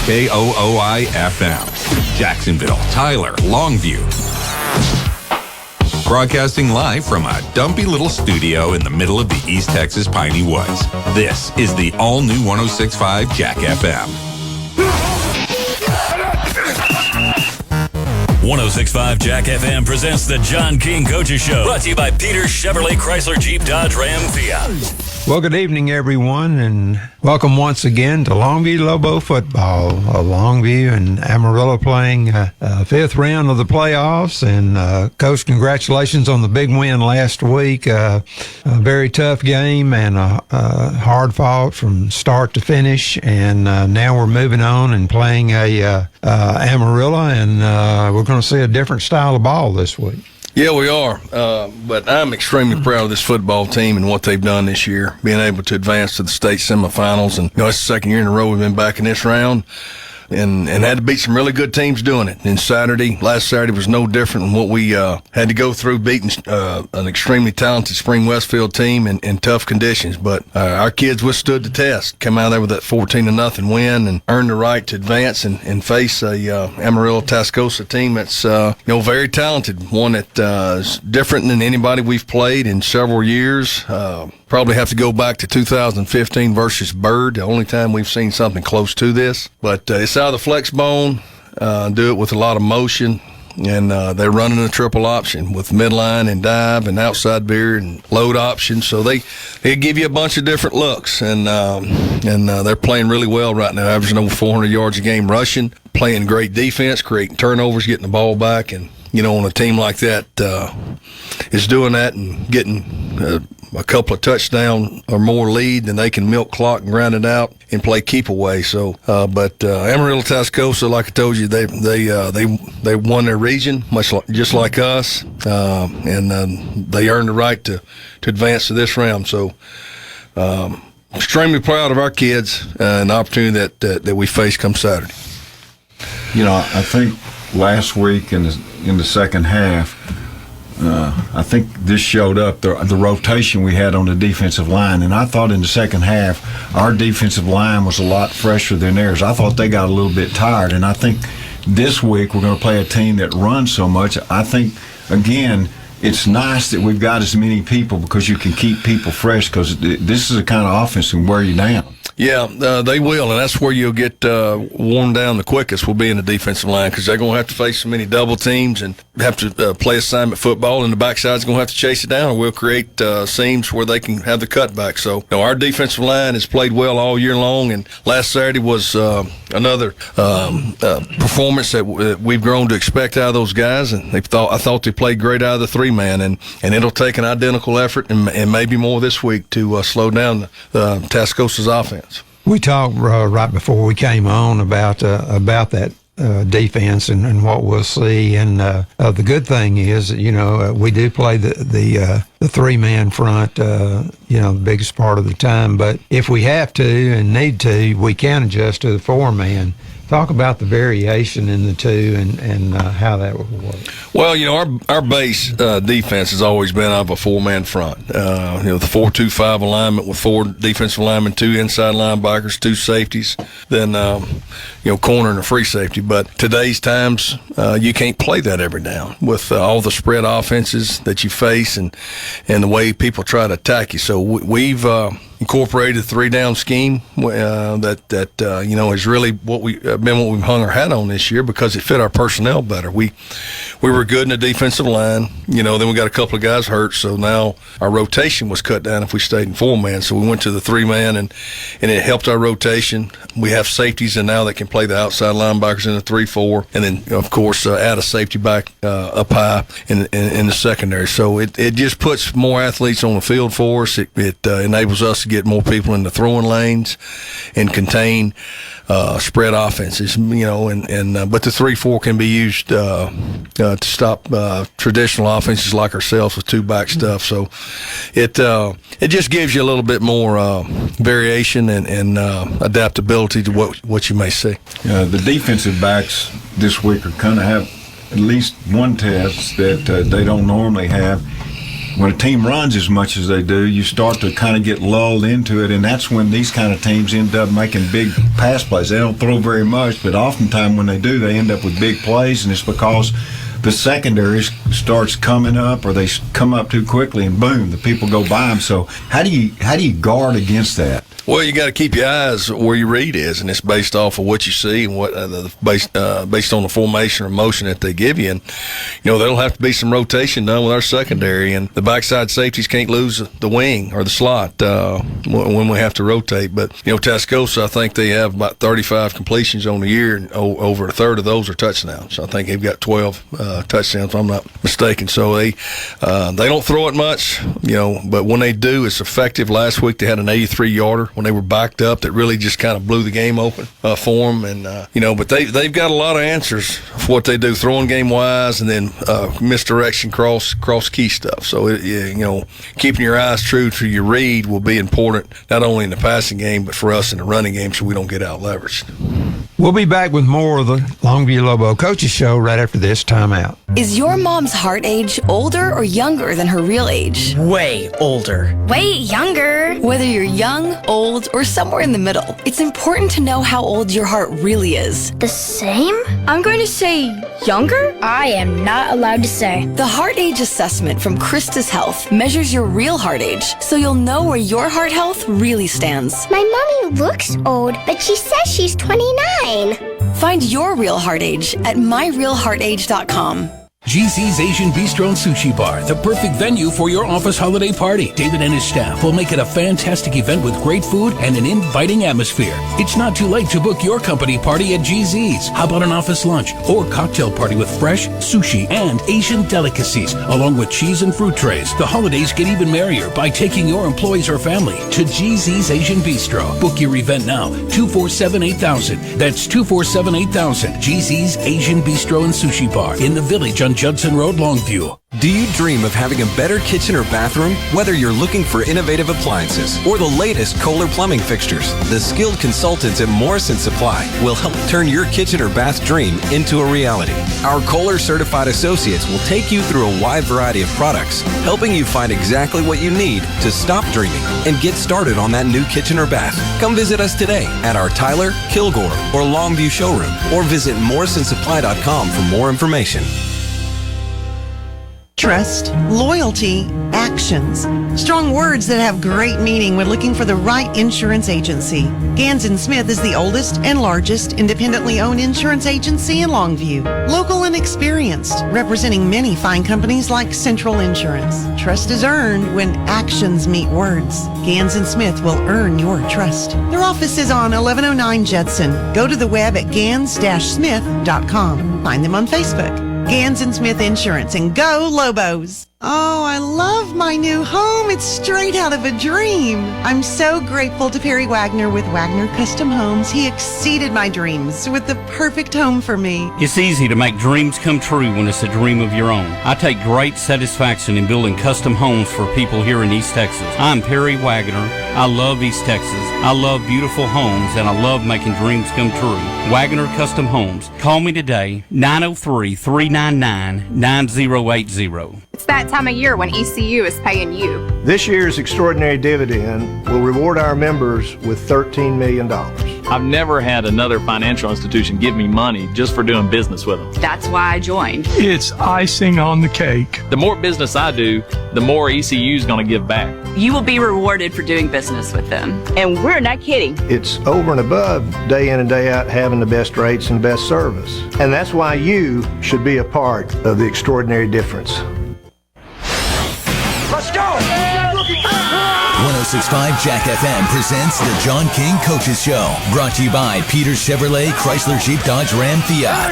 KOOI-FM. Jacksonville, Tyler, Longview. Broadcasting live from a dumpy little studio in the middle of the East Texas Piney Woods. This is the all-new 106.5 Jack FM. 106.5 Jack FM presents the John King Coaches Show. Brought to you by Peter Chevrolet Chrysler Jeep Dodge Ram Fiat. Well, good evening, everyone, and welcome once again to Longview Lobo football. Longview and Amarillo playing fifth round of the playoffs. And, Coach, congratulations on the big win last week. A very tough game and hard fought from start to finish. And now we're moving on and playing Amarillo, and we're going to see a different style of ball this week. Yeah, we are, but I'm extremely proud of this football team and what they've done this year, being able to advance to the state semifinals. And it's the second year in a row we've been back in this round, and had to beat some really good teams doing it. And last Saturday was no different than what we had to go through, beating an extremely talented Spring Westfield team in tough conditions. But our kids withstood the test, come out of there with that 14-0 win, and earned the right to advance and face a Amarillo Tascosa team that's very talented, one that is different than anybody we've played in several years. Probably have to go back to 2015 versus Bird, the only time we've seen something close to this. But it's out of the flex bone, do it with a lot of motion, and they're running a triple option with midline and dive and outside veer and load options. So they give you a bunch of different looks, and they're playing really well right now, averaging over 400 yards a game rushing, playing great defense, creating turnovers, getting the ball back, and on a team like that is doing that and getting a couple of touchdown or more lead, then they can milk clock and ground it out and play keep away. So, but Amarillo Tascosa, like I told you, they won their region, just like us, and they earned the right to advance to this round. So, extremely proud of our kids and the opportunity that we face come Saturday. I think last week in the second half, I think this showed up, the rotation we had on the defensive line. And I thought in the second half, our defensive line was a lot fresher than theirs. I thought they got a little bit tired. And I think this week we're going to play a team that runs so much. I think, again, it's nice that we've got as many people because you can keep people fresh, because this is the kind of offense that can wear you down. Yeah, they will, and that's where you'll get worn down the quickest will be in the defensive line, because they're going to have to face so many double teams and have to play assignment football, and the backside's going to have to chase it down, or we'll create seams where they can have the cutback. So our defensive line has played well all year long, and last Saturday was another performance that we've grown to expect out of those guys, and I thought they played great out of the three-man, and it'll take an identical effort and maybe more this week to slow down Tascosa's offense. We talked right before we came on about that defense and what we'll see. And the good thing is, we do play the three-man front, the biggest part of the time. But if we have to and need to, we can adjust to the four-man. Talk about the variation in the two and how that would work. Well, our base defense has always been out of a four-man front. The 4-2-5 alignment with four defensive linemen, two inside linebackers, two safeties, then corner and a free safety. But today's times, you can't play that every down with all the spread offenses that you face and the way people try to attack you. So we've incorporated a three-down scheme that is really what we've hung our hat on this year, because it fit our personnel better. We were good in the defensive line, then we got a couple of guys hurt, so now our rotation was cut down if we stayed in four-man. So we went to the three-man, and it helped our rotation. We have safeties and now that can play the outside linebackers in the 3-4, and then, of course, add a safety back up high in the secondary. So it just puts more athletes on the field for us. It enables us to get more people in the throwing lanes and contain spread offenses, but the 3-4 can be used to stop traditional offenses like ourselves with two-back stuff. So it just gives you a little bit more variation and adaptability to what you may see. The defensive backs this week are going to have at least one test that they don't normally have. when a team runs as much as they do, you start to kind of get lulled into it, and that's when these kind of teams end up making big pass plays. They don't throw very much, but oftentimes when they do, they end up with big plays, and it's because the secondary starts coming up, or they come up too quickly, and boom, the people go by them. So how do you guard against that? Well, you got to keep your eyes where your read is, and it's based off of what you see and what based on the formation or motion that they give you. And there'll have to be some rotation done with our secondary, and the backside safeties can't lose the wing or the slot when we have to rotate. But Tascosa, I think they have about 35 completions on the year, and over a third of those are touchdowns. I think they've got 12 touchdowns, if I'm not mistaken. So they don't throw it much, but when they do, it's effective. Last week they had an 83-yarder. When they were backed up, that really just kind of blew the game open for them. And but they've got a lot of answers for what they do, throwing game wise, and then misdirection, cross key stuff. So keeping your eyes true to your read will be important, not only in the passing game but for us in the running game, so we don't get out leveraged. We'll be back with more of the Longview Lobo Coaches Show right after this timeout. Is your mom's heart age older or younger than her real age? Way older. Way younger. Whether you're young, old, or somewhere in the middle, it's important to know how old your heart really is. The same? I'm going to say younger? I am not allowed to say. The Heart Age Assessment from Krista's Health measures your real heart age, so you'll know where your heart health really stands. My mommy looks old, but she says she's 29. Find your real heart age at myrealheartage.com. GZ's Asian Bistro and Sushi Bar, the perfect venue for your office holiday party. David and his staff will make it a fantastic event with great food and an inviting atmosphere. It's not too late to book your company party at GZ's. How about an office lunch or cocktail party with fresh sushi and Asian delicacies, along with cheese and fruit trays? The holidays get even merrier by taking your employees or family to GZ's Asian Bistro. Book your event now, 247-8000. That's 247-8000. GZ's Asian Bistro and Sushi Bar in the Village on Judson Road, Longview. Do you dream of having a better kitchen or bathroom? Whether you're looking for innovative appliances or the latest Kohler plumbing fixtures, the skilled consultants at Morrison Supply will help turn your kitchen or bath dream into a reality. Our Kohler certified associates will take you through a wide variety of products, helping you find exactly what you need to stop dreaming and get started on that new kitchen or bath. Come visit us today at our Tyler, Kilgore, or Longview showroom, or visit morrisonsupply.com for more information. Trust, loyalty, actions. Strong words that have great meaning when looking for the right insurance agency. Gans & Smith is the oldest and largest independently owned insurance agency in Longview. Local and experienced, representing many fine companies like Central Insurance. Trust is earned when actions meet words. Gans & Smith will earn your trust. Their office is on 1109 Judson. Go to the web at gans-smith.com. Find them on Facebook. Gans & Smith Insurance, and go Lobos. Oh, I love my new home. It's straight out of a dream. I'm so grateful to Perry Wagner with Wagner Custom Homes. He exceeded my dreams with the perfect home for me. It's easy to make dreams come true when it's a dream of your own. I take great satisfaction in building custom homes for people here in East Texas. I'm Perry Wagner. I love East Texas. I love beautiful homes, and I love making dreams come true. Wagner Custom Homes. Call me today, 903-399-9080. It's that time of year when ECU is paying you. This year's extraordinary dividend will reward our members with $13 million. I've never had another financial institution give me money just for doing business with them. That's why I joined. It's icing on the cake. The more business I do, the more ECU is going to give back. You will be rewarded for doing business with them. And we're not kidding. It's over and above day in and day out having the best rates and best service. And that's why you should be a part of the extraordinary difference. Let's go! 106.5 Jack FM presents the John King Coaches Show. Brought to you by Peter Chevrolet, Chrysler, Jeep, Dodge, Ram, Fiat.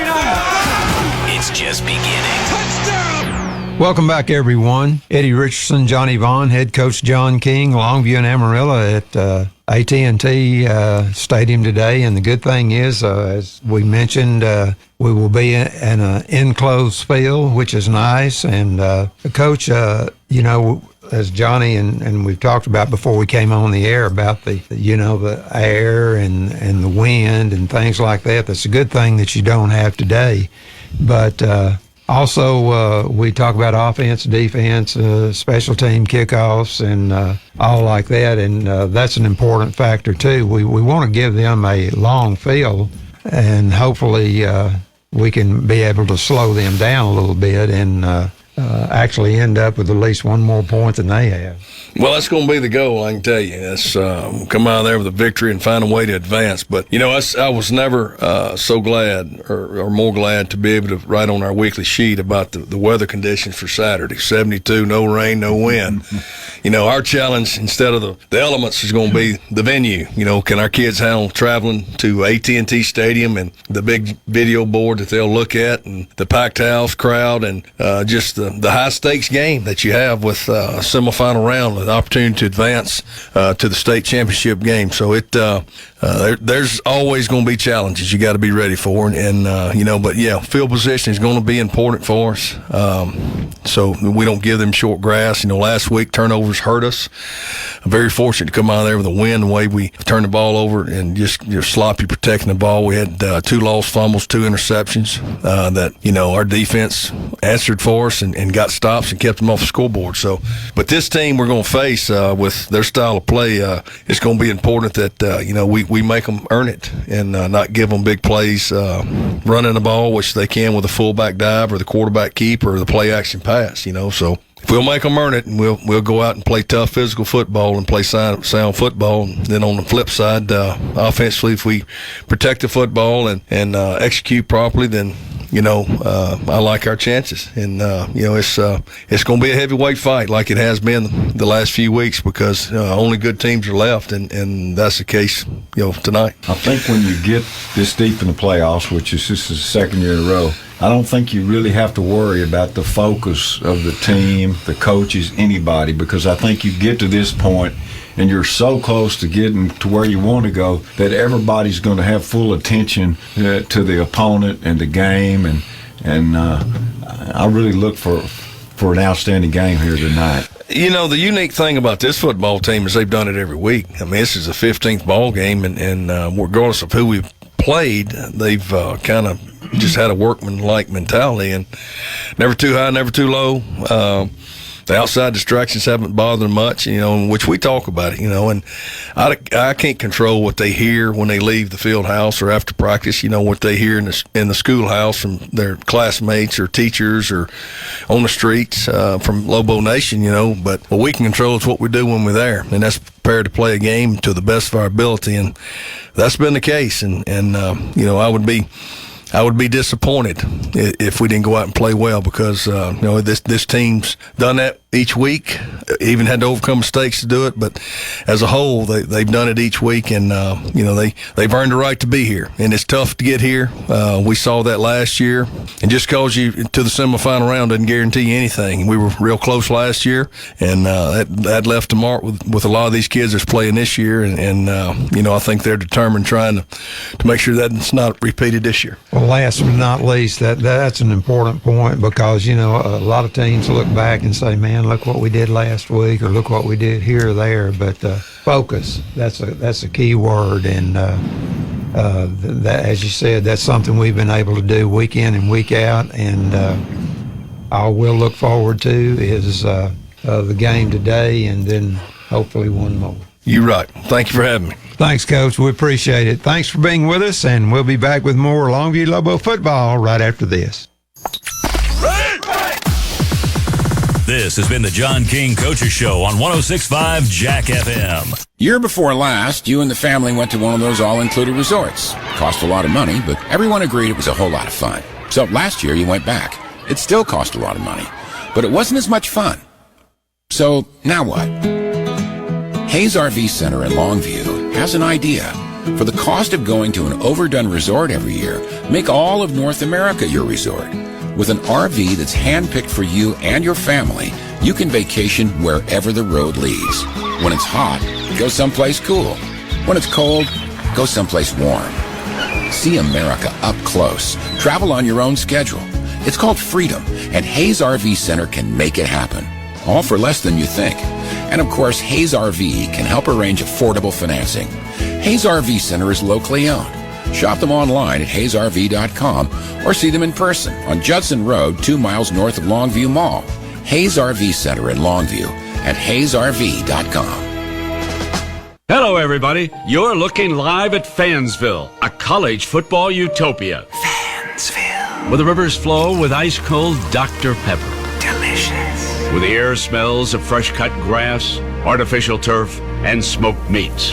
It's just beginning. Touchdown! Welcome back, everyone. Eddie Richardson, Johnny Vaughn, head coach John King, Longview and Amarillo at AT&T Stadium today. And the good thing is, as we mentioned, we will be in an enclosed field, which is nice. And Coach, as Johnny and we've talked about before we came on the air about the air and the wind and things like that. That's a good thing that you don't have today. But Also, we talk about offense, defense, special team kickoffs, and all like that, and that's an important factor too. We want to give them a long field, and hopefully we can be able to slow them down a little bit and actually end up with at least one more point than they have. Well, that's going to be the goal, I can tell you. That's come out of there with a victory and find a way to advance. But, I was never so glad or more glad to be able to write on our weekly sheet about the weather conditions for Saturday. 72, no rain, no wind. Our challenge, instead of the elements, is going to be the venue. Can our kids handle traveling to AT&T Stadium and the big video board that they'll look at and the packed house crowd and just the high-stakes game that you have with a semifinal round, an opportunity to advance to the state championship game. So there's always going to be challenges you got to be ready for, field position is going to be important for us. So we don't give them short grass. Last week turnovers hurt us. I'm very fortunate to come out of there with a win. The way we turned the ball over and just sloppy protecting the ball. We had 2 lost fumbles, 2 interceptions that our defense answered for us and got stops and kept them off the scoreboard. So, but this team we're going to face with their style of play, it's going to be important that we make them earn it and not give them big plays running the ball, which they can with a fullback dive or the quarterback keep or the play action pass. So if we'll make them earn it, and we'll go out and play tough physical football and play sound football. And then on the flip side, offensively, if we protect the football and execute properly, then I like our chances. And it's going to be a heavyweight fight like it has been the last few weeks because only good teams are left, and that's the case tonight. I think when you get this deep in the playoffs, which is just the second year in a row, I don't think you really have to worry about the focus of the team, the coaches, anybody, because I think you get to this point and you're so close to getting to where you want to go that everybody's going to have full attention to the opponent and the game, and I really look for an outstanding game here tonight. The unique thing about this football team is they've done it every week. I mean, this is the 15th ball game, and regardless of who we've played, they've kind of just had a workman-like mentality, and never too high, never too low. The outside distractions haven't bothered them much, which we talk about it, and I can't control what they hear when they leave the field house or after practice, what they hear in the schoolhouse from their classmates or teachers or on the streets from Lobo Nation, but what we can control is what we do when we're there, and that's prepared to play a game to the best of our ability, and that's been the case, and I would be disappointed if we didn't go out and play well because this team's done that each week. Even had to overcome mistakes to do it, but as a whole, they've done it each week, and they've earned the right to be here. And it's tough to get here. We saw that last year, and just because you to the semifinal round doesn't guarantee you anything. We were real close last year, and that left a mark with a lot of these kids that's playing this year, and I think they're determined trying to make sure that it's not repeated this year. Well, last but not least, that's an important point because, a lot of teams look back and say, man, look what we did last week or look what we did here or there. But focus, that's a key word. And that, as you said, that's something we've been able to do week in and week out. And all we'll look forward to is the game today and then hopefully one more. You're right. Thank you for having me. Thanks, Coach. We appreciate it. Thanks for being with us, and we'll be back with more Longview Lobo football right after this. This has been the John King Coaches Show on 106.5 Jack FM. Year before last, you and the family went to one of those all-included resorts. Cost a lot of money, but everyone agreed it was a whole lot of fun. So last year, you went back. It still cost a lot of money, but it wasn't as much fun. So now what? Hayes RV Center in Longview has an idea. For the cost of going to an overdone resort every year, make all of North America your resort. With an RV that's handpicked for you and your family, you can vacation wherever the road leads. When it's hot, go someplace cool. When it's cold, go someplace warm. See America up close. Travel on your own schedule. It's called freedom, and Hayes RV Center can make it happen. All for less than you think. And of course, Hayes RV can help arrange affordable financing. Hayes RV Center is locally owned. Shop them online at HayesRV.com or see them in person on Judson Road, 2 miles north of Longview Mall. Hayes RV Center in Longview at HayesRV.com. Hello, everybody. You're looking live at Fansville, a college football utopia. Fansville. Where the rivers flow with ice-cold Dr. Pepper. Delicious. Where the air smells of fresh-cut grass, artificial turf, and smoked meats.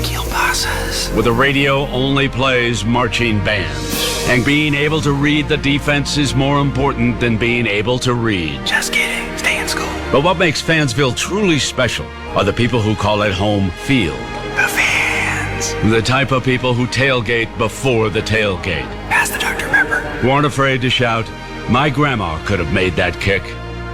Kielbasa's. Where the radio only plays marching bands. And being able to read the defense is more important than being able to read. Just kidding. Stay in school. But what makes Fansville truly special are the people who call it home field. The fans. The type of people who tailgate before the tailgate. Pass the Dr. Pepper. Who aren't afraid to shout, "My grandma could have made that kick,"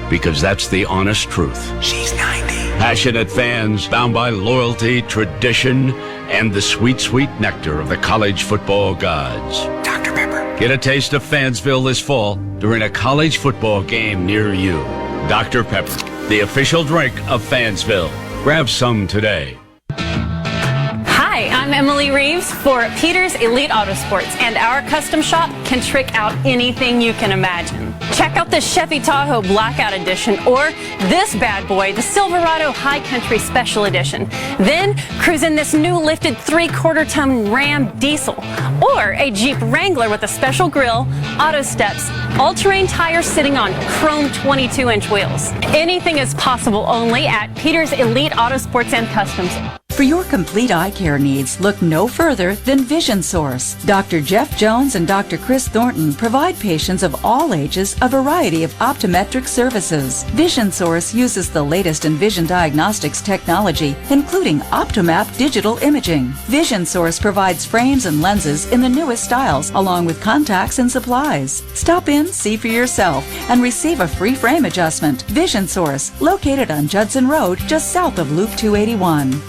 because that's the honest truth. She's 90. Passionate fans bound by loyalty, tradition, and the sweet, sweet nectar of the college football gods. Dr. Pepper. Get a taste of Fansville this fall during a college football game near you. Dr. Pepper, the official drink of Fansville. Grab some today. Hi, I'm Emily Reeves for Peter's Elite Auto Sports, and our custom shop can trick out anything you can imagine. Check out the Chevy Tahoe Blackout Edition or this bad boy, the Silverado High Country Special Edition. Then cruise in this new lifted 3/4-ton Ram diesel or a Jeep Wrangler with a special grille, auto steps, all-terrain tires sitting on chrome 22-inch wheels. Anything is possible only at Peter's Elite Auto Sports and Customs. For your complete eye care needs, look no further than Vision Source. Dr. Jeff Jones and Dr. Chris Thornton provide patients of all ages a variety of optometric services. Vision Source uses the latest in vision diagnostics technology, including OptoMap digital imaging. Vision Source provides frames and lenses in the newest styles, along with contacts and supplies. Stop in, see for yourself, and receive a free frame adjustment. Vision Source, located on Judson Road, just south of Loop 281.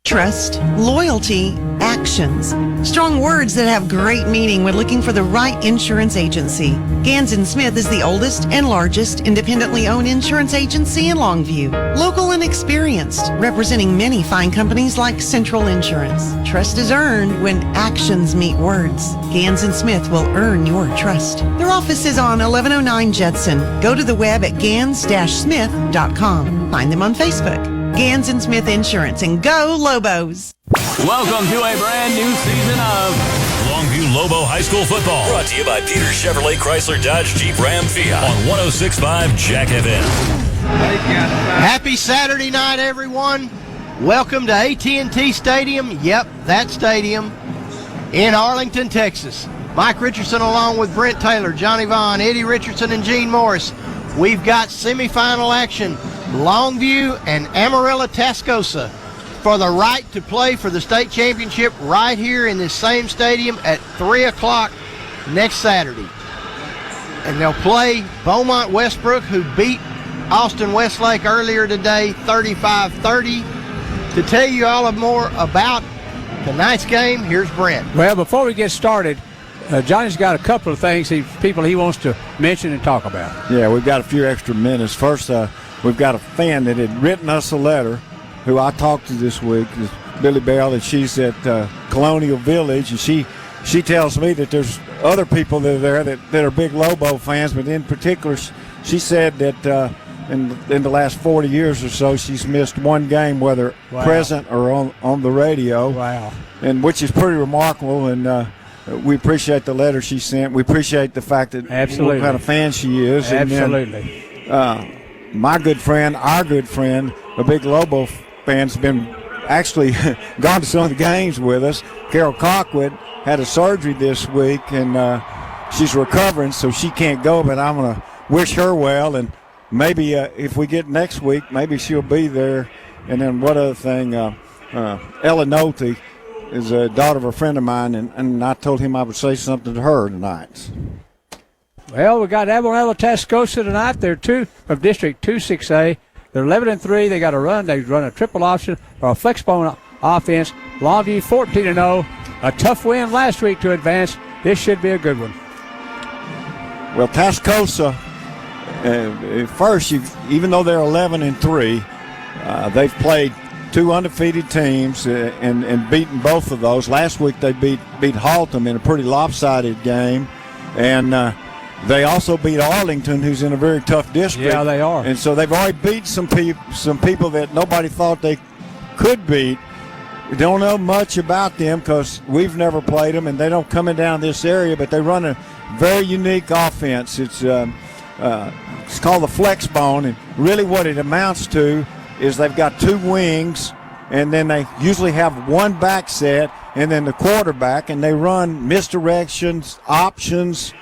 Trust, loyalty, actions. Strong words that have great meaning when looking for the right insurance agency. Gans & Smith is the oldest and largest independently owned insurance agency in Longview. Local and experienced, representing many fine companies like Central Insurance. Trust is earned when actions meet words. Gans & Smith will earn your trust. Their office is on 1109 Judson. Go to the web at gans-smith.com. Find them on Facebook. Gans & Smith Insurance, and go Lobos. Welcome to a brand new season of Longview Lobo High School football. Brought to you by Peter Chevrolet Chrysler Dodge Jeep Ram Fiat on 106.5 Jack FM. Happy Saturday night, everyone. Welcome to AT&T Stadium. Yep, that stadium in Arlington, Texas. Mike Richardson along with Brent Taylor, Johnny Vaughn, Eddie Richardson, and Gene Morris. We've got semifinal action. Longview and Amarillo Tascosa for the right to play for the state championship right here in this same stadium at 3 o'clock next Saturday. And they'll play Beaumont Westbrook, who beat Austin Westlake earlier today, 35-30. To tell you all more about tonight's game, here's Brent. Well, before we get started, Johnny's got a couple of things people he wants to mention and talk about. Yeah, we've got a few extra minutes. First, we've got a fan that had written us a letter who I talked to this week, is Billy Bell, and she's at Colonial Village, and she tells me that there's other people that are there that are big Lobo fans, but in particular, she said that in the last 40 years or so, she's missed one game, whether present or on the radio. Wow. And which is pretty remarkable, and we appreciate the letter she sent. We appreciate the fact that Absolutely. what kind of fan she is. Absolutely. And then, my good friend, our good friend, a big Lobo fan's been actually gone to some of the games with us. Carol Cockwood had a surgery this week, and she's recovering, so she can't go, but I'm going to wish her well, and maybe if we get next week, maybe she'll be there. And then one other thing, Ella Nolte is a daughter of a friend of mine, and I told him I would say something to her tonight. Well, we got Amarillo Tascosa tonight. They're two of District 2-6A. They're 11-3. They got a run. They run a triple option or a flexbone offense. Longview 14-0. A tough win last week to advance. This should be a good one. Well, Tascosa, first, even though they're 11-3, they've played two undefeated teams and beaten both of those. Last week they beat Haltom in a pretty lopsided game, and they also beat Arlington, who's in a very tough district. Yeah, they are. And so they've already beat some people that nobody thought they could beat. We don't know much about them because we've never played them, and they don't come in down this area, but they run a very unique offense. It's called the flex bone, and really what it amounts to is they've got two wings, and then they usually have one back set, and then the quarterback, and they run misdirections, options,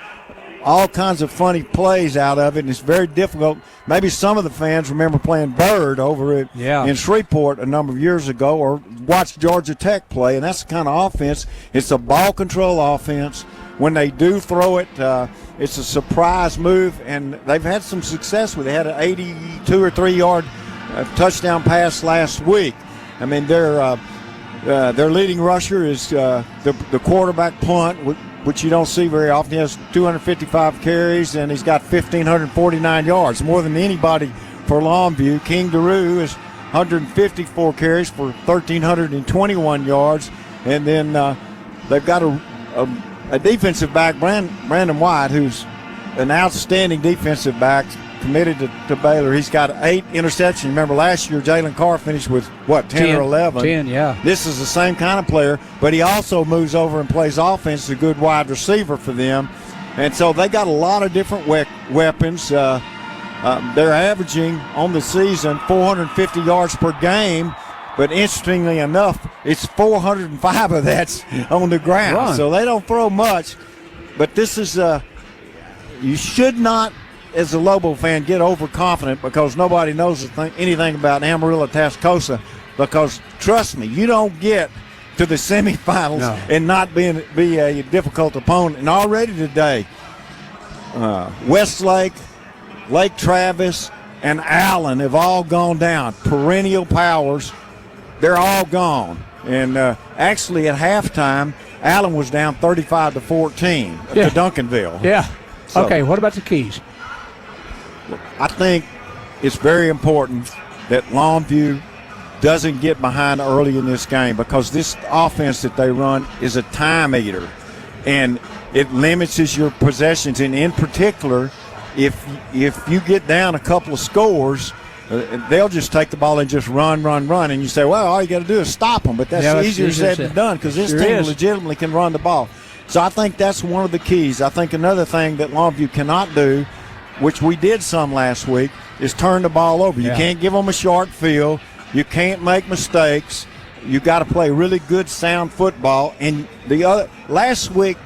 all kinds of funny plays out of it, and it's very difficult. Maybe some of the fans remember playing Bird over in Shreveport a number of years ago, or watched Georgia Tech play, and that's the kind of offense. It's a ball control offense. When they do throw it, it's a surprise move, and they've had some success with it. They had an 82 or 3 yard touchdown pass last week. I mean, their leading rusher is the quarterback punt, which you don't see very often. He has 255 carries, and he's got 1,549 yards, more than anybody for Longview. King DeRue is 154 carries for 1,321 yards, and then they've got a defensive back, Brandon White, who's an outstanding defensive back, committed to Baylor. He's got 8 interceptions. Remember last year, Jalen Carr finished with, 10 or 11? 10, yeah. This is the same kind of player, but he also moves over and plays offense, a good wide receiver for them. And so they got a lot of different weapons. They're averaging on the season 450 yards per game, but interestingly enough, it's 405 of that's on the ground. So they don't throw much. But this is you should not, as a Lobo fan, get overconfident because nobody knows anything about Amarillo Tascosa, because trust me, you don't get to the semifinals and not be a difficult opponent. And already today, Westlake, Lake Travis, and Allen have all gone down. Perennial powers, they're all gone. And actually at halftime, Allen was down 35-14 to Duncanville. Yeah. So, okay, what about the Keys? I think it's very important that Longview doesn't get behind early in this game, because this offense that they run is a time eater, and it limits your possessions. And in particular, if you get down a couple of scores, they'll just take the ball and just run, and you say, well, all you got to do is stop them. But that's easier said than done, because this team legitimately can run the ball. So I think that's one of the keys. I think another thing that Longview cannot do, which we did some last week, is turn the ball over. You can't give them a short field. You can't make mistakes. You got to play really good, sound football. And last week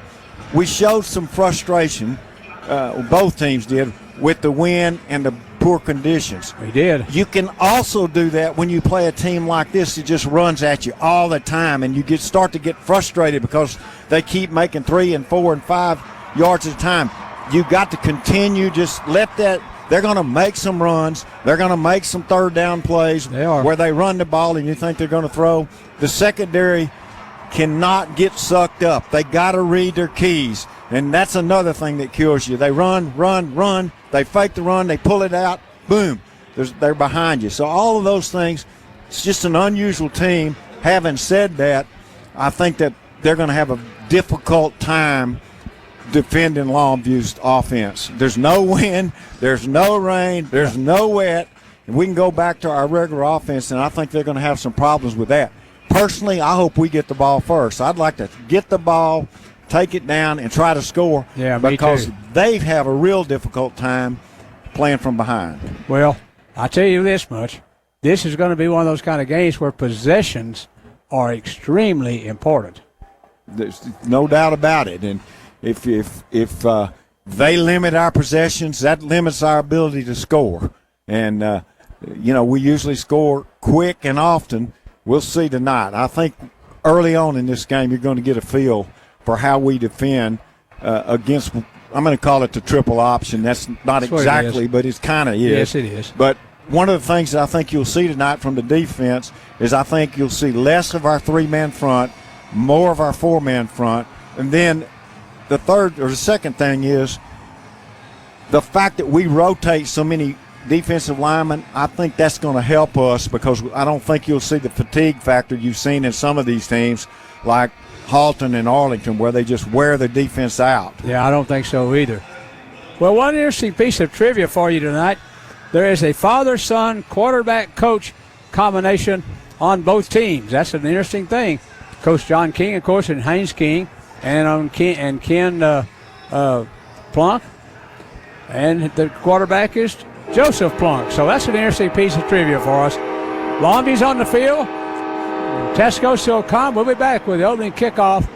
we showed some frustration. Both teams did, with the wind and the poor conditions. We did. You can also do that when you play a team like this that just runs at you all the time, and you start to get frustrated because they keep making 3 and 4 and 5 yards at a time. You got to continue, just let that. They're going to make some runs. They're going to make some third down plays where they run the ball and you think they're going to throw. The secondary cannot get sucked up. They got to read their keys, and that's another thing that kills you. They run. They fake the run. They pull it out. Boom. They're behind you. So all of those things, it's just an unusual team. Having said that, I think that they're going to have a difficult time defending Longview's offense. There's no wind, there's no rain, there's no wet, and we can go back to our regular offense, and I think they're going to have some problems with that. Personally, I hope we get the ball first. I'd like to get the ball, take it down, and try to score, because they have a real difficult time playing from behind. Well, I'll tell you this much. This is going to be one of those kind of games where possessions are extremely important. There's no doubt about it, and if they limit our possessions, that limits our ability to score. And, we usually score quick and often. We'll see tonight. I think early on in this game you're going to get a feel for how we defend against, I'm going to call it the triple option. That's not exactly, but it's kind of is. Yes, it is. But one of the things that I think you'll see tonight from the defense is I think you'll see less of our 3-man front, more of our 4-man front, and then the second thing is the fact that we rotate so many defensive linemen, I think that's going to help us because I don't think you'll see the fatigue factor you've seen in some of these teams like Halton and Arlington where they just wear the defense out. Yeah, I don't think so either. Well, one interesting piece of trivia for you tonight. There is a father-son quarterback-coach combination on both teams. That's an interesting thing. Coach John King, of course, and Haynes King, and Ken Plunk. And the quarterback is Joseph Plunk. So that's an interesting piece of trivia for us. Longview's on the field. Tascosa will come. We'll be back with the opening kickoff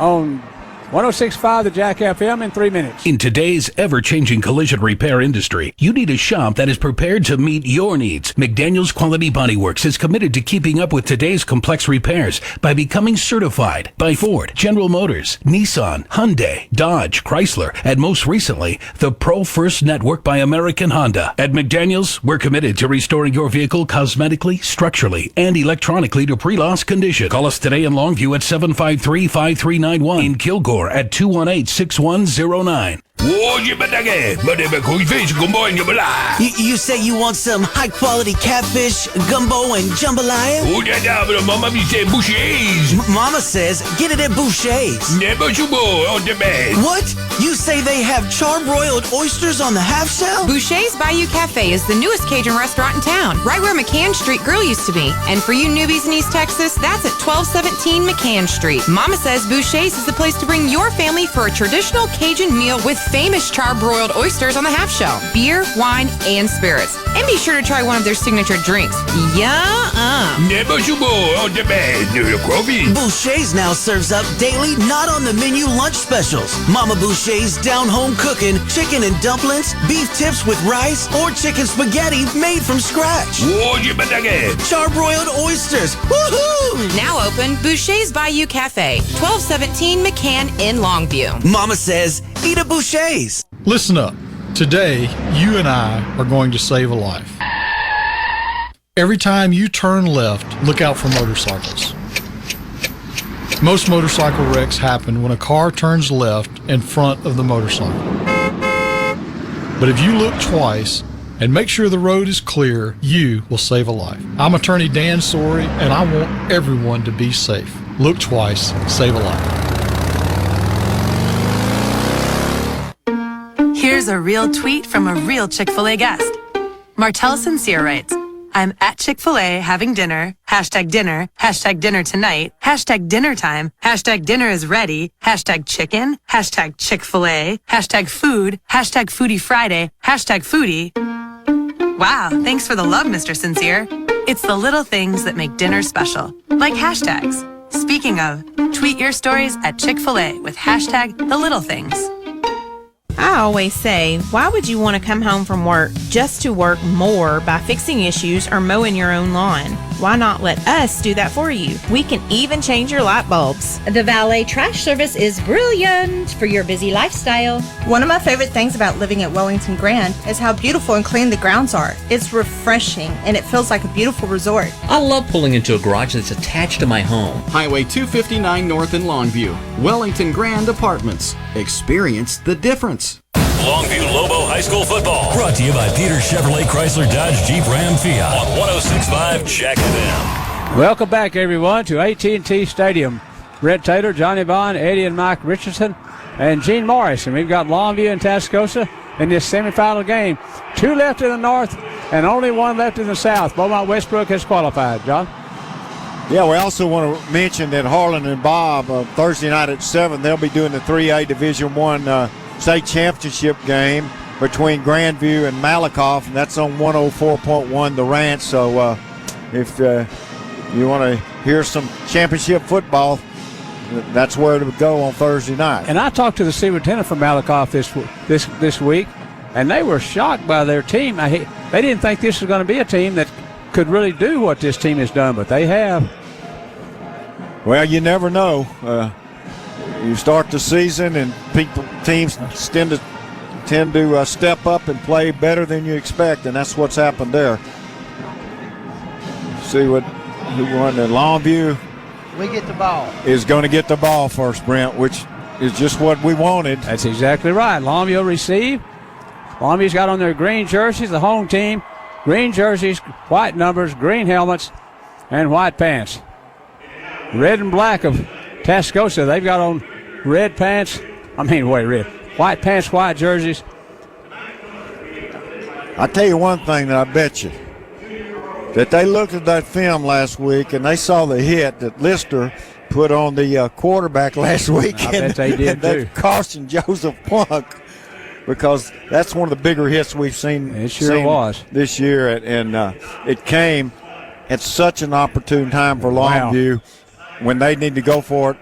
on 106.5 The Jack FM in 3 minutes. In today's ever-changing collision repair industry, you need a shop that is prepared to meet your needs. McDaniel's Quality Body Works is committed to keeping up with today's complex repairs by becoming certified by Ford, General Motors, Nissan, Hyundai, Dodge, Chrysler, and most recently, the Pro First Network by American Honda. At McDaniel's, we're committed to restoring your vehicle cosmetically, structurally, and electronically to pre-loss condition. Call us today in Longview at 753-5391, in Kilgore at 218-6109. You say you want some high-quality catfish, gumbo, and jambalaya? Mama says get it at Boucher's. What? You say they have charbroiled oysters on the half shell? Boucher's Bayou Cafe is the newest Cajun restaurant in town, right where McCann Street Grill used to be. And for you newbies in East Texas, that's at 1217 McCann Street. Mama says Boucher's is the place to bring your family for a traditional Cajun meal with famous charbroiled oysters on the half shell, beer, wine, and spirits. And be sure to try one of their signature drinks. Boucher's now serves up daily, not on the menu lunch specials. Mama Boucher's down-home cooking, chicken and dumplings, beef tips with rice, or chicken spaghetti made from scratch. Charbroiled oysters. Woohoo! Now open Boucher's Bayou Cafe, 1217 McCann in Longview. Mama says, eat at Boucher's. Listen up. Today, you and I are going to save a life. Every time you turn left, look out for motorcycles. Most motorcycle wrecks happen when a car turns left in front of the motorcycle. But if you look twice and make sure the road is clear, you will save a life. I'm attorney Dan Sorey, and I want everyone to be safe. Look twice, save a life. Here's a real tweet from a real Chick-fil-A guest. Martell Sincere writes, I'm at Chick-fil-A having dinner, hashtag dinner tonight, hashtag dinner time, hashtag dinner is ready, hashtag chicken, hashtag Chick-fil-A, hashtag food, hashtag foodie Friday, hashtag foodie. Wow, thanks for the love, Mr. Sincere. It's the little things that make dinner special, like hashtags. Speaking of, tweet your stories at Chick-fil-A with hashtag the little things. I always say, why would you want to come home from work just to work more by fixing issues or mowing your own lawn? Why not let us do that for you? We can even change your light bulbs. The valet trash service is brilliant for your busy lifestyle. One of my favorite things about living at Wellington Grand is how beautiful and clean the grounds are. It's refreshing and it feels like a beautiful resort. I love pulling into a garage that's attached to my home. Highway 259 North in Longview. Wellington Grand Apartments. Experience the difference. Longview Lobo High School football. Brought to you by Peter Chevrolet Chrysler Dodge Jeep Ram Fiat on 106.5 Jack FM. Welcome back, everyone, to AT&T Stadium. Brett Taylor, Johnny Bond, Eddie and Mike Richardson, and Gene Morris. And we've got Longview and Tascosa in this semifinal game. 2 left in the north and only 1 left in the south. Beaumont Westbrook has qualified. John? Yeah, we also want to mention that Harlan and Bob, Thursday night at 7, they'll be doing the 3A Division I state championship game between Grandview and Malakoff, and that's on 104.1 The Ranch. So if you want to hear some championship football, that's where to go on Thursday night. And I talked to the superintendent from Malakoff this week, and they were shocked by their team. They didn't think this was going to be a team that could really do what this team has done, but they have. Well, you never know. You start the season and teams tend to step up and play better than you expect, and that's what's happened there. See who won the Longview. We get the ball. Is going to get the ball first, Brent, which is just what we wanted. That's exactly right. Longview receive. Longview's got on their green jerseys, the home team. Green jerseys, white numbers, green helmets, and white pants. Red and black of Tascosa, they've got on red pants. Red. White pants, white jerseys. I'll tell you one thing that I bet you, that they looked at that film last week and they saw the hit that Lister put on the quarterback last week. I bet they did, and that too. costing Joseph Plunk, because that's one of the bigger hits we've seen. It sure was this year, and it came at such an opportune time for Longview when they need to go for it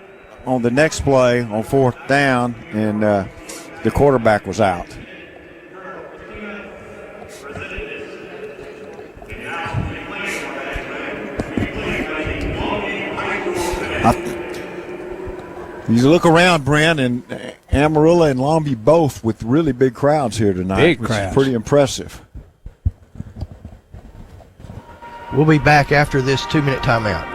on the next play on 4th down, and the quarterback was out. You look around, Brent, and Amarillo and Longview both with really big crowds here tonight. Big crowds. Is pretty impressive. We'll be back after this 2-minute timeout.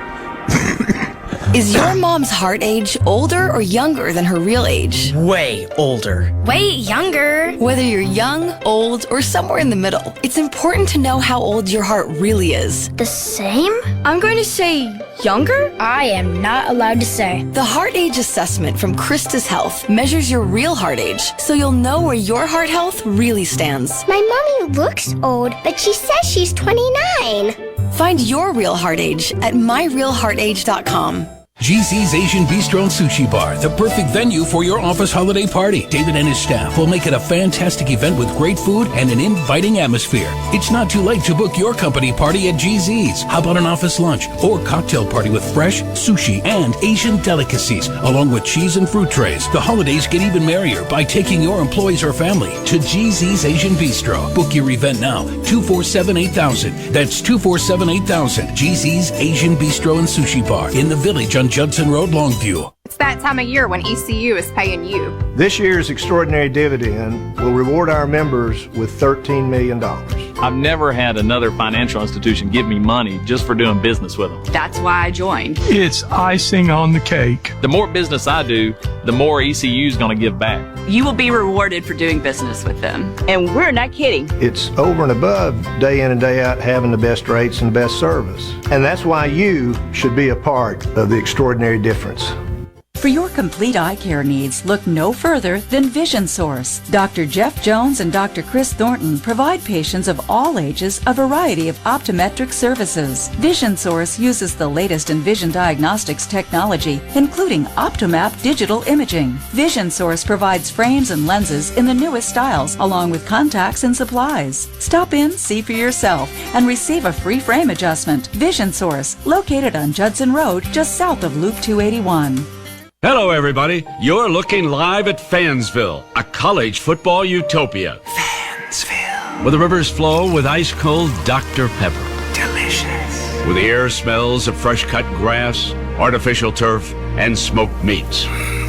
Is your mom's heart age older or younger than her real age? Way older. Way younger. Whether you're young, old, or somewhere in the middle, it's important to know how old your heart really is. The same? I'm going to say younger? I am not allowed to say. The Heart Age Assessment from Christus Health measures your real heart age, so you'll know where your heart health really stands. My mommy looks old, but she says she's 29. Find your real heart age at myrealheartage.com. GZ's Asian Bistro and Sushi Bar, the perfect venue for your office holiday party. David and his staff will make it a fantastic event with great food and an inviting atmosphere. It's not too late to book your company party at GZ's. How about an office lunch or cocktail party with fresh sushi and Asian delicacies, along with cheese and fruit trays? The holidays get even merrier by taking your employees or family to GZ's Asian Bistro. Book your event now, 247-8000. That's 247-8000. GZ's Asian Bistro and Sushi Bar in the Village on Judson Road, Longview. It's that time of year when ECU is paying you. This year's extraordinary dividend will reward our members with $13 million. I've never had another financial institution give me money just for doing business with them. That's why I joined. It's icing on the cake. The more business I do, the more ECU is going to give back. You will be rewarded for doing business with them. And we're not kidding. It's over and above day in and day out having the best rates and best service. And that's why you should be a part of the extraordinary difference. For your complete eye care needs, look no further than Vision Source. Dr. Jeff Jones and Dr. Chris Thornton provide patients of all ages a variety of optometric services. Vision Source uses the latest in vision diagnostics technology, including OptoMap digital imaging. Vision Source provides frames and lenses in the newest styles, along with contacts and supplies. Stop in, see for yourself, and receive a free frame adjustment. Vision Source, located on Judson Road, just south of Loop 281. Hello, everybody. You're looking live at Fansville, a college football utopia. Fansville. Where the rivers flow with ice-cold Dr. Pepper. Delicious. Where the air smells of fresh-cut grass, artificial turf, and smoked meats.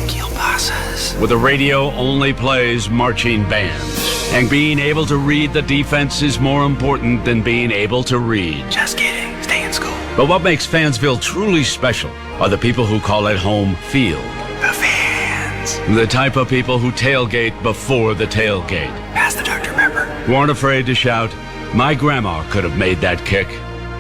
Kielbasa's. Where the radio only plays marching bands. And being able to read the defense is more important than being able to read. Just kidding. Stay in school. But what makes Fansville truly special are the people who call it home field. The fans. The type of people who tailgate before the tailgate. Pass the Dr. Pepper. Who aren't afraid to shout, "My grandma could have made that kick,"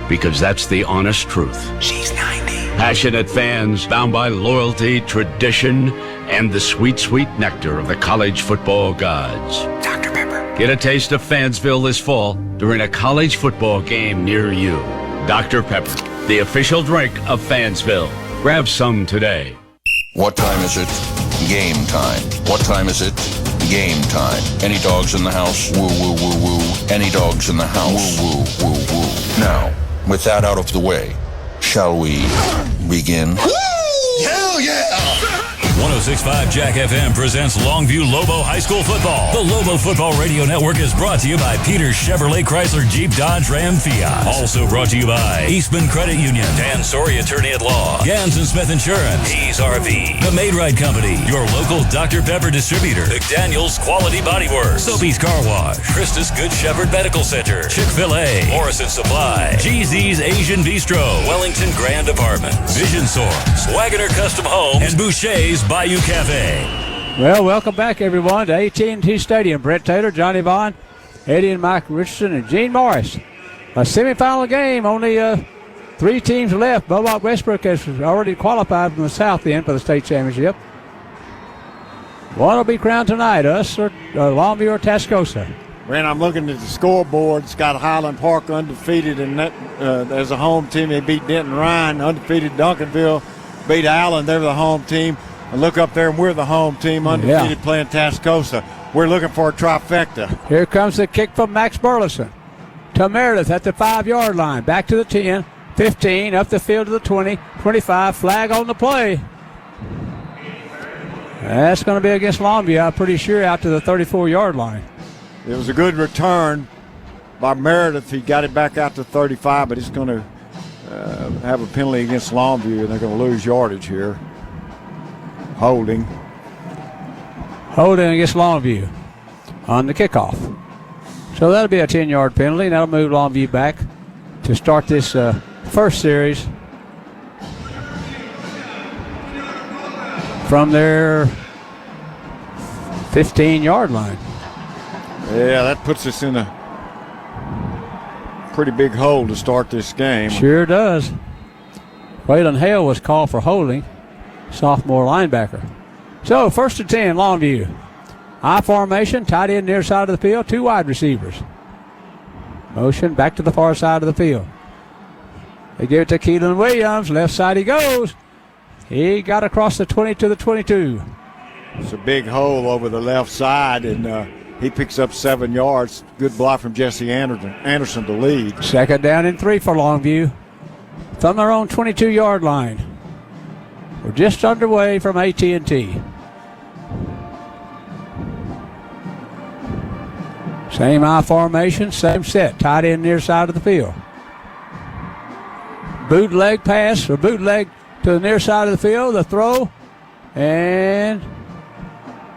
because that's the honest truth. She's 90. Passionate fans bound by loyalty, tradition, and the sweet, sweet nectar of the college football gods. Dr. Pepper. Get a taste of Fansville this fall during a college football game near you. Dr. Pepper, the official drink of Fansville. Grab some today. What time is it? Game time. What time is it? Game time. Any dogs in the house? Woo, woo, woo, woo. Any dogs in the house? Woo, woo, woo, woo. Now, with that out of the way, shall we begin? Hell yeah! 106.5 Jack FM presents Longview Lobo High School Football. The Lobo Football Radio Network is brought to you by Peter Chevrolet Chrysler Jeep Dodge Ram Fiat. Also brought to you by Eastman Credit Union, Dan Sorey Attorney at Law, Gans & Smith Insurance, Hayes RV, The Maid-Rite Company, your local Dr. Pepper distributor, McDaniel's Quality Body Works, Soapy's Car Wash, Christus Good Shepherd Medical Center, Chick-fil-A, Morrison Supply, GZ's Asian Bistro, Wellington Grand Apartments, Vision Source, Wagoner Custom Homes, and Boucher's Bayou Cafe. Well, welcome back, everyone, to AT&T Stadium. Brent Taylor, Johnny Vaughn, Eddie and Mike Richardson, and Gene Morris. A semifinal game, only 3 teams left. Beaumont Westbrook has already qualified from the south end for the state championship. One will be crowned tonight, us or Longview or Tascosa. Brent, I'm looking at the scoreboard. It's got Highland Park undefeated, and as a home team, they beat Denton Ryan. Undefeated Duncanville beat Allen. They're the home team. And look up there, and we're the home team, undefeated, playing Tascosa. We're looking for a trifecta. Here comes the kick from Max Burleson to Meredith at the 5-yard line. Back to the 10, 15, up the field to the 20, 25. Flag on the play. That's going to be against Longview, I'm pretty sure, out to the 34-yard line. It was a good return by Meredith. He got it back out to 35, but he's going to have a penalty against Longview, and they're going to lose yardage here. Holding against Longview on the kickoff. So that'll be a 10-yard penalty, and that'll move Longview back to start this first series from their 15-yard line. Yeah, that puts us in a pretty big hole to start this game. Sure does. Waylon Hale was called for holding, sophomore linebacker. So, 1st and 10, Longview. I formation, tight end near side of the field, 2 wide receivers. Motion back to the far side of the field. They give it to Keelan Williams. Left side he goes. He got across the 20 to the 22. It's a big hole over the left side, and he picks up 7 yards. Good block from Jesse Anderson to lead. 2nd down and 3 for Longview from their own 22-yard line. We're just underway from AT&T. Same I formation, same set. Tight end near side of the field. Bootleg pass, or bootleg to the near side of the field. The throw, and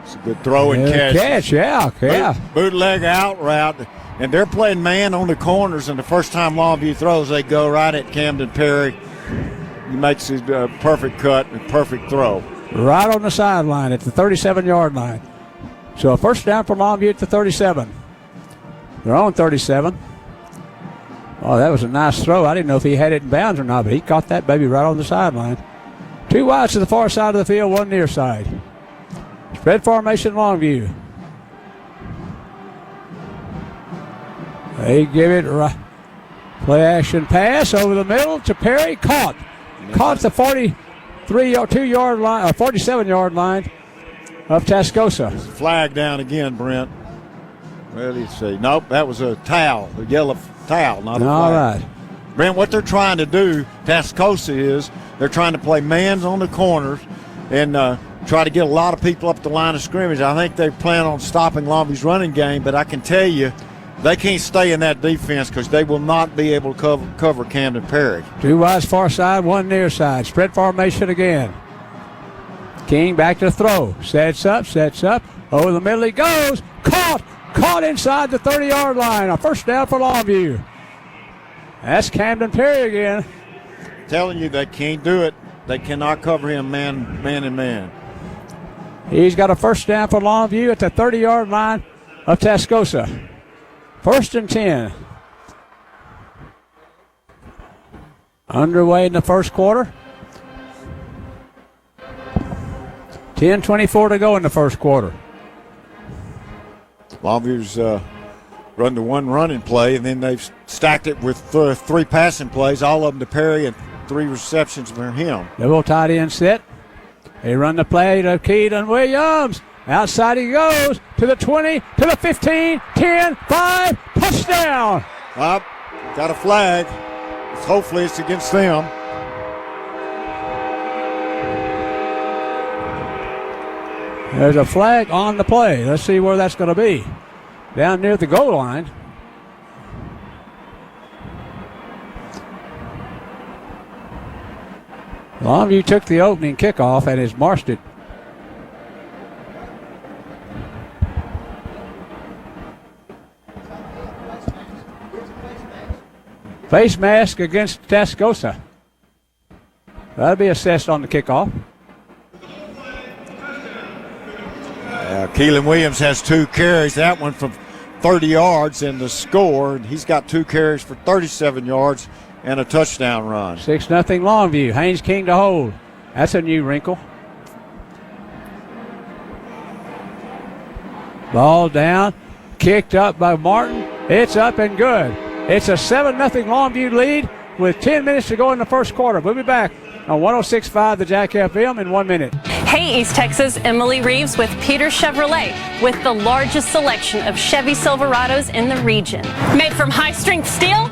it's a good throw and catch. Yeah. Bootleg out route, and they're playing man on the corners. And the first time Longview throws, they go right at Camden Perry. He makes his perfect cut and perfect throw. Right on the sideline at the 37-yard line. So a first down for Longview at the 37. They're on 37. Oh, that was a nice throw. I didn't know if he had it in bounds or not, but he caught that baby right on the sideline. 2 wides to the far side of the field, 1 near side. Spread formation, Longview. They give it right. Play action pass over the middle to Perry. Caught the 43-2-yard line, or 47-yard line of Tascosa. Flag down again, Brent. Well, let's see. Nope, that was a towel, a yellow towel, not a flag. All right. Brent, what they're trying to do, Tascosa, is they're trying to play mans on the corners and try to get a lot of people up the line of scrimmage. I think they plan on stopping Longview's running game, but I can tell you, they can't stay in that defense because they will not be able to cover Camden Perry. 2 wides far side, 1 near side. Spread formation again. King back to throw. Sets up. Over the middle he goes. Caught inside the 30-yard line. A first down for Longview. That's Camden Perry again. Telling you they can't do it. They cannot cover him man. He's got a first down for Longview at the 30-yard line of Tascosa. 1st and 10. Underway in the first quarter. 10:24 to go in the first quarter. Longview's run the 1 running play, and then they've stacked it with 3 passing plays, all of them to Perry, and 3 receptions for him. Double tight end set. They run the play to Keaton Williams. Outside he goes to the 20, to the 15, 10, 5, touchdown. Up, got a flag. Hopefully it's against them. There's a flag on the play. Let's see where that's going to be. Down near the goal line. Longview took the opening kickoff and has marched it. Face mask against Tascosa. That'll be assessed on the kickoff. Keelan Williams has 2 carries. That one from 30 yards in the score. And he's got 2 carries for 37 yards and a touchdown run. 6-0 Longview. Haynes King to hold. That's a new wrinkle. Ball down. Kicked up by Martin. It's up and good. It's a 7-0 Longview lead with 10 minutes to go in the first quarter. We'll be back on 106.5 the Jack FM in 1 minute. Hey, East Texas, Emily Reeves with Peter Chevrolet with the largest selection of Chevy Silverados in the region. Made from high-strength steel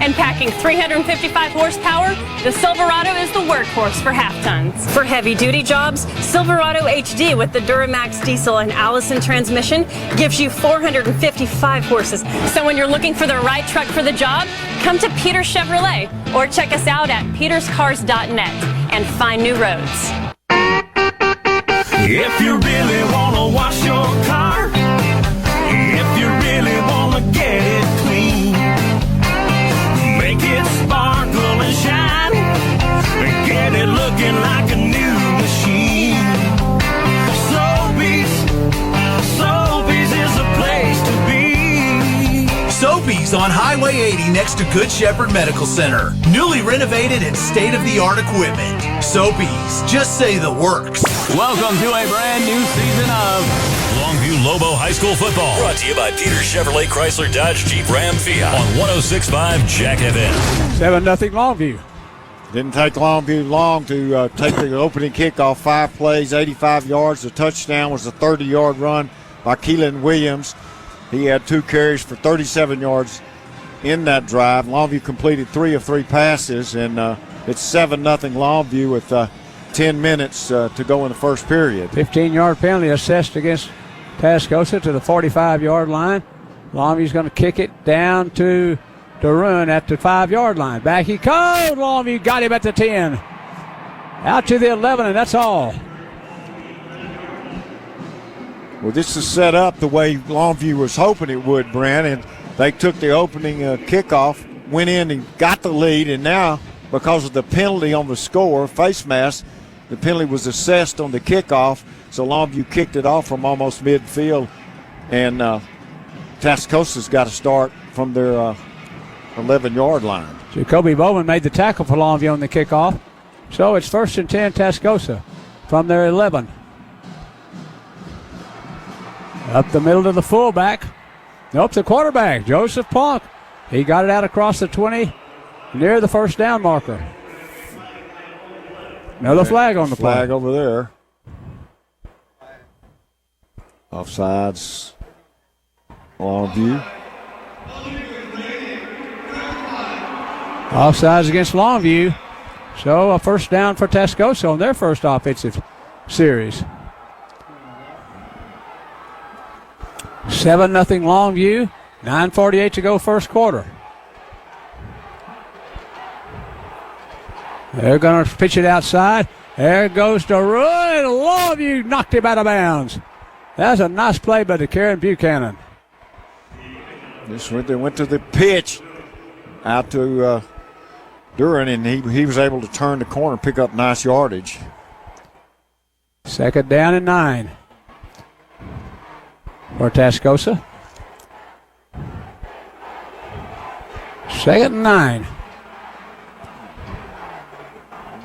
and packing 355 horsepower, the Silverado is the workhorse for half-tons. For heavy-duty jobs, Silverado HD with the Duramax diesel and Allison transmission gives you 455 horses. So when you're looking for the right truck for the job, come to Peter Chevrolet or check us out at peterscars.net and find new roads. If you really want to wash your car, if you really want to get it clean, make it sparkle and shine, and get it looking like a new machine. Sobeys is a place to be. Sobeys on Highway 80 next to Good Shepherd Medical Center. Newly renovated and state-of-the-art equipment. Sobeys, just say the works. Welcome to a brand new season of Longview Lobo High School football. Brought to you by Peter Chevrolet Chrysler Dodge Jeep Ram Fiat on 106.5 Jack FM. 7-0 Longview. Didn't take Longview long to take the opening kickoff. 5 plays, 85 yards. The touchdown was a 30-yard run by Keelan Williams. He had 2 carries for 37 yards in that drive. Longview completed 3 of 3 passes, and it's 7-0 Longview with 10 minutes to go in the first period. 15-yard penalty assessed against Tascosa to the 45-yard line. Longview's going to kick it down to Darun at the 5-yard line. Back he comes. Longview got him at the 10. Out to the 11, and that's all. Well, this is set up the way Longview was hoping it would, Brent, and they took the opening kickoff, went in and got the lead, and now because of the penalty on the score, face mask, the penalty was assessed on the kickoff, so Longview kicked it off from almost midfield, and Tascosa's got to start from their 11-yard line. Jacoby Bowman made the tackle for Longview on the kickoff, so it's 1st and 10 Tascosa from their 11. Up the middle to the fullback. Nope, the quarterback, Joseph Plunk. He got it out across the 20 near the first down marker. Another flag on the play. Flag over there. Offsides. Longview. Offsides against Longview. So a first down for Tascosa on their first offensive series. 7-0 Longview. 9:48 to go first quarter. They're going to pitch it outside. There goes Darun. Longview knocked him out of bounds. That's a nice play by Karen Buchanan. They went to the pitch out to Duran, and he was able to turn the corner and pick up nice yardage. 2nd down and 9 for Tascosa. 2nd and 9.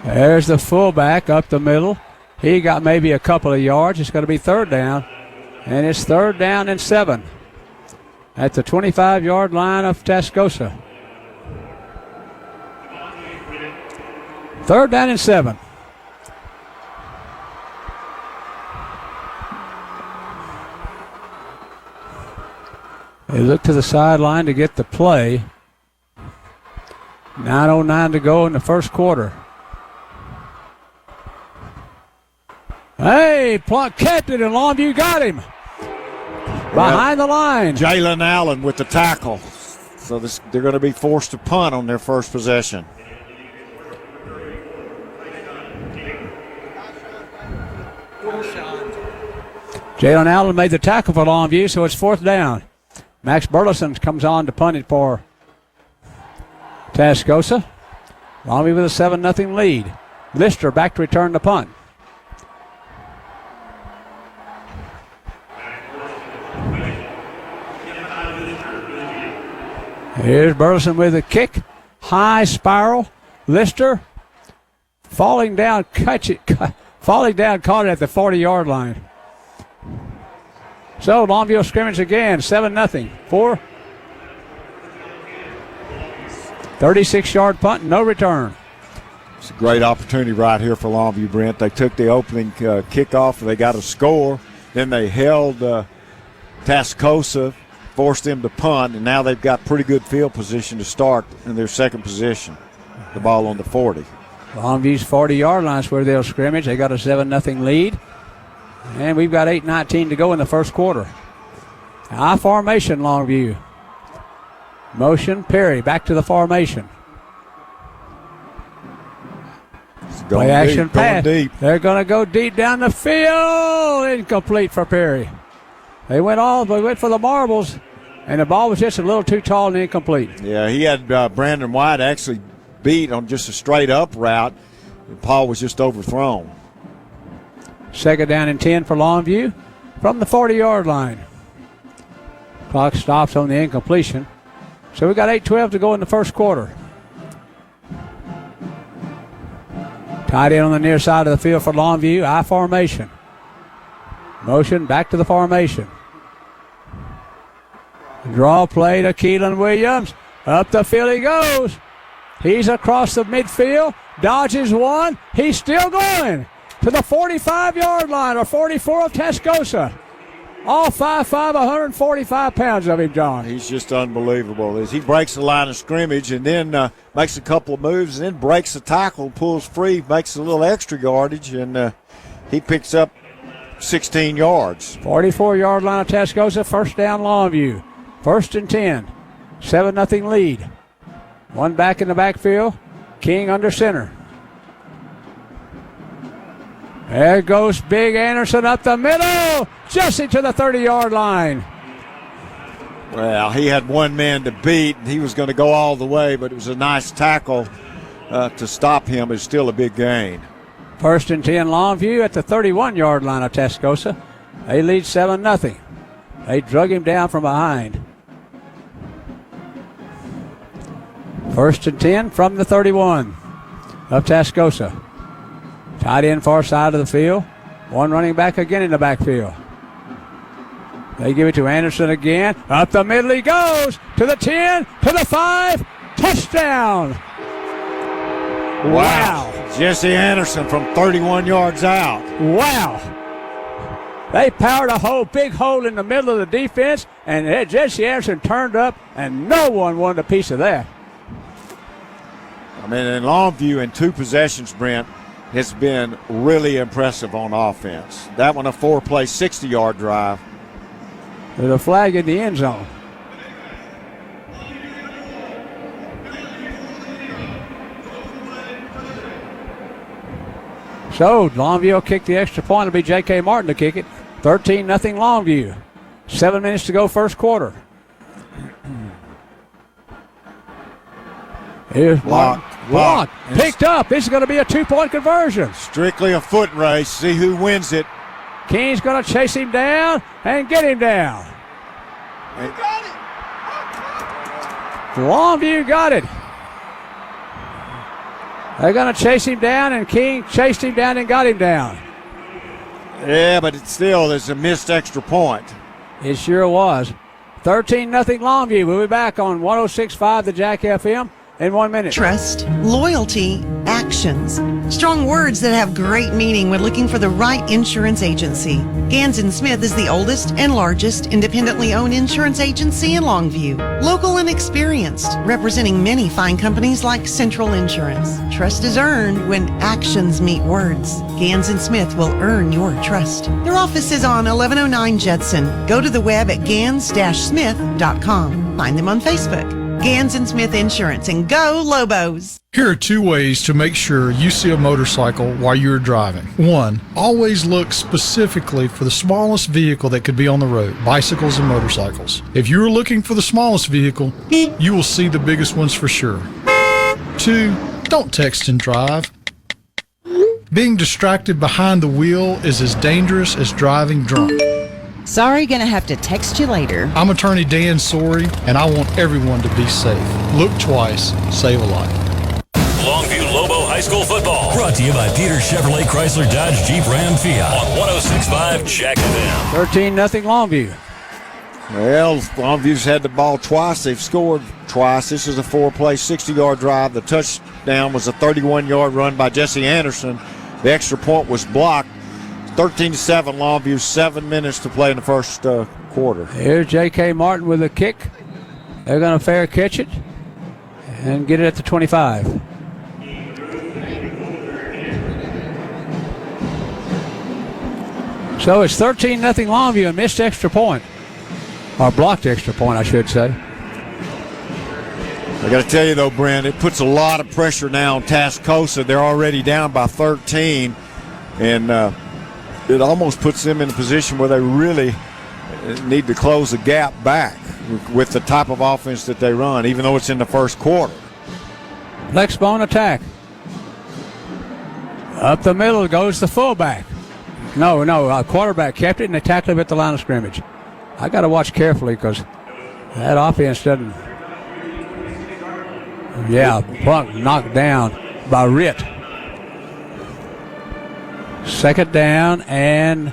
There's the fullback up the middle. He got maybe a couple of yards. It's going to be 3rd down. And it's 3rd down and 7 at the 25-yard line of Tascosa. 3rd down and 7. They look to the sideline to get the play. 9:09 to go in the first quarter. Hey, Plunk kept it, and Longview got him. Behind the line. Jalen Allen with the tackle. So they're going to be forced to punt on their first possession. Jalen Allen made the tackle for Longview, so it's 4th down. Max Burleson comes on to punt it for Tascosa. Longview with a 7-0 lead. Lister back to return the punt. Here's Burleson with a kick. High spiral. Lister falling down, caught it at the 40-yard line. So Longview scrimmage again, 7-0. 36-yard punt, no return. It's a great opportunity right here for Longview, Brent. They took the opening kickoff. They got a score. Then they held Tascosa, forced them to punt, and now they've got pretty good field position to start in their second position. The ball on the 40. Longview's 40-yard line is where they'll scrimmage. They got a 7-0 lead. And we've got 8:19 to go in the first quarter. I formation, Longview. Motion, Perry, back to the formation. Play action pass. Deep. They're going to go deep down the field. Incomplete for Perry. They went for the marbles, and the ball was just a little too tall and incomplete. Yeah, he had Brandon White actually beat on just a straight up route. Paul was just overthrown. Second down and 10 for Longview from the 40-yard line. Clock stops on the incompletion. So we got 8:12 to go in the first quarter. Tight end on the near side of the field for Longview. I formation. Motion back to the formation. Draw play to Keelan Williams. Up the field he goes. He's across the midfield. Dodges one. He's still going to the 45-yard line, or 44 of Tascosa. All 5'5", 145 pounds of him, John. He's just unbelievable. As he breaks the line of scrimmage and then makes a couple of moves and then breaks the tackle, pulls free, makes a little extra yardage, and he picks up 16 yards. 44-yard line of Tascosa, first down Longview. First and 10. 7-0 lead. One back in the backfield. King under center. There goes Big Anderson up the middle. Jesse to the 30-yard line. Well, he had one man to beat. He was going to go all the way, but it was a nice tackle to stop him. It's still a big gain. First and 10 Longview at the 31-yard line of Tascosa. They lead 7-0. They drug him down from behind. First and 10 from the 31 of Tascosa. Tight end far side of the field. One running back again in the backfield. They give it to Anderson again. Up the middle he goes. To the 10, to the 5. Touchdown. Wow. Jesse Anderson from 31 yards out. Wow. They powered a big hole in the middle of the defense, and Jesse Anderson turned up, and no one wanted a piece of that. I mean, in Longview, in 2 possessions, Brent, has been really impressive on offense. That one a 4-play, 60-yard drive. There's a flag in the end zone. So Longview will kick the extra point. It'll be J.K. Martin to kick it. 13-0 Longview. 7 minutes to go first quarter. Here's Blocked. Picked up. This is going to be a 2-point conversion. Strictly a foot race. See who wins it. King's going to chase him down and get him down. Longview got it. They're going to chase him down, and King chased him down and got him down. Yeah, but there's a missed extra point. It sure was. 13-0 Longview. We'll be back on 106.5 the Jack FM in 1 minute. Trust, loyalty, actions. Strong words that have great meaning when looking for the right insurance agency. Gans & Smith is the oldest and largest independently owned insurance agency in Longview. Local and experienced, representing many fine companies like Central Insurance. Trust is earned when actions meet words. Gans & Smith will earn your trust. Their office is on 1109 Judson. Go to the web at gans-smith.com. Find them on Facebook. Gans & Smith Insurance, and go Lobos. Here are 2 ways to make sure you see a motorcycle while you're driving. 1, always look specifically for the smallest vehicle that could be on the road, bicycles and motorcycles. If you're looking for the smallest vehicle, you will see the biggest ones for sure. 2, don't text and drive. Being distracted behind the wheel is as dangerous as driving drunk. Sorry, gonna have to text you later. I'm attorney Dan Sorey, and I want everyone to be safe. Look twice, save a life. Longview Lobo High School football. Brought to you by Peter Chevrolet Chrysler Dodge Jeep Ram Fiat on 106.5 Jack FM. 13-0 Longview. Well, Longview's had the ball twice. They've scored twice. This is a 4-play, 60-yard drive. The touchdown was a 31-yard run by Jesse Anderson. The extra point was blocked. 13-7 Longview, 7 minutes to play in the first quarter. Here's J.K. Martin with a kick. They're going to fair catch it and get it at the 25. So it's 13-0 Longview, a missed extra point. Or blocked extra point, I should say. I got to tell you, though, Brent, it puts a lot of pressure now on Tascosa. They're already down by 13, and it almost puts them in a position where they really need to close the gap back with the type of offense that they run, even though it's in the first quarter. Flexbone attack. Up the middle goes the fullback. No, quarterback kept it, and they tackled him at the line of scrimmage. I got to watch carefully because that offense doesn't. Yeah, Plunk knocked down by Ritt. Second down and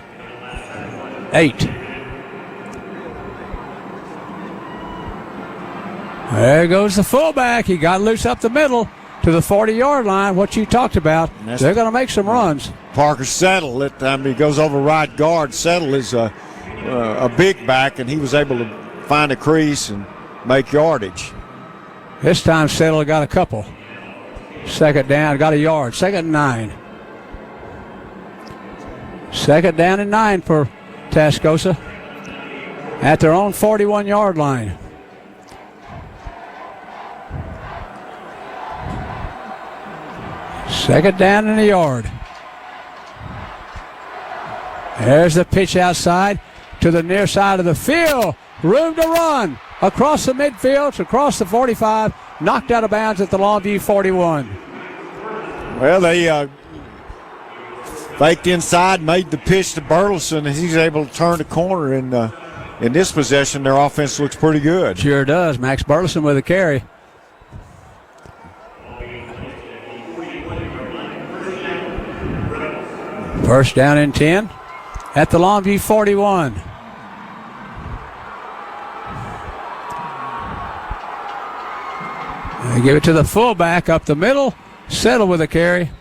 8. There goes the fullback. He got loose up the middle to the 40-yard line, what you talked about. They're going to make some runs. Parker Settle, he goes over right guard. Settle is a big back, and he was able to find a crease and make yardage. This time Settle got a couple. Second down, got a yard. Second and 9. Second down and 9 for Tascosa at their own 41-yard line. Second down and a yard. There's the pitch outside to the near side of the field. Room to run across the midfield, across the 45, knocked out of bounds at the Longview 41. Well, they faked inside, made the pitch to Burleson, and he's able to turn the corner. And in this possession, their offense looks pretty good. Sure does. Max Burleson with a carry. First down and 10 at the Longview 41. They give it to the fullback up the middle. Settle with a carry.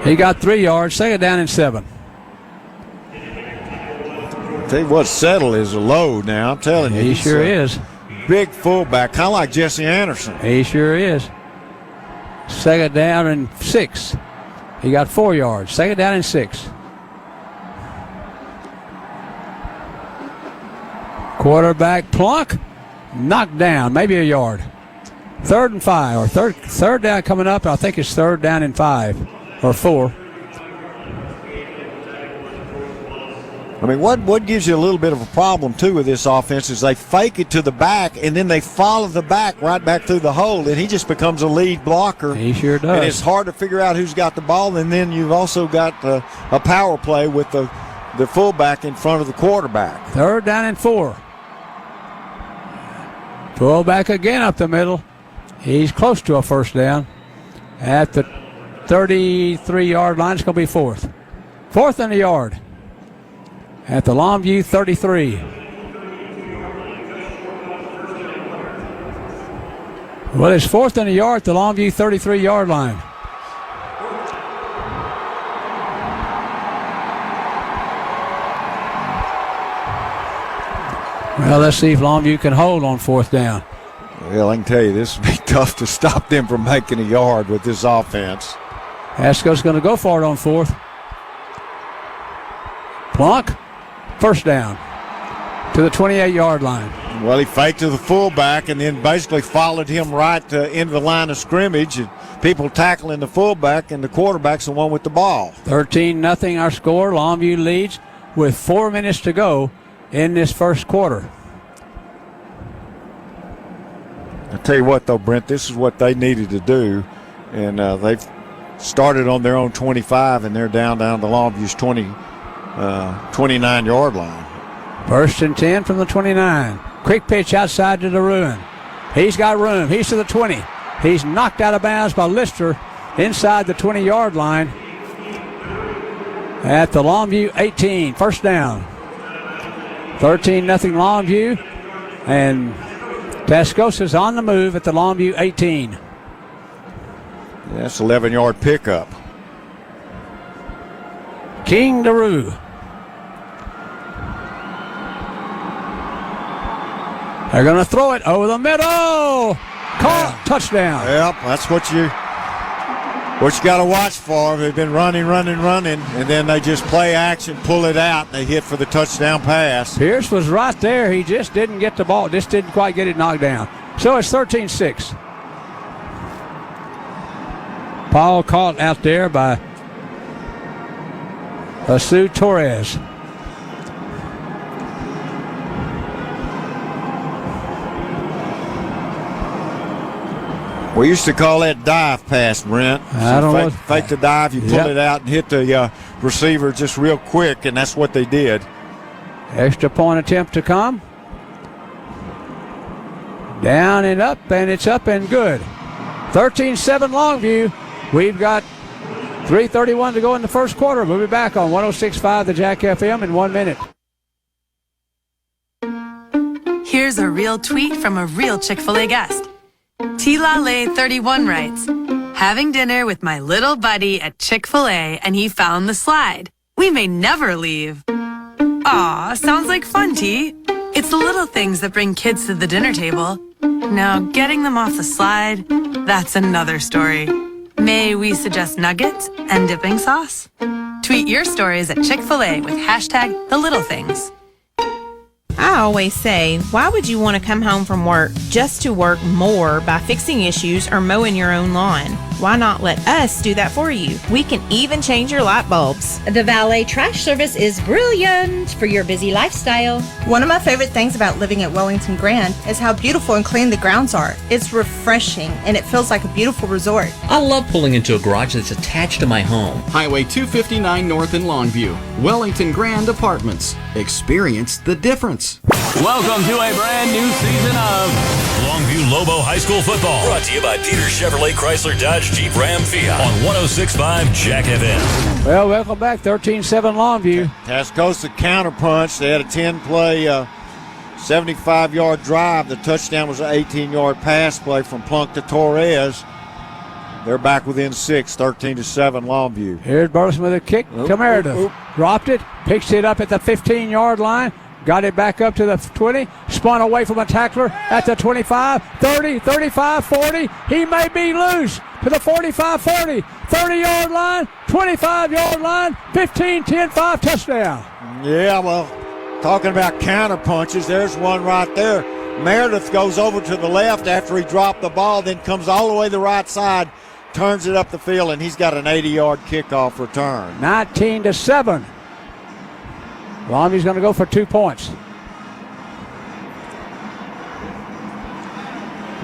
He got 3 yards. Second down and 7. I'll tell you what, Settle is a load now. I'm telling you. He sure is. Big fullback, kind of like Jesse Anderson. He sure is. Second down and 6. He got 4 yards. Second down and 6. Quarterback Plunk knocked down, maybe a yard. 3rd and 5, or third down coming up. I think it's 3rd down and 5 or 4. I mean, what gives you a little bit of a problem, too, with this offense is they fake it to the back, and then they follow the back right back through the hole, and he just becomes a lead blocker. He sure does. And it's hard to figure out who's got the ball, and then you've also got a power play with the fullback in front of the quarterback. 3rd down and 4. Fullback again up the middle. He's close to a first down. At the 33-yard line, it's going to be 4th. 4th and a yard. At the Longview 33. Well, it's 4th and a yard at the Longview 33-yard line. Well, let's see if Longview can hold on 4th down. Well, I can tell you this would be tough to stop them from making a yard with this offense. Haskell's going to go for it on 4th. Plunk, first down to the 28-yard line. Well, he faked to the fullback and then basically followed him right into the line of scrimmage. And people tackling the fullback, and the quarterback's the one with the ball. 13-0 our score. Longview leads with 4 minutes to go in this first quarter. I'll tell you what, though, Brent, this is what they needed to do, and they've started on their own 25, and they're down the Longview's 29-yard line. 1st and 10 from the 29. Quick pitch outside to the Ruin. He's got room. He's to the 20. He's knocked out of bounds by Lister inside the 20-yard line at the Longview 18. First down. 13-0 Longview. And Tascosa's on the move at the Longview 18. That's 11-yard pickup. King DeRue. They're going to throw it over the middle. Caught. Touchdown. Yep, that's what you got to watch for. They've been running, and then they just play action, pull it out, and they hit for the touchdown pass. Pierce was right there. He just didn't get the ball. Just didn't quite get it knocked down. So it's 13-6. Paul caught out there by Sue Torres. We used to call that dive pass, Brent. I don't know. Fake the dive, you pull it out and hit the receiver just real quick, and that's what they did. Extra point attempt to come. Down and up, and it's up and good. 13-7 Longview. We've got 3:31 to go in the first quarter. We'll be back on 106.5 The Jack FM in 1 minute. Here's a real tweet from a real Chick-fil-A guest. T-La-Lay31 writes, having dinner with my little buddy at Chick-fil-A and he found the slide. We may never leave. Aw, sounds like fun, T. It's the little things that bring kids to the dinner table. Now, getting them off the slide, that's another story. May we suggest nuggets and dipping sauce? Tweet your stories at Chick-fil-A with hashtag the little things. I always say, why would you want to come home from work just to work more by fixing issues or mowing your own lawn? Why not let us do that for you? We can even change your light bulbs. The valet trash service is brilliant for your busy lifestyle. One of my favorite things about living at Wellington Grand is how beautiful and clean the grounds are. It's refreshing and it feels like a beautiful resort. I love pulling into a garage that's attached to my home. Highway 259 North in Longview. Wellington Grand Apartments. Experience the difference. Welcome to a brand new season of Longview Lobo High School Football. Brought to you by Peter Chevrolet Chrysler Dodge Jeep Ram Fiat on 106.5 Jack FM. Well, welcome back. 13-7 Longview. Tascosa counterpunch. They had a 10-play, 75-yard drive. The touchdown was an 18-yard pass play from Plunk to Torres. They're back within 6, 13-7 Longview. Here's Burleson with a kick to Meredith. Dropped it, picks it up at the 15-yard line. Got it back up to the 20. Spun away from a tackler at the 25, 30, 35, 40. He may be loose to the 45, 40, 30-yard line, 25-yard line, 15, 10, 5, touchdown. Yeah, well, talking about counter punches, there's one right there. Meredith goes over to the left after he dropped the ball, then comes all the way to the right side, turns it up the field, and he's got an 80-yard kickoff return. 19-7. Longview's going to go for 2 points.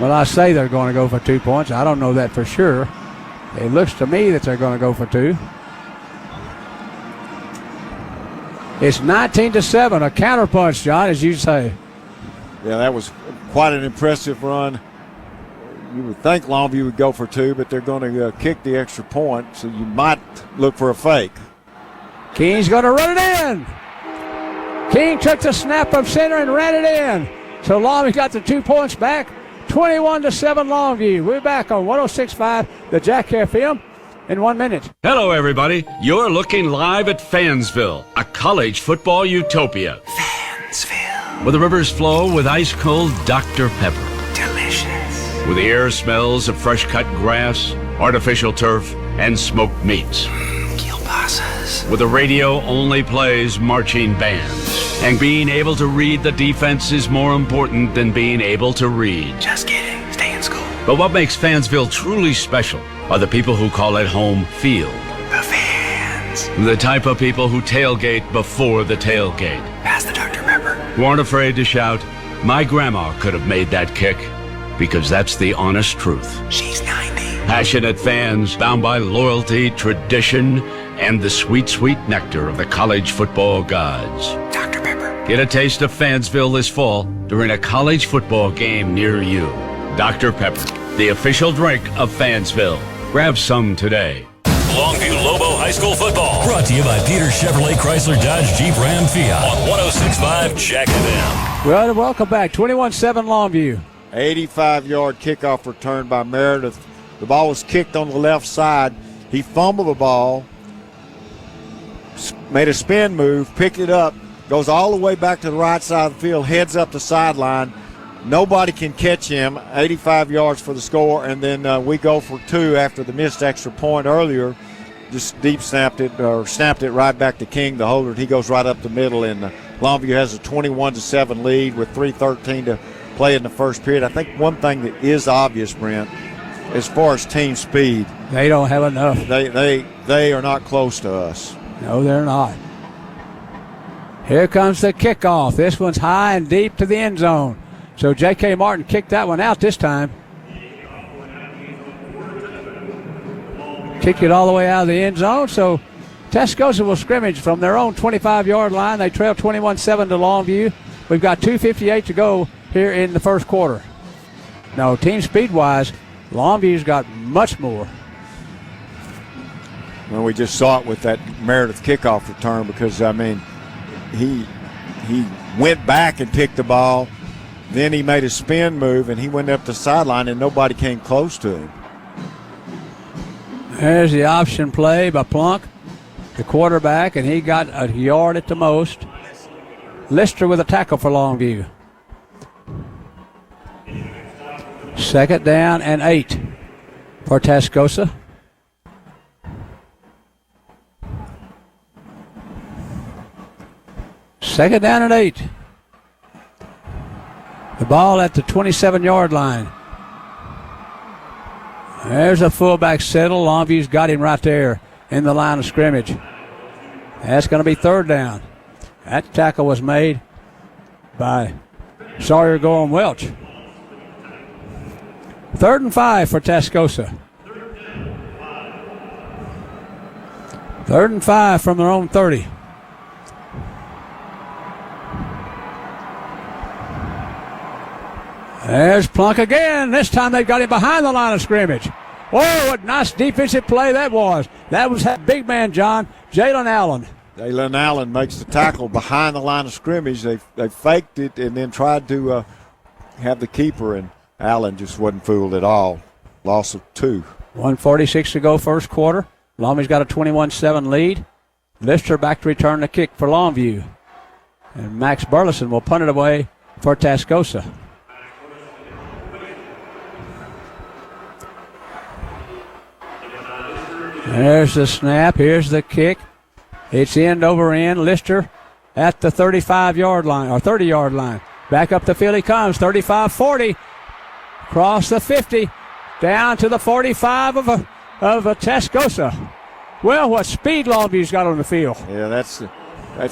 Well, I say they're going to go for 2 points. I don't know that for sure. It looks to me that they're going to go for 2. It's 19-7, a counterpunch, John, as you say. Yeah, that was quite an impressive run. You would think Longview would go for 2, but they're going to kick the extra point, so you might look for a fake. King's going to run it in. King took the snap up center and ran it in. So Longview got the 2 points back. 21-7 Longview. We're back on 106.5 The Jack FM in 1 minute. Hello, everybody. You're looking live at Fansville, a college football utopia. Fansville. Where the rivers flow with ice-cold Dr. Pepper. Delicious. Where the air smells of fresh-cut grass, artificial turf, and smoked meats. Kielbasa's. Where the radio only plays marching bands. And being able to read the defense is more important than being able to read. Just kidding. Stay in school. But what makes Fansville truly special are the people who call it home field. The fans. The type of people who tailgate before the tailgate. Pass the Dr. Pepper. Who aren't afraid to shout, "My grandma could have made that kick," because that's the honest truth. She's 90. Passionate fans bound by loyalty, tradition, and the sweet, sweet nectar of the college football gods. Dr. Pepper. Get a taste of Fansville this fall during a college football game near you. Dr. Pepper, the official drink of Fansville. Grab some today. Longview Lobo High School football. Brought to you by Peter Chevrolet Chrysler Dodge Jeep Ram Fiat on 106.5 Jack FM. Well, welcome back. 21-7 Longview. 85-yard kickoff return by Meredith. The ball was kicked on the left side. He fumbled the ball, made a spin move, picked it up, goes all the way back to the right side of the field, heads up the sideline. Nobody can catch him. 85 yards for the score, and then we go for two after the missed extra point earlier. Just deep snapped it right back to King, the holder. He goes right up the middle, and Longview has a 21-7 lead with 3:13 to play in the first period. I think one thing that is obvious, Brent, as far as team speed, they don't have enough. They are not close to us. No, they're not. Here comes the kickoff. This one's high and deep to the end zone. So J.K. Martin kicked that one out this time. Kicked it all the way out of the end zone. So Tascosa will scrimmage from their own 25-yard line. They trail 21-7 to Longview. We've got 2:58 to go here in the first quarter. No, team speed-wise, Longview's got much more. Well, we just saw it with that Meredith kickoff return because, I mean, he went back and picked the ball. Then he made a spin move, and he went up the sideline, and nobody came close to him. There's the option play by Plunk, the quarterback, and he got a yard at the most. Lister with a tackle for Longview. 2nd down and 8 for Tascosa. Second down and 8. The ball at the 27-yard line. There's a fullback settle. Longview's got him right there in the line of scrimmage. That's going to be 3rd down. That tackle was made by Sawyer Gorham Welch. 3rd and 5 for Tascosa. 3rd and 5 from their own 30. There's Plunk again. This time they've got him behind the line of scrimmage. Oh, what nice defensive play that was. That was that big man, John, Jalen Allen. Jalen Allen makes the tackle behind the line of scrimmage. They faked it and then tried to have the keeper, and Allen just wasn't fooled at all. Loss of 2. 1:46 to go first quarter. Longview's got a 21-7 lead. Lister back to return the kick for Longview. And Max Burleson will punt it away for Tascosa. There's the snap. Here's the kick. It's end over end. Lister at the 35-yard line, or 30-yard line. Back up the field he comes. 35-40. Across the 50. Down to the 45 of Tascosa. Well, what speed Longview's got on the field. Yeah, that's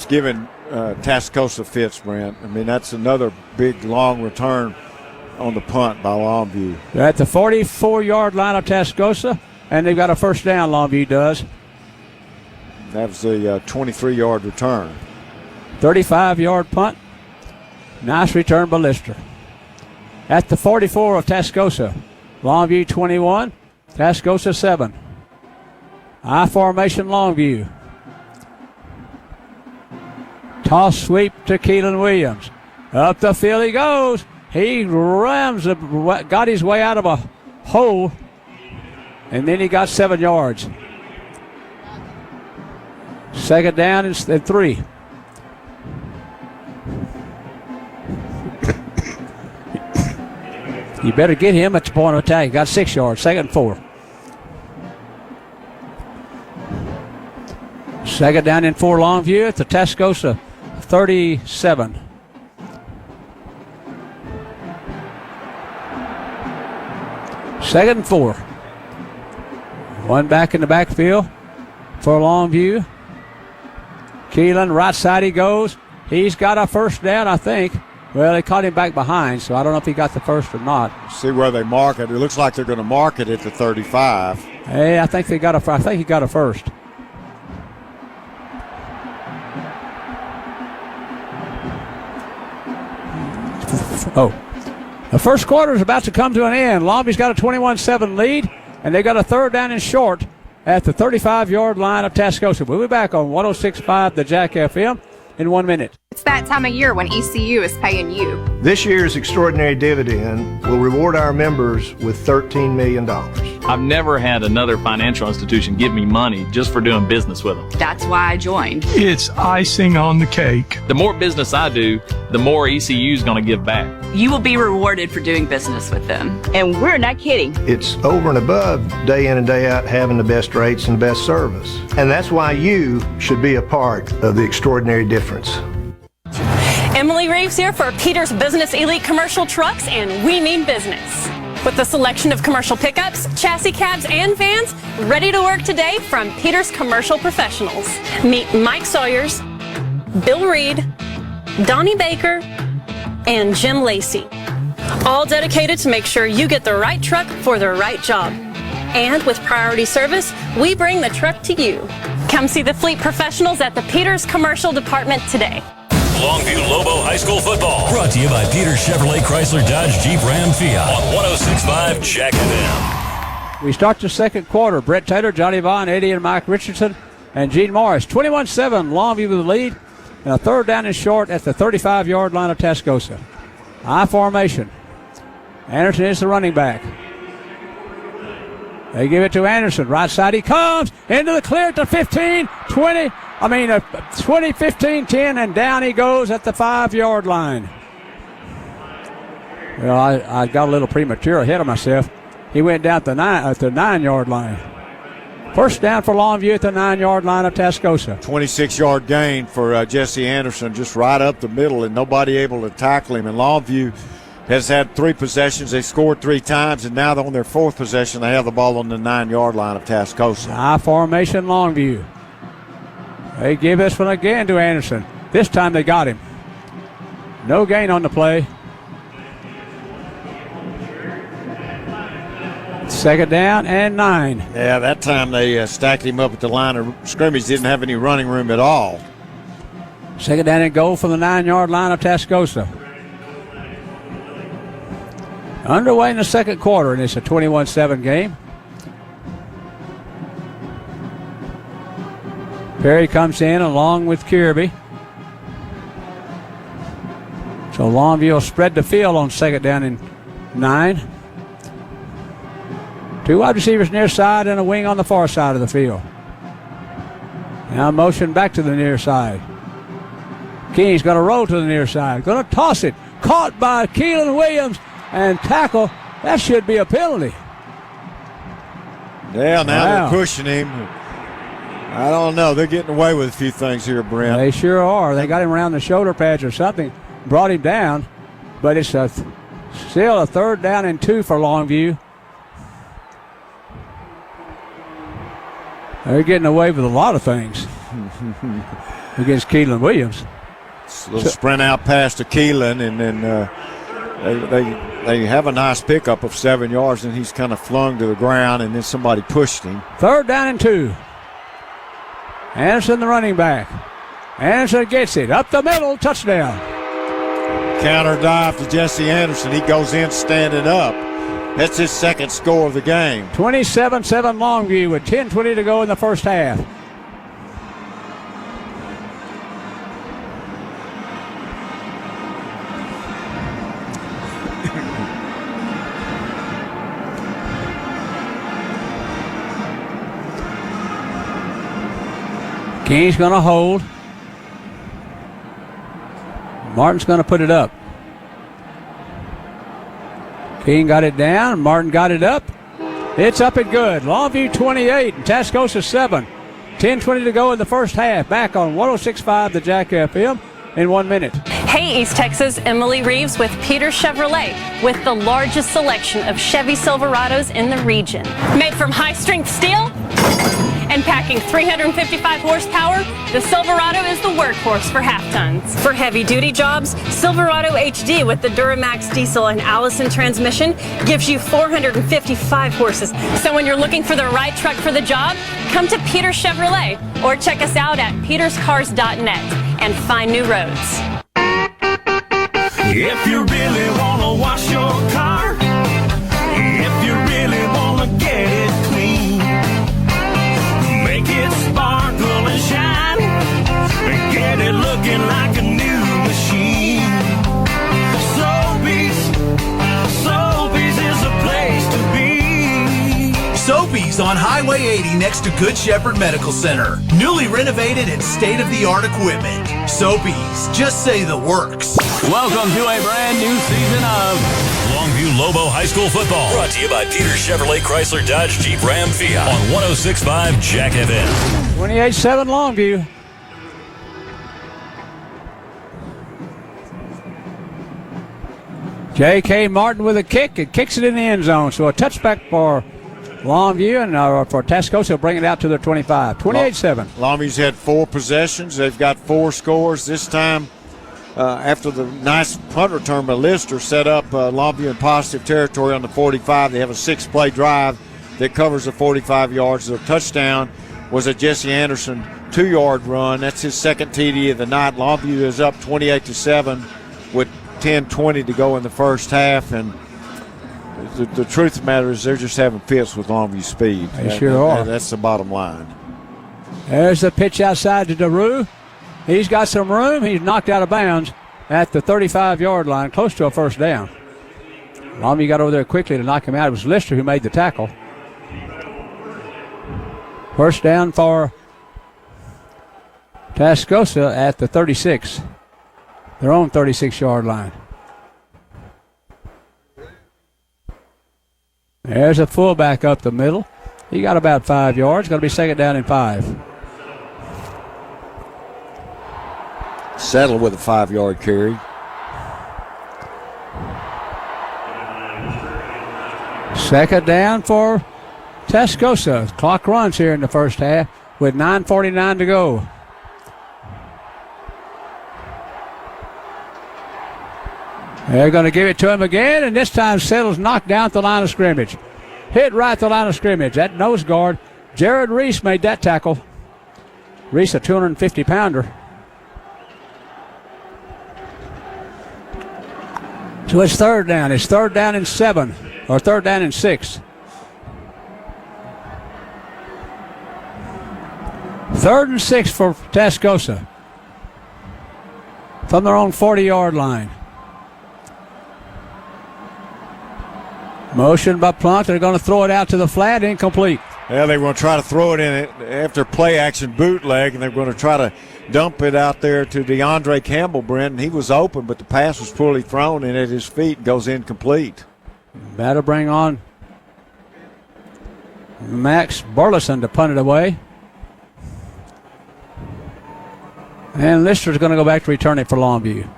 giving Tascosa fits, Brent. I mean, that's another big, long return on the punt by Longview. They're at the 44-yard line of Tascosa. And they've got a first down, Longview does. That was the 23-yard return. 35-yard punt. Nice return by Lister. At the 44 of Tascosa. Longview 21, Tascosa 7. I formation Longview. Toss sweep to Keelan Williams. Up the field he goes. He got his way out of a hole. And then he got 7 yards. 2nd down and 3. You better get him at the point of attack. He got 6 yards. 2nd and 4. 2nd down and 4 Longview at the Tascosa 37. Second and 4. One back in the backfield for Longview. Keelan, right side he goes. He's got a first down, I think. Well, they caught him back behind, so I don't know if he got the first or not. See where they mark it. It looks like they're going to mark it at the 35. Hey, I think he got a first. Oh, the first quarter is about to come to an end. Longview's got a 21-7 lead, and they got a third down and short at the 35-yard line of Tascosa. We'll be back on 106.5 The Jack FM in 1 minute. It's that time of year when ECU is paying you. This year's extraordinary dividend will reward our members with $13 million. I've never had another financial institution give me money just for doing business with them. That's why I joined. It's icing on the cake. The more business I do, the more ECU is going to give back. You will be rewarded for doing business with them. And we're not kidding. It's over and above day in and day out having the best rates and the best service. And that's why you should be a part of the extraordinary difference. Emily Reeves here for Peters Business Elite Commercial Trucks, and we mean business. With a selection of commercial pickups, chassis cabs, and vans ready to work today from Peters Commercial Professionals. Meet Mike Sawyers, Bill Reed, Donnie Baker, and Jim Lacey. All dedicated to make sure you get the right truck for the right job. And with priority service, we bring the truck to you. Come see the fleet professionals at the Peters Commercial Department today. Longview Lobo High School football. Brought to you by Peters Chevrolet Chrysler Dodge Jeep Ram Fiat on 106.5 Jack FM. We start the second quarter. Brett Taylor, Johnny Vaughn, Eddie and Mike Richardson, and Gene Morris. 21-7, Longview with the lead. And a third down and short at the 35-yard line of Tascosa. I formation. Anderson is the running back. They give it to Anderson. Right side he comes. Into the clear at the 15, 20, 15, 10, and down he goes at the 5-yard line. Well, I got a little premature ahead of myself. He went down at the 9-yard line. First down for Longview at the 9-yard line of Tascosa. 26-yard gain for Jesse Anderson, just right up the middle, and nobody able to tackle him. And Longview has had 3 possessions. They scored 3 times, and now on their 4th possession, they have the ball on the 9-yard line of Tascosa. I formation Longview. They give this one again to Anderson. This time they got him. No gain on the play. Second down and 9. Yeah, that time they stacked him up at the line of scrimmage. Didn't have any running room at all. Second down and goal from the 9-yard line of Tascosa. Underway in the second quarter, and it's a 21-7 game. Perry comes in along with Kirby. So Longview will spread the field on second down and 9. 2 wide receivers near side and a wing on the far side of the field. Now motion back to the near side. King's going to roll to the near side. Going to toss it. Caught by Keelan Williams. And tackle, that should be a penalty. Yeah, now they're pushing him. I don't know. They're getting away with a few things here, Brent. They sure are. They got him around the shoulder pads or something, brought him down. But it's still a 3rd down and 2 for Longview. They're getting away with a lot of things against Keelan Williams. A little sprint out past to Keelan, and then they have a nice pickup of 7 yards, and he's kind of flung to the ground, and then somebody pushed him. 3rd down and 2. Anderson, the running back. Anderson gets it up the middle, touchdown. Counter dive to Jesse Anderson. He goes in standing up. That's his 2nd score of the game. 27-7 Longview with 10:20 to go in the first half. King's going to hold. Martin's going to put it up. King got it down. Martin got it up. It's up and good. Longview 28 and Tascosa 7. 10:20 to go in the first half. Back on 106.5 The Jack FM in 1 minute. Hey, East Texas, Emily Reeves with Peters Chevrolet with the largest selection of Chevy Silverados in the region. Made from high-strength steel And packing 355 horsepower, the Silverado is the workhorse for half tons. For heavy-duty jobs, Silverado HD with the Duramax diesel and Allison transmission gives you 455 horses. So when you're looking for the right truck for the job, come to Peters Chevrolet or check us out at peterscars.net and find new roads. If you really want to wash your car, if you really want to get it clean, make it sparkle and shine, and get it looking like a new machine. Sobeys is a place to be. Sobeys on Highway 80 next to Good Shepherd Medical Center. Newly renovated and state-of-the-art equipment. Sobeys, just say the works. Welcome to a brand new season of Longview Lobo High School football. Brought to you by Peters Chevrolet Chrysler Dodge Jeep Ram Fiat on 106.5 Jack FM. 28-7 Longview. J.K. Martin with a kick. It kicks it in the end zone. So a touchback for Longview, and for Tascosa, will bring it out to their 25. 28-7. Longview's had 4 possessions. They've got 4 scores. This time, after the nice punt return by Lister, set up Longview in positive territory on the 45. They have a 6-play drive that covers the 45 yards. Their touchdown was a Jesse Anderson 2-yard run. That's his second TD of the night. Longview is up 28-7 with 10:20 to go in the first half, and the truth of the matter is they're just having fits with Longview's speed. They sure are. That's the bottom line. There's the pitch outside to DeRue. He's got some room. He's knocked out of bounds at the 35-yard line, close to a first down. Longview got over there quickly to knock him out. It was Lister who made the tackle. First down for Tascosa at the 36. Their own 36-yard line. There's a fullback up the middle. He got about 5 yards. Going to be second down and 5. Settle with a 5-yard carry. Second down for Tascosa. Clock runs here in the first half with 9:49 to go. They're going to give it to him again, and this time Settle's knocked down at the line of scrimmage. Hit right at the line of scrimmage. That nose guard, Jared Reese, made that tackle. Reese, a 250-pounder. So it's third down. It's third down and 7, or third down and 6. Third and 6 for Tascosa from their own 40-yard line. Motion by Plunk. They're going to throw it out to the flat. Incomplete. Yeah, they were going to try to throw it in it after play-action bootleg, and they're going to try to dump it out there to DeAndre Campbell, Brent. He was open, but the pass was poorly thrown, and at his feet goes incomplete. That'll bring on Max Burleson to punt it away. And Lister's going to go back to return it for Longview.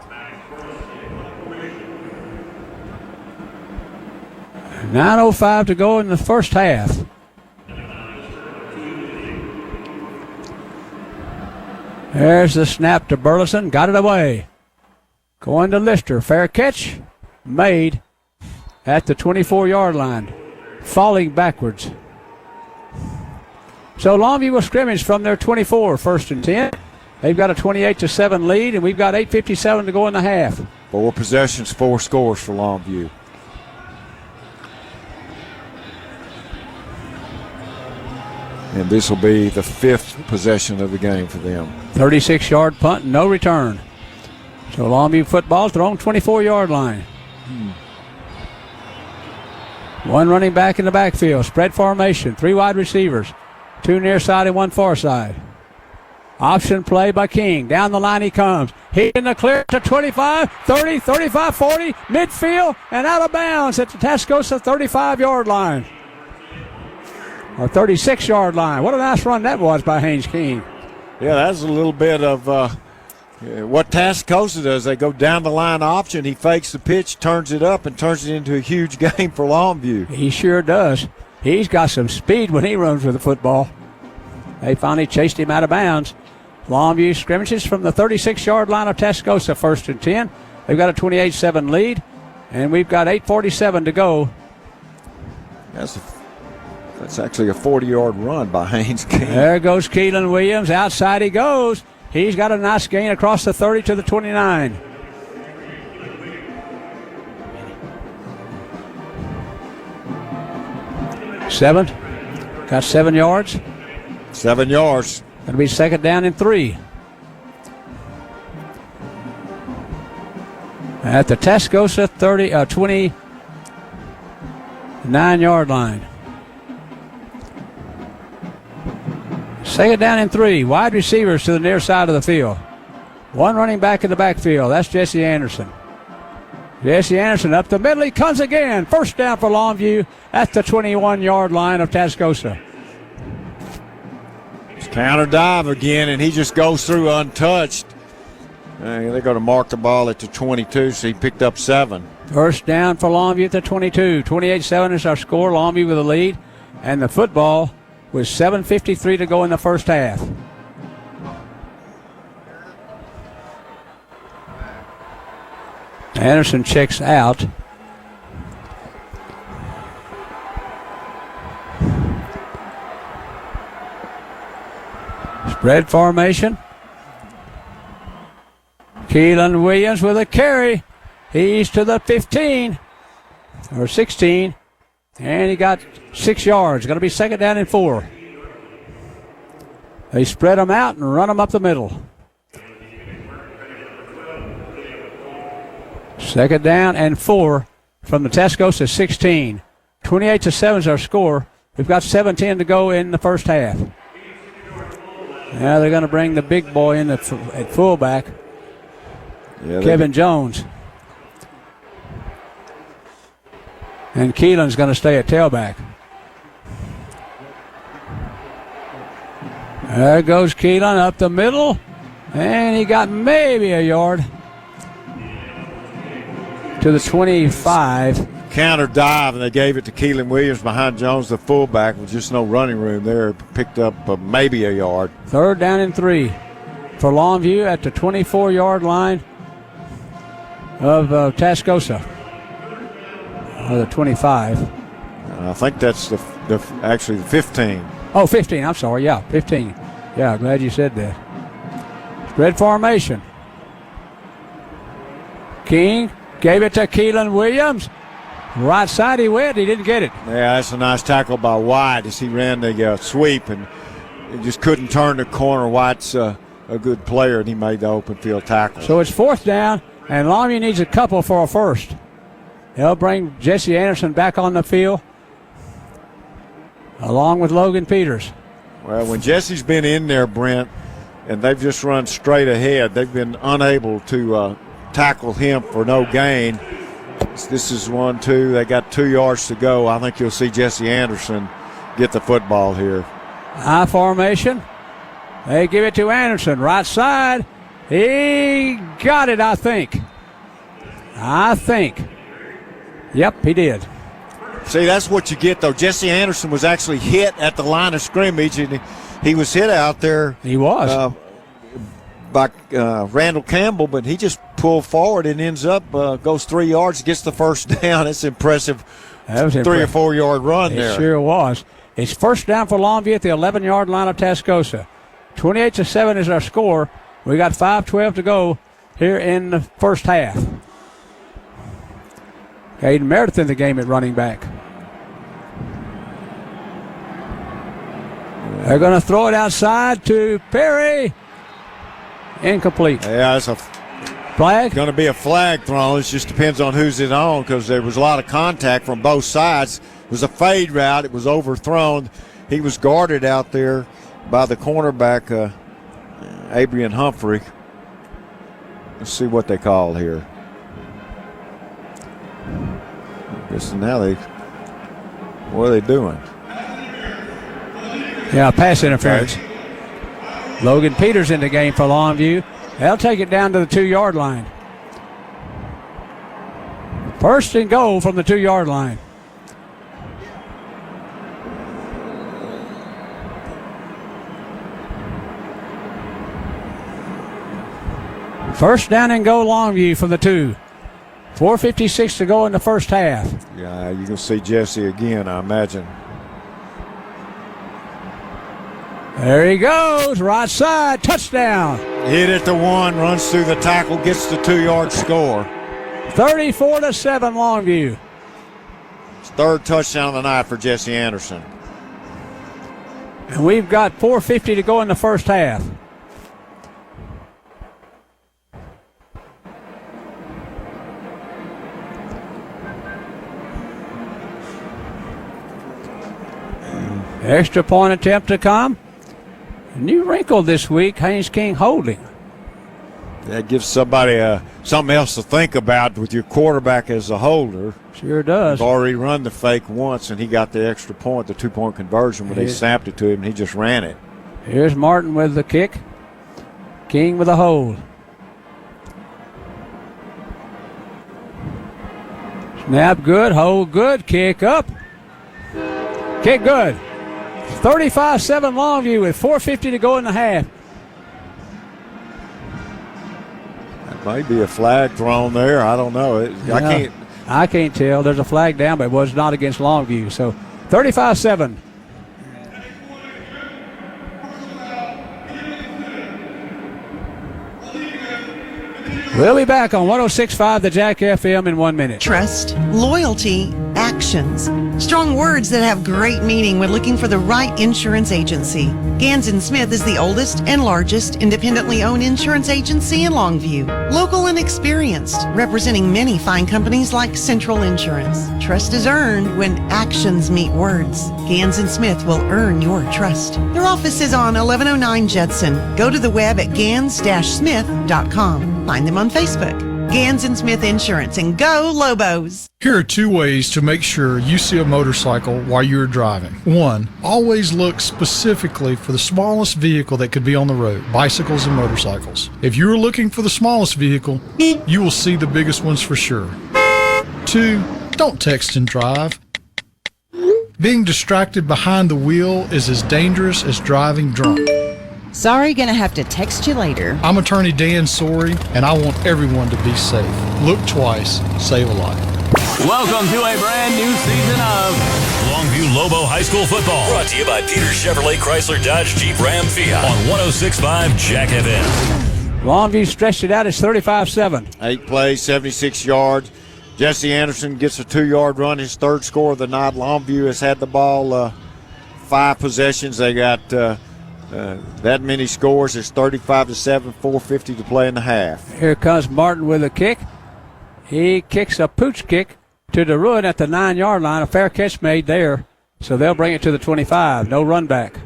9:05 to go in the first half. There's the snap to Burleson. Got it away. Going to Lister. Fair catch. Made at the 24-yard line. Falling backwards. So Longview will scrimmage from their 24, first and 10. They've got a 28-7 lead, and we've got 8:57 to go in the half. 4 possessions, 4 scores for Longview. And this will be the 5th possession of the game for them. 36-yard punt, no return. So Longview football, their own 24-yard line. One running back in the backfield. Spread formation. 3 wide receivers. 2 near side and 1 far side. Option play by King. Down the line he comes. He in the clear to 25, 30, 35, 40. Midfield and out of bounds at the Tascosa 35-yard line. Or 36-yard line. What a nice run that was by Haynes King. Yeah, that's a little bit of what Tascosa does. They go down the line option. He fakes the pitch, turns it up, and turns it into a huge game for Longview. He sure does. He's got some speed when he runs with the football. They finally chased him out of bounds. Longview scrimmages from the 36-yard line of Tascosa, 1st and 10. They've got a 28-7 lead, and we've got 8:47 to go. That's actually a 40-yard run by Haynes King. There goes Keelan Williams. Outside he goes. He's got a nice gain across the 30 to the 29. Seventh. Got 7 yards. 7 yards. Going to be 2nd down and 3. At the Tascosa 29-yard line. 2nd down and 3. Wide receivers to the near side of the field. One running back in the backfield. That's Jesse Anderson. Jesse Anderson up the middle. He comes again. 1st down for Longview at the 21-yard line of Tascosa. Counter dive again, and he just goes through untouched. They're going to mark the ball at the 22, so he picked up 7. 1st down for Longview at the 22. 28-7 is our score. Longview with the lead. And the football with 7:53 to go in the first half. Anderson checks out. Spread formation. Keelan Williams with a carry. He's to the 15 or 16. And he got 6 yards. Going to be 2nd down and 4. They spread them out and run them up the middle. 2nd down and 4 from the Tascosa 16. 28-7 is our score. We've got 7:10 to go in the first half. Now they're going to bring the big boy in at fullback, Kevin Jones. And Keelan's going to stay at tailback. There goes Keelan up the middle, and he got maybe a yard to the 25. Counter dive, and they gave it to Keelan Williams behind Jones, the fullback, with just no running room there. Picked up maybe a yard. 3rd down and 3 for Longview at the 24-yard line of Tascosa. Or the 25. I think that's actually the 15. Oh, 15. I'm sorry. Yeah, 15. Yeah, glad you said that. Spread formation. King gave it to Keelan Williams. Right side he went. He didn't get it. Yeah, that's a nice tackle by White as he ran the sweep and he just couldn't turn the corner. White's a good player, and he made the open field tackle. So it's 4th down, and Longview needs a couple for a first. They'll bring Jesse Anderson back on the field along with Logan Peters. Well, when Jesse's been in there, Brent, and they've just run straight ahead, they've been unable to tackle him for no gain. This is 1-2. They got 2 yards to go. I think you'll see Jesse Anderson get the football here. High formation. They give it to Anderson. Right side. He got it, I think. Yep, he did. See, that's what you get, though. Jesse Anderson was actually hit at the line of scrimmage, and he was hit out there. He was. By Randall Campbell, but he just pulled forward and ends up, goes 3 yards, gets the first down. It's impressive. That was 3 or 4 yard run there. It sure was. It's 1st down for Longview at the 11-yard line of Tascosa. 28-7 is our score. We got 5:12 to go here in the first half. Aiden Meredith in the game at running back. They're going to throw it outside to Perry. Incomplete. Yeah, it's a flag. Going to be a flag thrown. It just depends on who's it on because there was a lot of contact from both sides. It was a fade route. It was overthrown. He was guarded out there by the cornerback, Adrian Humphrey. Let's see what they call here. This now what are they doing? Yeah, pass interference. Okay. Logan Peters in the game for Longview. They'll take it down to the 2-yard line. 1st and goal from the 2-yard line. First down and go Longview from the 2. 4:56 to go in the first half. Yeah, you can see Jesse again, I imagine. There he goes, right side, touchdown. Hit at the 1, runs through the tackle, gets the 2-yard score. 34-7 Longview. It's third touchdown of the night for Jesse Anderson. And we've got 4:50 to go in the first half. Extra point attempt to come. A new wrinkle this week, Haynes King holding. That gives somebody something else to think about with your quarterback as a holder. Sure does. He's already run the fake once, and he got the extra point, the 2-point conversion, when they snapped it to him, and he just ran it. Here's Martin with the kick. King with a hold. Snap good, hold good, kick up. Kick good. 35-7 Longview with 4:50 to go in the half. That might be a flag thrown there. I don't know. I can't tell. There's a flag down, but it was not against Longview. So 35-7. We'll be back on 106.5 The Jack FM in 1 minute. Trust, loyalty, actions. Strong words that have great meaning when looking for the right insurance agency. Gans & Smith is the oldest and largest independently owned insurance agency in Longview. Local and experienced, representing many fine companies like Central Insurance. Trust is earned when actions meet words. Gans & Smith will earn your trust. Their office is on 1109 Judson. Go to the web at gans-smith.com. Find them on Facebook. Gans & Smith Insurance, and go Lobos. Here are 2 ways to make sure you see a motorcycle while you're driving. 1, always look specifically for the smallest vehicle that could be on the road, bicycles and motorcycles. If you're looking for the smallest vehicle, you will see the biggest ones for sure. 2, don't text and drive. Being distracted behind the wheel is as dangerous as driving drunk. Sorry, gonna have to text you later. I'm attorney Dan Sorey, and I want everyone to be safe. Look twice, save a life. Welcome to a brand new season of Longview Lobo High School football. Brought to you by Peter Chevrolet Chrysler Dodge Jeep Ram Fiat on 106.5 Jack FM. Longview stretched it out. It's 35-7. 8 plays, 76 yards. Jesse Anderson gets a 2-yard run, his third score of the night. Longview has had the ball 5 possessions. They got that many scores. It's 35-7, 4:50 to play in the half. Here comes Martin with a kick. He kicks a pooch kick to the ruin at the 9-yard line. A fair catch made there, so they'll bring it to the 25. No run back.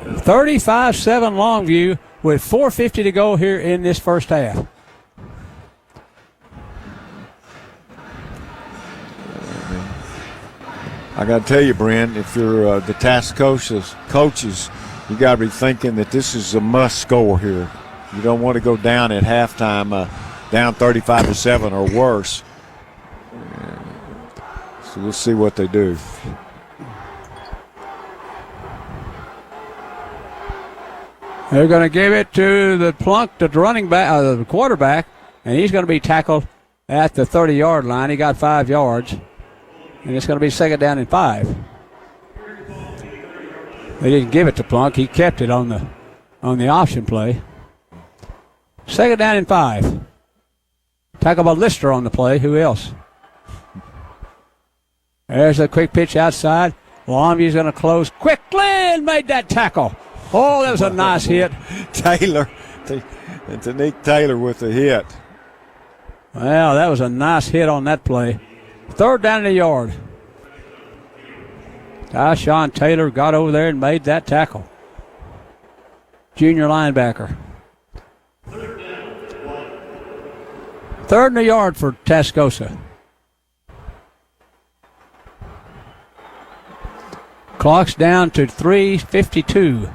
35-7 Longview with 4:50 to go here in this first half. I got to tell you, Brent, if you're the Tascosa's coaches, you got to be thinking that this is a must score here. You don't want to go down at halftime, down 35-7 or worse. So we'll see what they do. They're going to give it to the plunk, the running back, the quarterback, and he's going to be tackled at the 30-yard line. He got 5 yards. And it's going to be 2nd down and 5. They didn't give it to Plunk. He kept it on the option play. 2nd down and 5. Tackle by Lister on the play. Who else? There's a quick pitch outside. Longview's going to close quickly and made that tackle. Oh, that was a nice hit. Taylor. Tanique Taylor with the hit. Well, that was a nice hit on that play. 3rd down and a yard. Tyshawn Taylor got over there and made that tackle. Junior linebacker. 3rd and a yard for Tascosa. Clock's down to 3:52.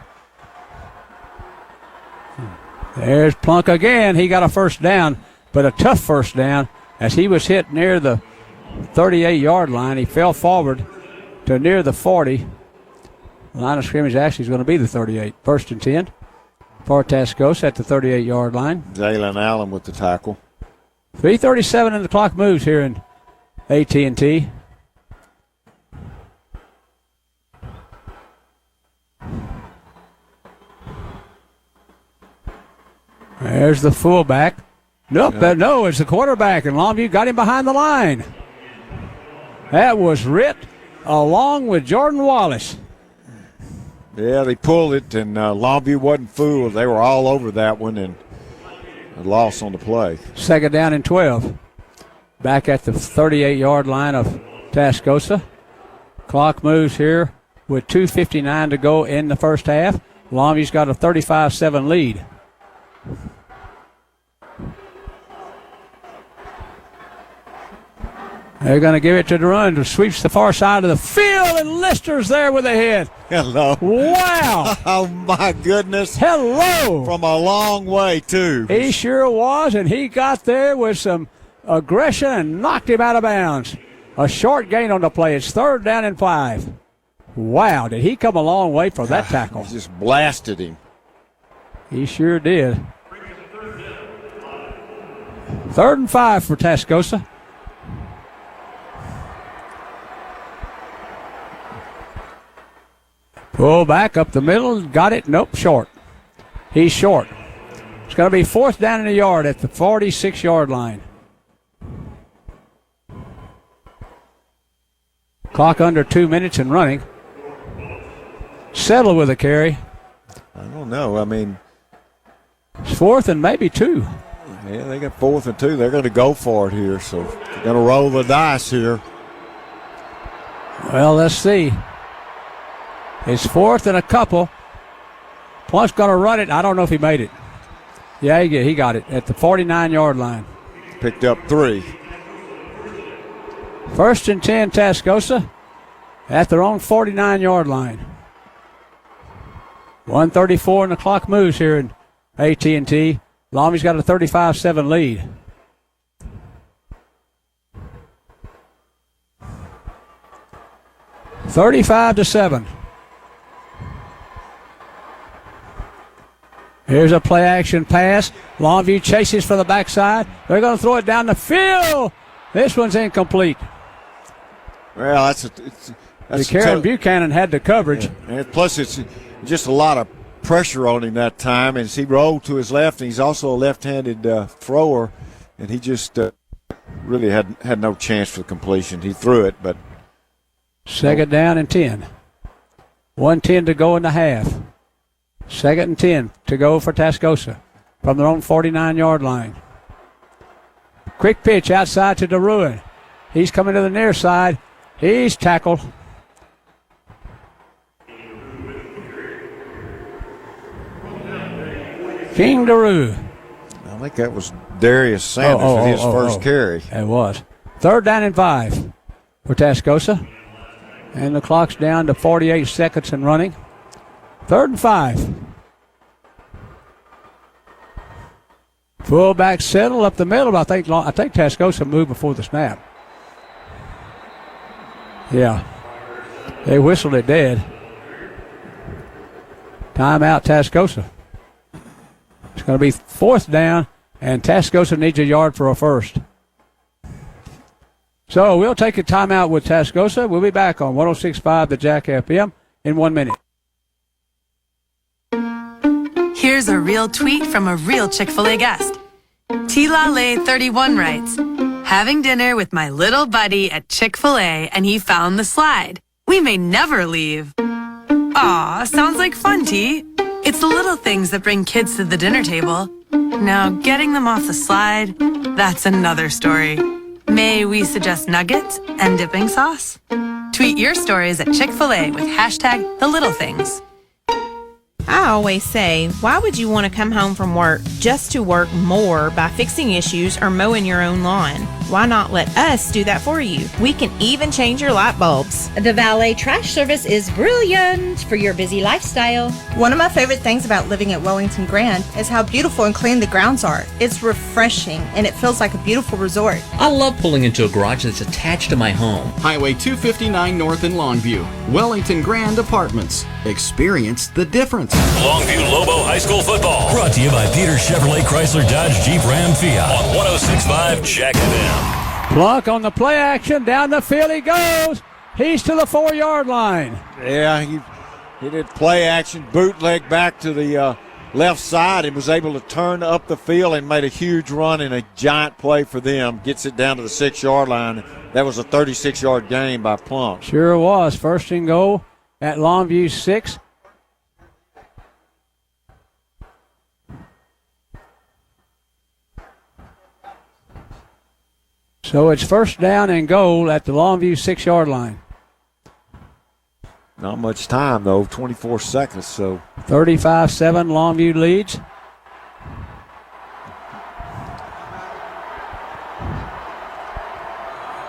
There's Plunk again. He got a first down, but a tough first down as he was hit near the 38-yard line. He fell forward to near the 40. The line of scrimmage actually is going to be the 38. 1st and 10. for Tascosa at the 38-yard line. Jalen Allen with the tackle. 3:37 and the clock moves here in AT&T. There's the fullback. Nope, no, it's the quarterback, and Longview got him behind the line. That was Ritt along with Jordan Wallace. Yeah, they pulled it, and Longview wasn't fooled. They were all over that one, and a loss on the play. Second down and 12. Back at the 38-yard line of Tascosa. Clock moves here with 2:59 to go in the first half. Longview's got a 35-7 lead. They're going to give it to Durand, who sweeps the far side of the field, and Lister's there with a hit. Hello. Wow. Oh, my goodness. Hello. From a long way, too. He sure was, and he got there with some aggression and knocked him out of bounds. A short gain on the play. It's 3rd down and 5. Wow, did he come a long way for that tackle. He just blasted him. He sure did. 3rd and 5 for Tascosa. Pull back up the middle, got it, nope, short. He's short. It's going to be 4th down and a yard at the 46-yard line. Clock under 2 minutes and running. Settle with a carry. I don't know, I mean. It's 4th and maybe 2. Yeah, they got 4th and 2. They're going to go for it here, so they're going to roll the dice here. Well, let's see. It's 4th and a couple. Plunk's going to run it. I don't know if he made it. Yeah, he got it at the 49-yard line. Picked up 3. 1st and 10, Tascosa at their own 49-yard line. 1:34 and the clock moves here in AT&T. Longview's got a 35-7 lead. $35-7. Here's a play-action pass. Longview chases for the backside. They're going to throw it down the field. This one's incomplete. Well, that's Karen Buchanan had the coverage. Yeah. And plus, it's just a lot of pressure on him that time, and he rolled to his left, and he's also a left-handed thrower, and he just really had no chance for completion. He threw it, but 2nd down and 10. 1:10 to go in the half. 2nd and 10 to go for Tascosa from their own 49-yard line. Quick pitch outside to DeRuin. He's coming to the near side. He's tackled. King DeRue. I think that was Darius Sanders with his first carry. It was. 3rd down and 5 for Tascosa. And the clock's down to 48 seconds and running. 3rd and 5. Fullback settle up the middle. I think Tascosa moved before the snap. Yeah. They whistled it dead. Timeout, Tascosa. It's going to be 4th down, and Tascosa needs a yard for a first. So we'll take a timeout with Tascosa. We'll be back on 106.5 The Jack FM in 1 minute. Here's a real tweet from a real Chick-fil-A guest. T-La-Lay31 writes, having dinner with my little buddy at Chick-fil-A and he found the slide. We may never leave. Aw, sounds like fun, T. It's the little things that bring kids to the dinner table. Now, getting them off the slide, that's another story. May we suggest nuggets and dipping sauce? Tweet your stories at Chick-fil-A with hashtag the little things. I always say, why would you want to come home from work just to work more by fixing issues or mowing your own lawn? Why not let us do that for you? We can even change your light bulbs. The valet trash service is brilliant for your busy lifestyle. One of my favorite things about living at Wellington Grand is how beautiful and clean the grounds are. It's refreshing and it feels like a beautiful resort. I love pulling into a garage that's attached to my home. Highway 259 North in Longview. Wellington Grand Apartments. Experience the difference. Longview Lobo High School football. Brought to you by Peter Chevrolet Chrysler Dodge Jeep Ram Fiat on 106.5 Jack FM. Plunk on the play action. Down the field he goes. He's to the 4-yard line. Yeah, he did play action, bootleg back to the left side and was able to turn up the field and made a huge run and a giant play for them. Gets it down to the 6-yard line. That was a 36-yard gain by Plunk. Sure was. First and goal at Longview 6. So it's first down and goal at the Longview 6-yard line. Not much time, though, 24 seconds. So 35-7, Longview leads.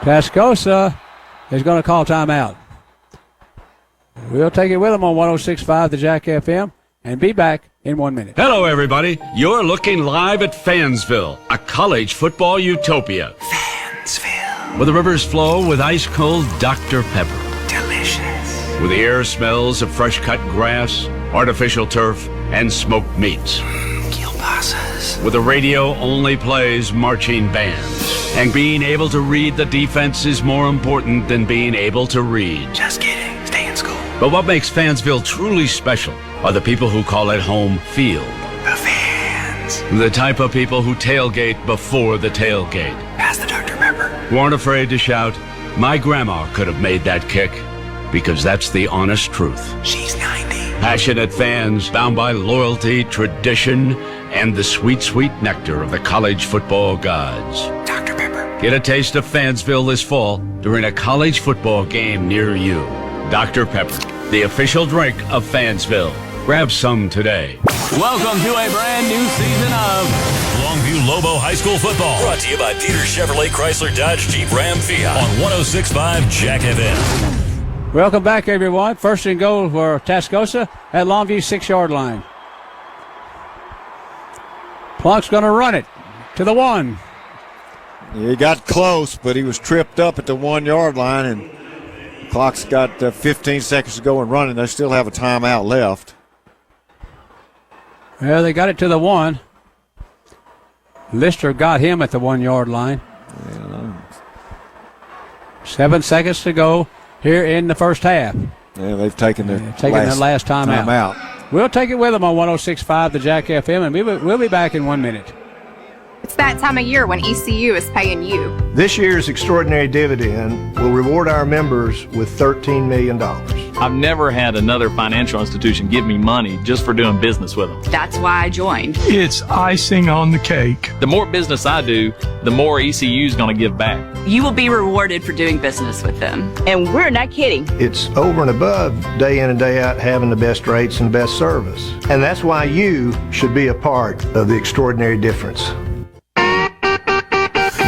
Tascosa is going to call timeout. We'll take it with them on 106.5 the Jack FM and be back in 1 minute. Hello, everybody. You're looking live at Fansville, a college football utopia. Fansville. Where the rivers flow with ice-cold Dr. Pepper. Delicious. Where the air smells of fresh-cut grass, artificial turf, and smoked meats. Kielbasa's. Where the radio only plays marching bands. And being able to read the defense is more important than being able to read. Just kidding. Stay in school. But what makes Fansville truly special are the people who call it home field. The fans. The type of people who tailgate before the tailgate. Pass the Dr. Pepper. Who aren't afraid to shout, "My grandma could have made that kick," because that's the honest truth. She's 90. Passionate fans bound by loyalty, tradition, and the sweet, sweet nectar of the college football gods. Dr. Pepper. Get a taste of Fansville this fall during a college football game near you. Dr. Pepper, the official drink of Fansville. Grab some today. Welcome to a brand new season of Longview Lobo High School football. Brought to you by Peter Chevrolet Chrysler Dodge Jeep Ram Fiat on 106.5 Jack FM. Welcome back, everyone. First and goal for Tascosa at Longview 6-yard line. Plunk's going to run it to the 1. He got close, but he was tripped up at the 1-yard line, and the clock's got 15 seconds to go and running. They still have a timeout left. Well, they got it to the 1. Lister got him at the 1-yard line. 7 seconds to go here in the first half. Yeah, they've taken their last timeout. We'll take it with them on 106.5 the Jack FM, and we'll be back in 1 minute. It's that time of year when ECU is paying you. This year's extraordinary dividend will reward our members with $13 million. I've never had another financial institution give me money just for doing business with them. That's why I joined. It's icing on the cake. The more business I do, the more ECU is going to give back. You will be rewarded for doing business with them. And we're not kidding. It's over and above day in and day out having the best rates and best service. And that's why you should be a part of the extraordinary difference.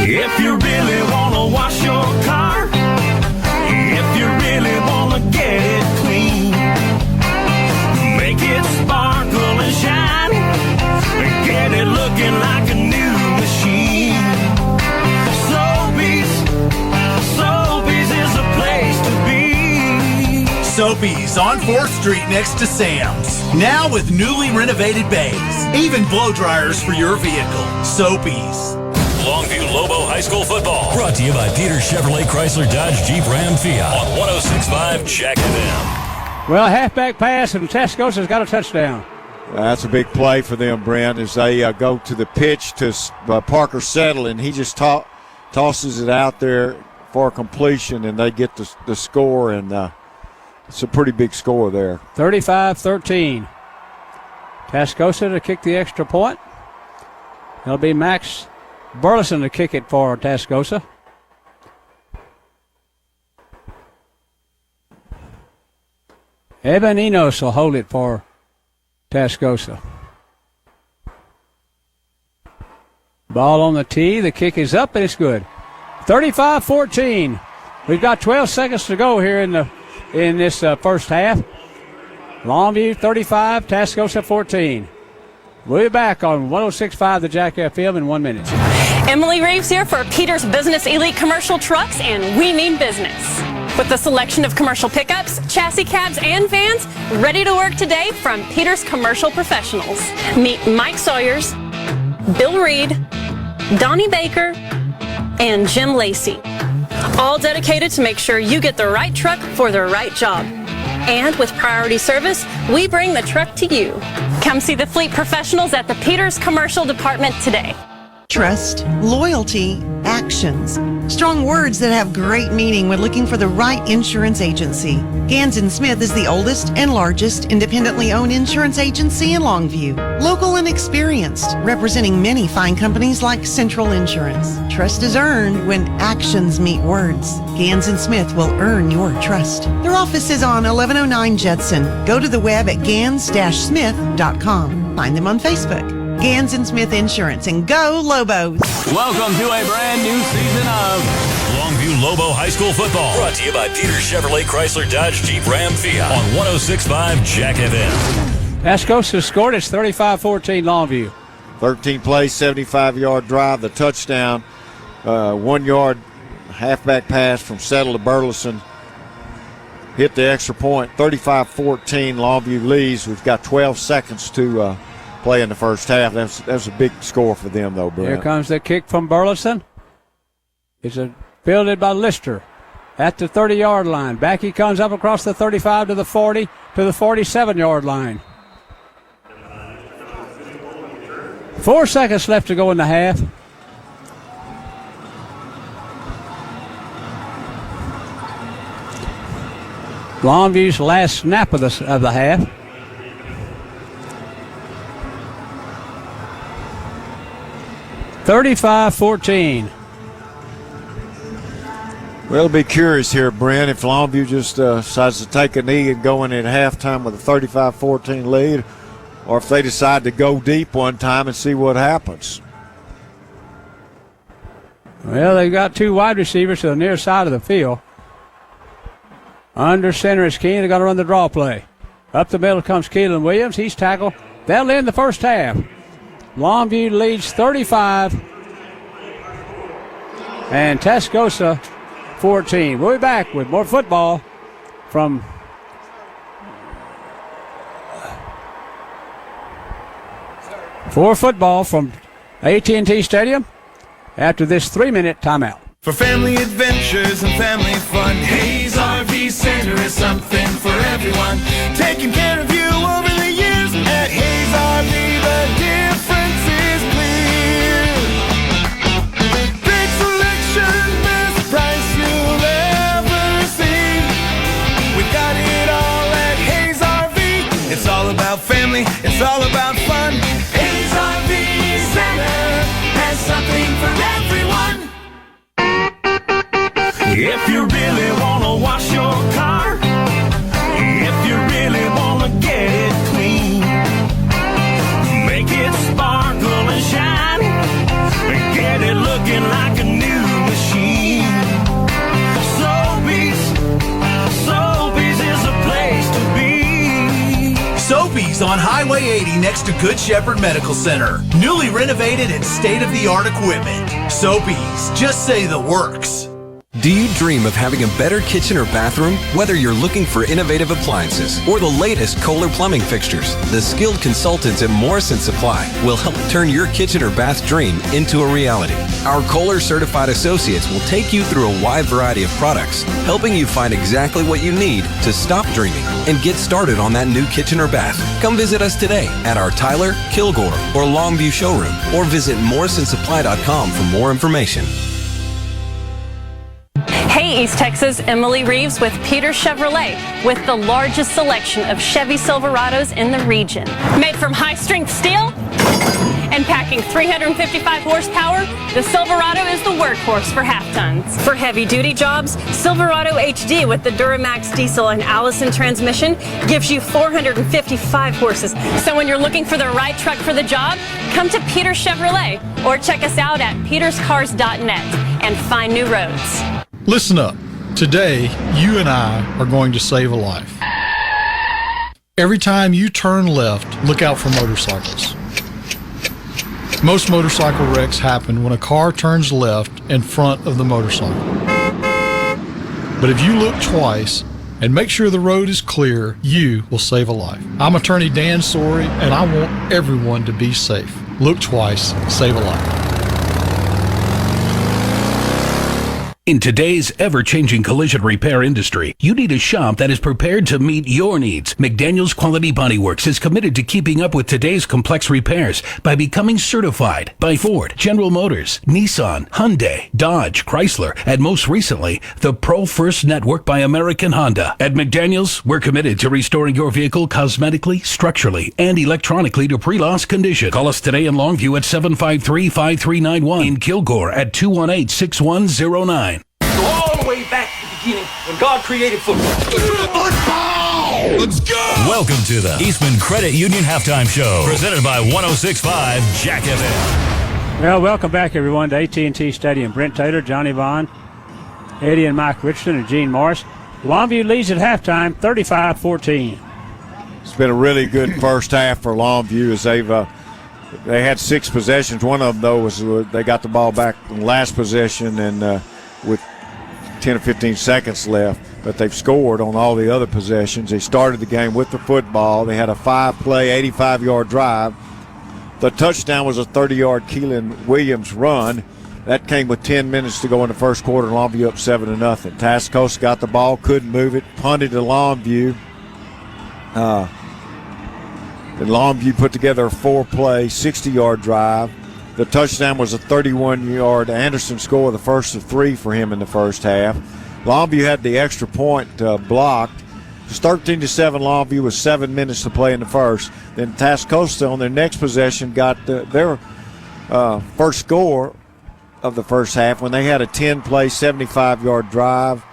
If you really wanna wash your car, if you really wanna get it clean, make it sparkle and shine, and get it looking like a new machine. Sobeys is a place to be. Sobeys on 4th Street next to Sam's. Now with newly renovated bays. Even blow dryers for your vehicle. Sobeys. Longview Lobo High School football. Brought to you by Peter Chevrolet Chrysler Dodge Jeep Ram Fiat on 106.5 Jack FM. Well, halfback pass, and Tascosa's got a touchdown. That's a big play for them, Brent, as they go to the pitch to Parker Settle, and he just tosses it out there for completion, and they get the score, and it's a pretty big score there. 35-13. Tascosa to kick the extra point. It'll be Max Burleson to kick it for Tascosa. Evan Enos will hold it for Tascosa. Ball on the tee. The kick is up, and it's good. 35-14. We've got 12 seconds to go here in this first half. Longview 35, Tascosa 14. We'll be back on 106.5 the Jack FM in 1 minute. Emily Reeves here for Peters Business Elite Commercial Trucks, and we mean business. With a selection of commercial pickups, chassis cabs, and vans ready to work today from Peters Commercial Professionals. Meet Mike Sawyers, Bill Reed, Donnie Baker, and Jim Lacey. All dedicated to make sure you get the right truck for the right job. And with priority service, we bring the truck to you. Come see the fleet professionals at the Peters Commercial Department today. Trust, loyalty, actions. Strong words that have great meaning when looking for the right insurance agency. Gans & Smith is the oldest and largest independently owned insurance agency in Longview. Local and experienced, representing many fine companies like Central Insurance. Trust is earned when actions meet words. Gans & Smith will earn your trust. Their office is on 1109 Judson. Go to the web at gans-smith.com. Find them on Facebook. Gans & Smith Insurance, and go Lobos. Welcome to a brand new season of Longview Lobo High School Football. Brought to you by Peters Chevrolet Chrysler Dodge Jeep Ram Fiat on 106.5 Jack FM. Tascosa scored. It's 35-14 Longview. 13 plays, 75-yard drive. The touchdown, 1 yard halfback pass from Settle to Burleson. Hit the extra point. 35-14 Longview leads. We've got 12 seconds to play in the first half. That's a big score for them, though, Brent. Here comes the kick from Burleson. It's fielded by Lister at the 30-yard line. Back he comes up across the 35 to the 40 to the 47-yard line. 4 seconds left to go in the half. Longview's last snap of the half. $35-14. We'll be curious here, Brent, if Longview just decides to take a knee and go in at halftime with a 35-14 lead, or if they decide to go deep one time and see what happens. Well, they've got two wide receivers to the near side of the field. Under center is Keene. They're going to run the draw play. Up the middle comes Keelan Williams. He's tackled. That'll end the first half. Longview leads 35, and Tascosa 14. We'll be back with more football from AT&T Stadium after this 3-minute timeout. For family adventures and family fun, Hayes RV Center is something for everyone. Taking care of you over the years at Hayes RV, the difference is clear. Big selection, best price you'll ever see. We got it all at Hayes RV. It's all about family, it's all about fun. Hayes RV Center has something for everyone. If you really wanna wash your car, if you really wanna get it clean, make it sparkle and shine, and get it looking like a new machine. Sobeys is a place to be. Sobeys on Highway 80 next to Good Shepherd Medical Center. Newly renovated and state-of-the-art equipment. Sobeys, just say the works. Do you dream of having a better kitchen or bathroom? Whether you're looking for innovative appliances or the latest Kohler plumbing fixtures, the skilled consultants at Morrison Supply will help turn your kitchen or bath dream into a reality. Our Kohler certified associates will take you through a wide variety of products, helping you find exactly what you need to stop dreaming and get started on that new kitchen or bath. Come visit us today at our Tyler, Kilgore, or Longview showroom, or visit morrisonsupply.com for more information. Hey, East Texas, Emily Reeves with Peters Chevrolet, with the largest selection of Chevy Silverados in the region. Made from high-strength steel and packing 355 horsepower, the Silverado is the workhorse for half-tons. For heavy-duty jobs, Silverado HD with the Duramax diesel and Allison transmission gives you 455 horses. So when you're looking for the right truck for the job, come to Peters Chevrolet or check us out at peterscars.net. and find new roads. Listen up. Today, you and I are going to save a life. Every time you turn left, look out for motorcycles. Most motorcycle wrecks happen when a car turns left in front of the motorcycle. But if you look twice and make sure the road is clear, you will save a life. I'm attorney Dan Sorey, and I want everyone to be safe. Look twice, save a life. In today's ever-changing collision repair industry, you need a shop that is prepared to meet your needs. McDaniel's Quality Body Works is committed to keeping up with today's complex repairs by becoming certified by Ford, General Motors, Nissan, Hyundai, Dodge, Chrysler, and most recently, the Pro First Network by American Honda. At McDaniel's, we're committed to restoring your vehicle cosmetically, structurally, and electronically to pre-loss condition. Call us today in Longview at 753-5391, in Kilgore at 218-6109. All the way back to the beginning when God created football. Let's go! Welcome to the Eastman Credit Union Halftime Show, presented by 106.5 Jack FM. Well, welcome back, everyone, to AT&T Stadium. Brent Taylor, Johnny Vaughn, Eddie and Mike Richardson, and Gene Morris. Longview leads at halftime, 35-14. It's been a really good first half for Longview as they had 6 possessions. One of them, though, was they got the ball back in the last possession and with 10 or 15 seconds left, but they've scored on all the other possessions. They started the game with the football. They had a 5-play, 85-yard drive. The touchdown was a 30-yard Keelan Williams run. That came with 10 minutes to go in the first quarter, and Longview up 7-0. Tascosa got the ball, couldn't move it, punted to Longview. And Longview put together a 4-play, 60-yard drive. The touchdown was a 31-yard Anderson score, the first of 3 for him in the first half. Longview had the extra point blocked. It was 13-7 Longview with 7 minutes to play in the first. Then Tascosa on their next possession got their first score of the first half when they had a 10-play, 75-yard drive.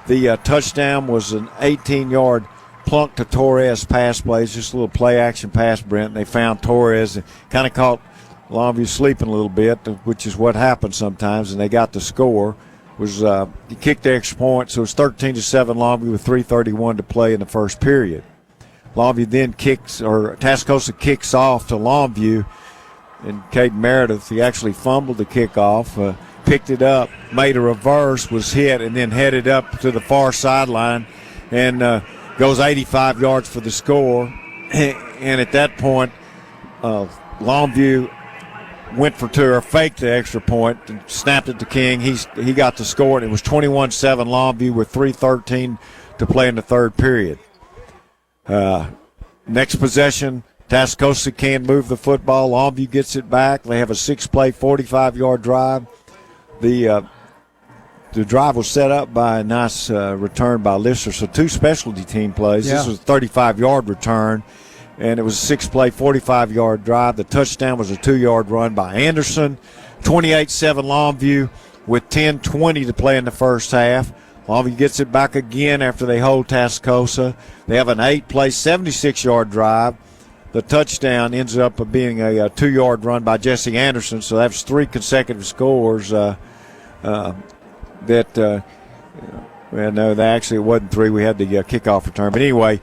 The touchdown was an 18-yard plunk to Torres pass play. It's just a little play-action pass, Brent. They found Torres and kind of caught Longview sleeping a little bit, which is what happens sometimes, and they got the score. He kicked the extra point, so it was 13-7 Longview with 3:31 to play in the first period. Longview then Tascosa kicks off to Longview, and Caden Meredith, he actually fumbled the kickoff, picked it up, made a reverse, was hit, and then headed up to the far sideline and goes 85 yards for the score. And at that point, Longview went for 2 or faked the extra point and snapped it to King. He got the score, and it was 21-7 Longview with 3:13 to play in the third period. Next possession, Tascosa can't move the football. Longview gets it back. They have a 6-play, 45-yard drive. The drive was set up by a nice return by Lister, so 2 specialty team plays. Yeah. This was a 35-yard return. And it was a 6-play, 45-yard drive. The touchdown was a 2-yard run by Anderson. 28-7 Longview with 10:20 to play in the first half. Longview gets it back again after they hold Tascosa. They have an 8-play, 76-yard drive. The touchdown ends up being a 2-yard run by Jesse Anderson. So that's 3 consecutive scores well, no, it wasn't 3. We had the kickoff return. But anyway,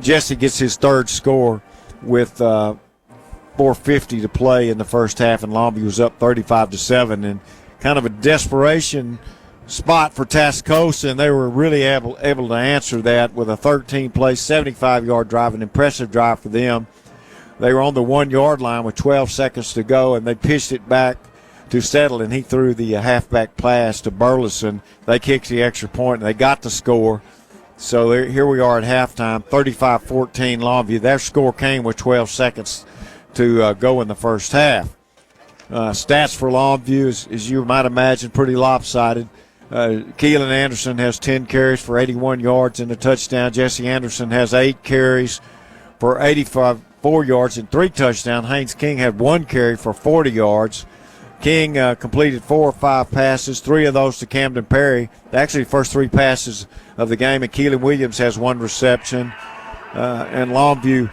Jesse gets his 3rd score with 4:50 to play in the first half, and Longview was up 35-7. And kind of a desperation spot for Tascosa, and they were really able to answer that with a 13-play, 75-yard drive, an impressive drive for them. They were on the 1-yard line with 12 seconds to go, and they pitched it back to Settle, and he threw the halfback pass to Burleson. They kicked the extra point, and they got the score. So here we are at halftime, 35-14 Longview. Their score came with 12 seconds to go in the first half. Stats for Longview, as you might imagine, pretty lopsided. Keelan Anderson has 10 carries for 81 yards and a touchdown. Jesse Anderson has 8 carries for 84 yards and 3 touchdowns. Haynes King had 1 carry for 40 yards. King completed 4 or 5 passes, 3 of those to Camden Perry. Actually, the first 3 passes of the game, and Keelan Williams has 1 reception. And Longview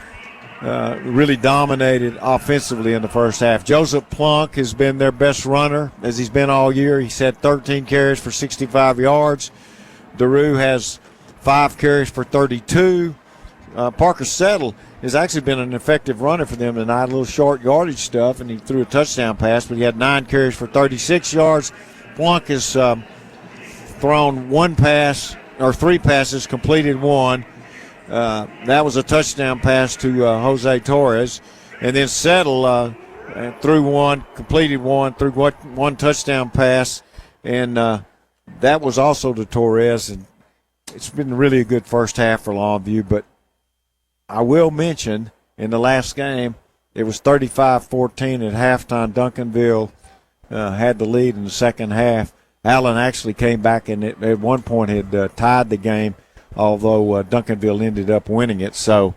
really dominated offensively in the first half. Joseph Plunk has been their best runner, as he's been all year. He's had 13 carries for 65 yards. DeRue has 5 carries for 32. Parker Settle has actually been an effective runner for them tonight, a little short yardage stuff, and he threw a touchdown pass, but he had 9 carries for 36 yards. Plunk has thrown 1 pass, or 3 passes, completed 1. That was a touchdown pass to Jose Torres. And then Settle threw 1, completed 1, threw 1 touchdown pass, and that was also to Torres. And it's been really a good first half for Longview, but I will mention in the last game, it was 35-14 at halftime. Duncanville had the lead in the second half. Allen actually came back and at one point had tied the game, although Duncanville ended up winning it. So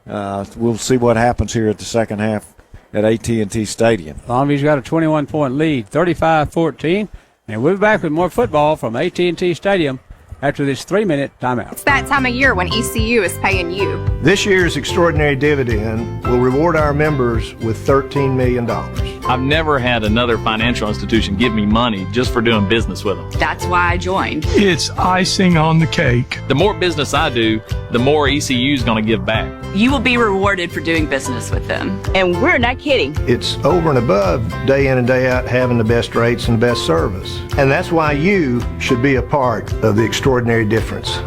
we'll see what happens here at the second half at AT&T Stadium. Longview's got a 21-point lead, 35-14, and we'll be back with more football from AT&T Stadium after this 3-minute timeout. It's that time of year when ECU is paying you. This year's extraordinary dividend will reward our members with $13 million. I've never had another financial institution give me money just for doing business with them. That's why I joined. It's icing on the cake. The more business I do, the more ECU is going to give back. You will be rewarded for doing business with them. And we're not kidding. It's over and above day in and day out having the best rates and best service. And that's why you should be a part of the extraordinary difference.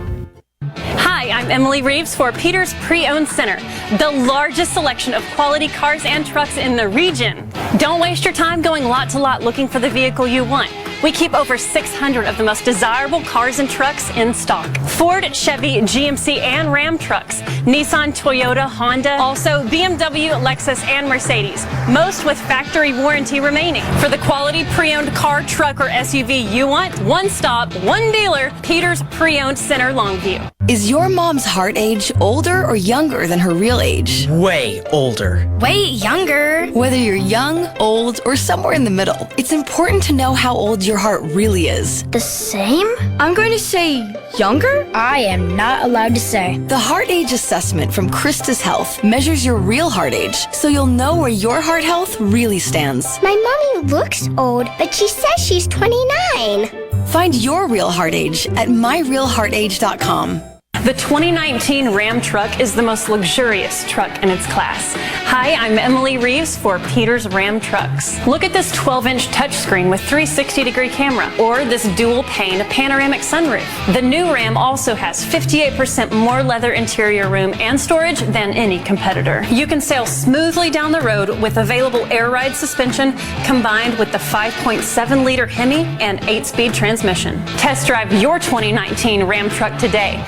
Hi, I'm Emily Reeves for Peters Pre-Owned Center, the largest selection of quality cars and trucks in the region. Don't waste your time going lot to lot looking for the vehicle you want. We keep over 600 of the most desirable cars and trucks in stock. Ford, Chevy, GMC, and Ram trucks. Nissan, Toyota, Honda, also BMW, Lexus, and Mercedes. Most with factory warranty remaining. For the quality pre-owned car, truck, or SUV you want, one stop, one dealer, Peters Pre-Owned Center, Longview. Is your mom's heart age older or younger than her real age? Way older. Way younger. Whether you're young, old, or somewhere in the middle, it's important to know how old your heart really is. The same? I'm going to say younger? I am not allowed to say. The Heart Age Assessment from Christus Health measures your real heart age, so you'll know where your heart health really stands. My mommy looks old, but she says she's 29. Find your real heart age at myrealheartage.com. The 2019 Ram truck is the most luxurious truck in its class. Hi, I'm Emily Reeves for Peters Ram Trucks. Look at this 12-inch touchscreen with 360-degree camera, or this dual-pane panoramic sunroof. The new Ram also has 58% more leather interior room and storage than any competitor. You can sail smoothly down the road with available air ride suspension combined with the 5.7-liter Hemi and 8-speed transmission. Test drive your 2019 Ram truck today.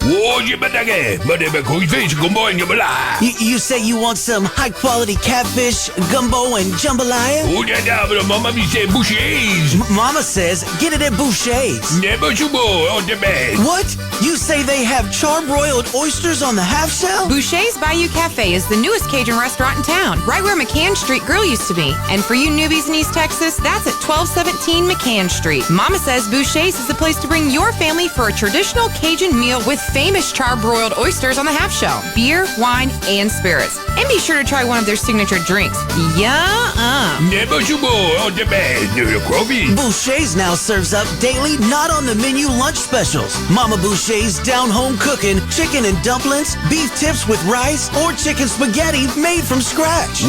You say you want some high-quality catfish, gumbo, and jambalaya? Mama says get it at Boucher's. What? You say they have charbroiled oysters on the half shell? Boucher's Bayou Cafe is the newest Cajun restaurant in town, right where McCann Street Grill used to be. And for you newbies in East Texas, that's at 1217 McCann Street. Mama says Boucher's is the place to bring your family for a traditional Cajun meal with famous charbroiled oysters on the half shell, beer, wine, and spirits. And be sure to try one of their signature drinks. Boucher's now serves up daily, not on the menu lunch specials. Mama Boucher's down home cooking, chicken and dumplings, beef tips with rice, or chicken spaghetti made from scratch.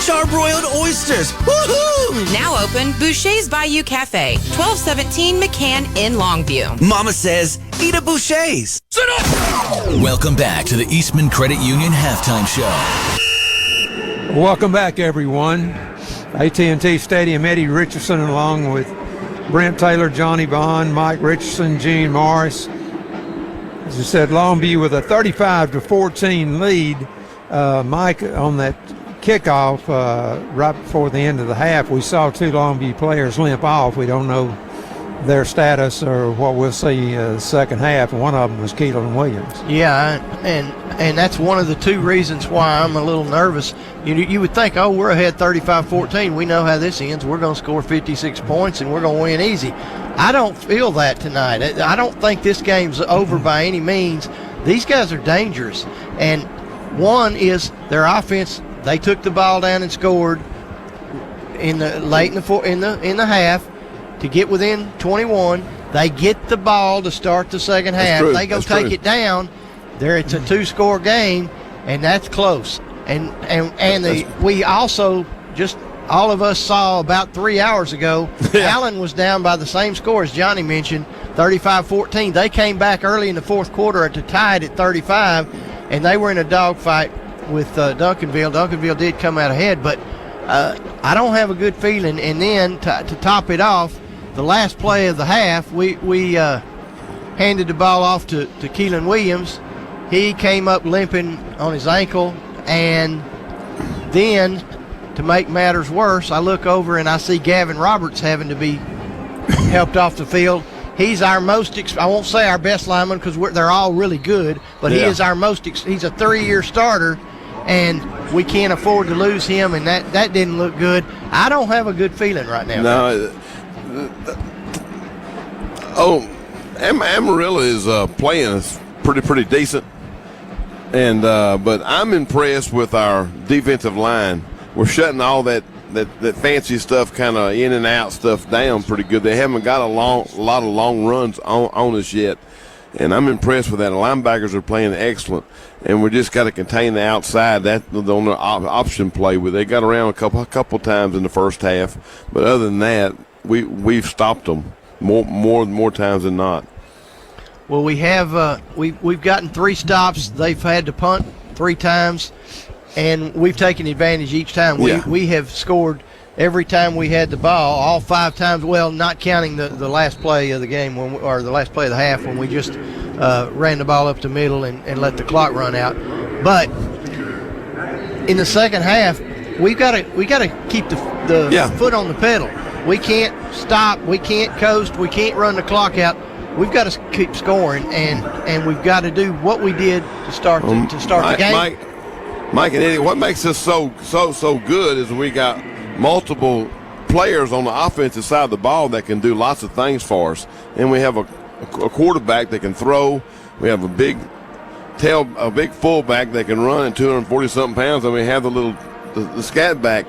Charbroiled oysters. Woohoo! Now open Boucher's Bayou Cafe, 1217 McCann in Longview. Mama says, eat at Boucher's. Welcome back to the Eastman Credit Union Halftime Show. Welcome back, everyone. AT&T Stadium, Eddie Richardson along with Brent Taylor, Johnny Bond, Mike Richardson, Gene Morris. As I said, Longview with a 35-14 lead. Mike, on that kickoff right before the end of the half, we saw 2 Longview players limp off. We don't know their status or what we'll see second half, and one of them was Keelan Williams. Yeah, and that's one of the 2 reasons why I'm a little nervous. You would think, oh, we're ahead 35-14. We know how this ends. We're going to score 56 points, and we're going to win easy. I don't feel that tonight. I don't think this game's over by any means. These guys are dangerous, and One is their offense. They took the ball down and scored late in the half to get within 21. They get the ball to start the second half. They go take it down. It's a 2-score game, and that's close. We also just all of us saw about 3 hours ago. Allen was down by the same score as Johnny mentioned, 35-14. They came back early in the fourth quarter to tie it at 35, and they were in a dogfight with Duncanville. Duncanville did come out ahead, but I don't have a good feeling. And then to top it off, the last play of the half, we handed the ball off to Keelan Williams. He came up limping on his ankle, and then to make matters worse, I look over and I see Gavin Roberts having to be helped off the field. He's our I won't say our best lineman because they're all really good, but he is our he's a 3-year starter, and we can't afford to lose him, and that didn't look good. I don't have a good feeling right now. No. Amarillo is playing pretty decent, and but I'm impressed with our defensive line. We're shutting all that fancy stuff, kind of in and out stuff down pretty good. They haven't got a lot of long runs on us yet, and I'm impressed with that. The linebackers are playing excellent, and we just got to contain the outside. That's the only option play. They got around a couple times in the first half, but other than that, we've stopped them more times than not. Well, we have we've gotten 3 stops. They've had to punt 3 times, and we've taken advantage each time. We have scored every time we had the ball, all 5 times. Well, not counting the last play of the game or the last play of the half when we just ran the ball up the middle and let the clock run out. But in the second half, we got to keep the foot on the pedal. We can't stop. We can't coast. We can't run the clock out. We've got to keep scoring, and we've got to do what we did to start the game. Mike and Eddie, what makes us so good is we got multiple players on the offensive side of the ball that can do lots of things for us, and we have a quarterback that can throw. We have a big fullback that can run at 240-something pounds, and we have the scat back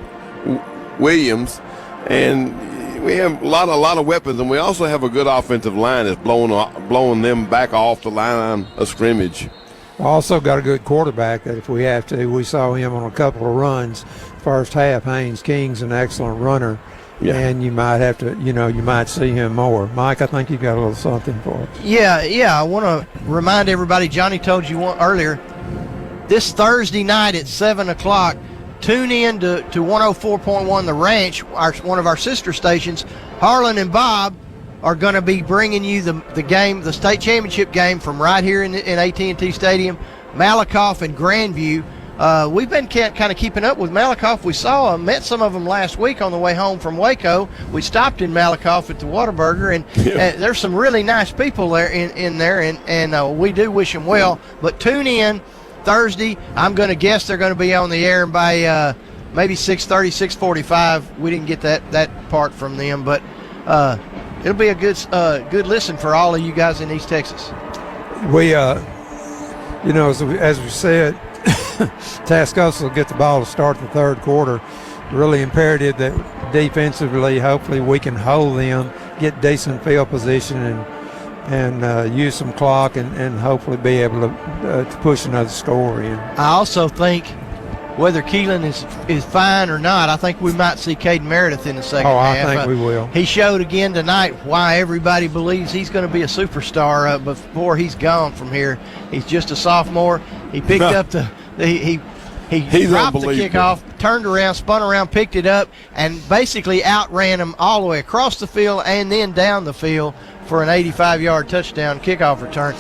Williams, and we have a lot of weapons, and we also have a good offensive line that's blowing them back off the line of scrimmage. Also got a good quarterback that if we have to, we saw him on a couple of runs. First half, Haynes King's an excellent runner, and you might have to, you might see him more. Mike, I think you got a little something for us. Yeah, I want to remind everybody, Johnny told you earlier, this Thursday night at 7 o'clock, tune in to 104.1 The Ranch, one of our sister stations. Harlan and Bob are going to be bringing you the game, the state championship game from right here in AT&T Stadium, Malakoff and Grandview. We've been kind of keeping up with Malakoff. We met some of them last week on the way home from Waco. We stopped in Malakoff at the Whataburger, and there's some really nice people there in there, and we do wish them well. But tune in Thursday. I'm going to guess they're going to be on the air by maybe 6:30, 6:45. We didn't get that part from them, but it'll be a good listen for all of you guys in East Texas. We, as we said, Tascosa will get the ball to start the third quarter. Really imperative that defensively, hopefully we can hold them, get decent field position, and use some clock and hopefully be able to push another score in. I also think whether Keelan is fine or not, I think we might see Caden Meredith in the second half. I think we will. He showed again tonight why everybody believes he's going to be a superstar before he's gone from here. He's just a sophomore. He picked up he dropped the kickoff, turned around, spun around, picked it up, and basically outran him all the way across the field and then down the field for an 85-yard touchdown kickoff return.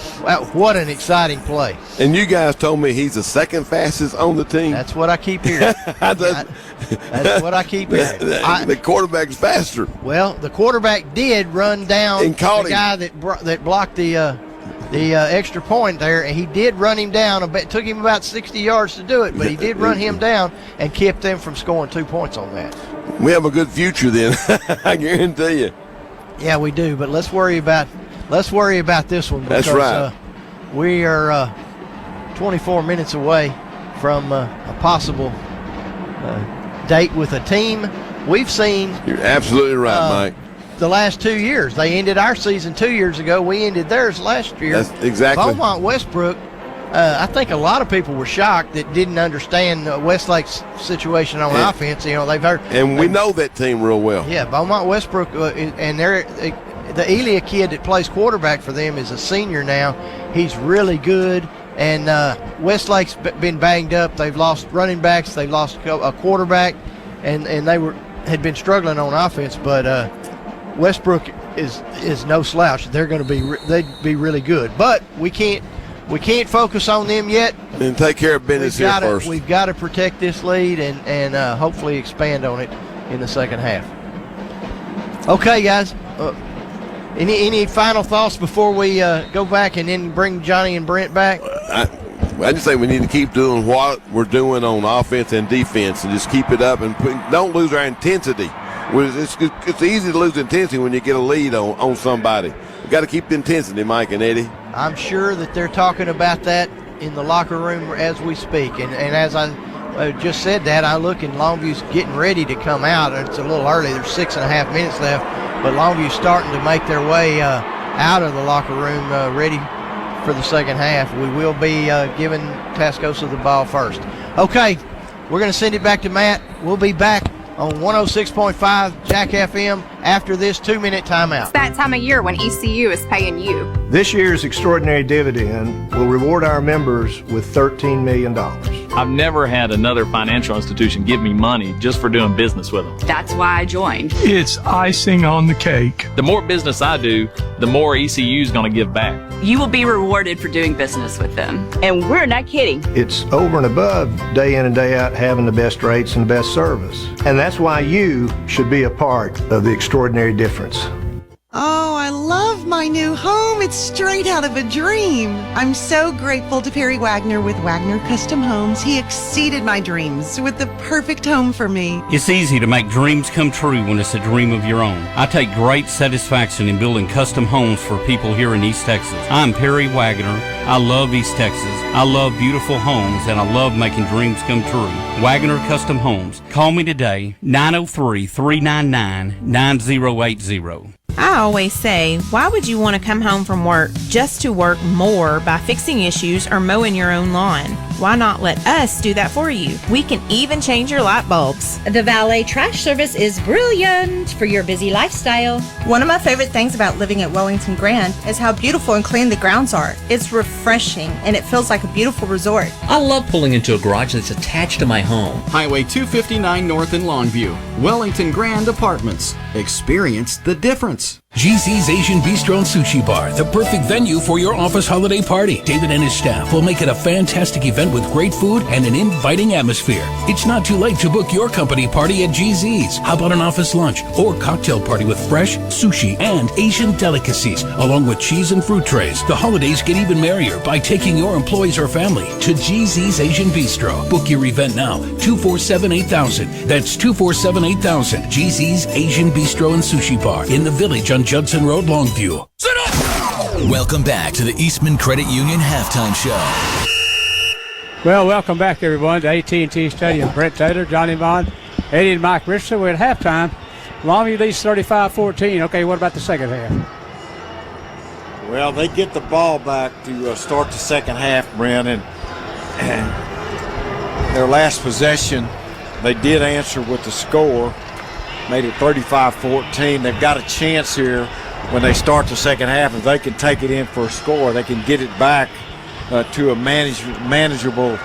What an exciting play. And you guys told me he's the second fastest on the team. That's what I keep hearing. That's what I keep hearing. The quarterback's faster. Well, the quarterback did run down the guy that blocked the extra point there, and he did run him down. It took him about 60 yards to do it, but he did run him down and kept them from scoring 2 points on that. We have a good future then, I guarantee you. Yeah, we do, but let's worry about this one because that's right. We are 24 minutes away from a possible date with a team. We've seen. You're absolutely right, Mike. The last 2 years. They ended our season 2 years ago. We ended theirs last year. That's exactly. Beaumont Westbrook, I think a lot of people were shocked that didn't understand Westlake's situation on offense. They've heard. And we know that team real well. Yeah, Beaumont Westbrook, and the Elia kid that plays quarterback for them is a senior now. He's really good. And Westlake's been banged up. They've lost running backs. They've lost a quarterback, and they had been struggling on offense. But Westbrook is no slouch. They'd be really good. But we can't focus on them yet. And take care of business here first. We've got to protect this lead and hopefully expand on it in the second half. Okay, guys. Any final thoughts before we go back and then bring Johnny and Brent back? I just think we need to keep doing what we're doing on offense and defense, and just keep it up and don't lose our intensity. It's easy to lose intensity when you get a lead on somebody. We've got to keep the intensity, Mike and Eddie. I'm sure that they're talking about that in the locker room as we speak. And as I just said that, I look and Longview's getting ready to come out. It's a little early. There's 6.5 minutes left. But Longview's starting to make their way out of the locker room, ready for the second half. We will be giving Tascosa the ball first. Okay, we're going to send it back to Matt. We'll be back on 106.5 Jack FM after this 2-minute timeout. It's that time of year when ECU is paying you. This year's extraordinary dividend will reward our members with $13 million. I've never had another financial institution give me money just for doing business with them. That's why I joined. It's icing on the cake. The more business I do, the more ECU is going to give back. You will be rewarded for doing business with them. And we're not kidding. It's over and above day in and day out having the best rates and the best service. And that's why you should be a part of the extraordinary difference. Oh, I love my new home. It's straight out of a dream. I'm so grateful to Perry Wagner with Wagner Custom Homes. He exceeded my dreams with the perfect home for me. It's easy to make dreams come true when it's a dream of your own. I take great satisfaction in building custom homes for people here in East Texas. I'm Perry Wagner. I love East Texas. I love beautiful homes, and I love making dreams come true. Wagner Custom Homes. Call me today, 903-399-9080. I always say, why would you want to come home from work just to work more by fixing issues or mowing your own lawn? Why not let us do that for you? We can even change your light bulbs. The valet trash service is brilliant for your busy lifestyle. One of my favorite things about living at Wellington Grand is how beautiful and clean the grounds are. It's refreshing and it feels like a beautiful resort. I love pulling into a garage that's attached to my home. Highway 259 North in Longview. Wellington Grand Apartments. Experience the difference. GZ's Asian Bistro and Sushi Bar, the perfect venue for your office holiday party. David and his staff will make it a fantastic event with great food and an inviting atmosphere. It's not too late to book your company party at GZ's. How about an office lunch or cocktail party with fresh sushi and Asian delicacies, along with cheese and fruit trays? The holidays get even merrier by taking your employees or family to GZ's Asian Bistro. Book your event now, 247-8000. That's 247-8000. GZ's Asian Bistro and Sushi Bar in the Village on Judson Road, Longview. Welcome back to the Eastman Credit Union Halftime Show. Well, welcome back, everyone, to AT&T Stadium. Brent Taylor, Johnny Bond, Eddie and Mike Richardson. We're at halftime. Longview leads 35-14. Okay, what about the second half? Well, they get the ball back to start the second half, Brent, and their last possession, they did answer with the score. Made it 35-14. They've got a chance here when they start the second half. If they can take it in for a score, they can get it back to a manageable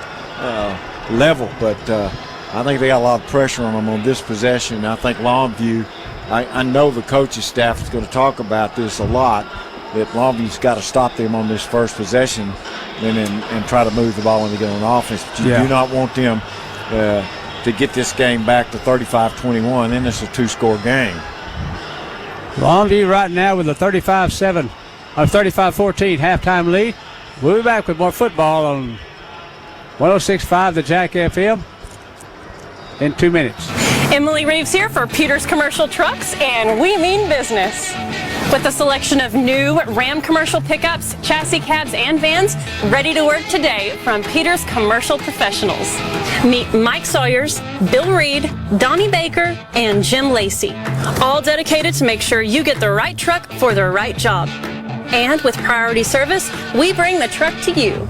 level. But I think they got a lot of pressure on them on this possession. I think Longview, I know the coaching staff is going to talk about this a lot, that Longview's got to stop them on this first possession and try to move the ball when they get on offense. But you do not want them to get this game back to 35-21, then it's a two-score game. Longview right now with a 35-14 halftime lead. We'll be back with more football on 106.5 the Jack FM in 2 minutes. Emily Reeves here for Peters Commercial Trucks, and we mean business. With a selection of new Ram commercial pickups, chassis cabs, and vans ready to work today from Peters Commercial Professionals. Meet Mike Sawyers, Bill Reed, Donnie Baker, and Jim Lacey, all dedicated to make sure you get the right truck for the right job. And with priority service, we bring the truck to you.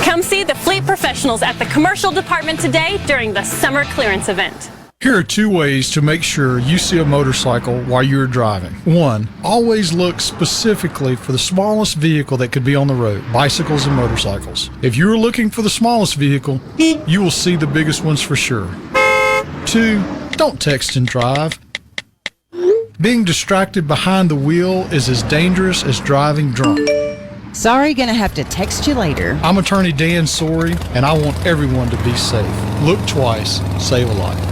Come see the fleet professionals at the commercial department today during the summer clearance event. Here are 2 ways to make sure you see a motorcycle while you're driving. 1, always look specifically for the smallest vehicle that could be on the road, bicycles and motorcycles. If you're looking for the smallest vehicle, you will see the biggest ones for sure. 2, don't text and drive. Being distracted behind the wheel is as dangerous as driving drunk. Sorry, gonna have to text you later. I'm attorney Dan Sorey, and I want everyone to be safe. Look twice, save a life.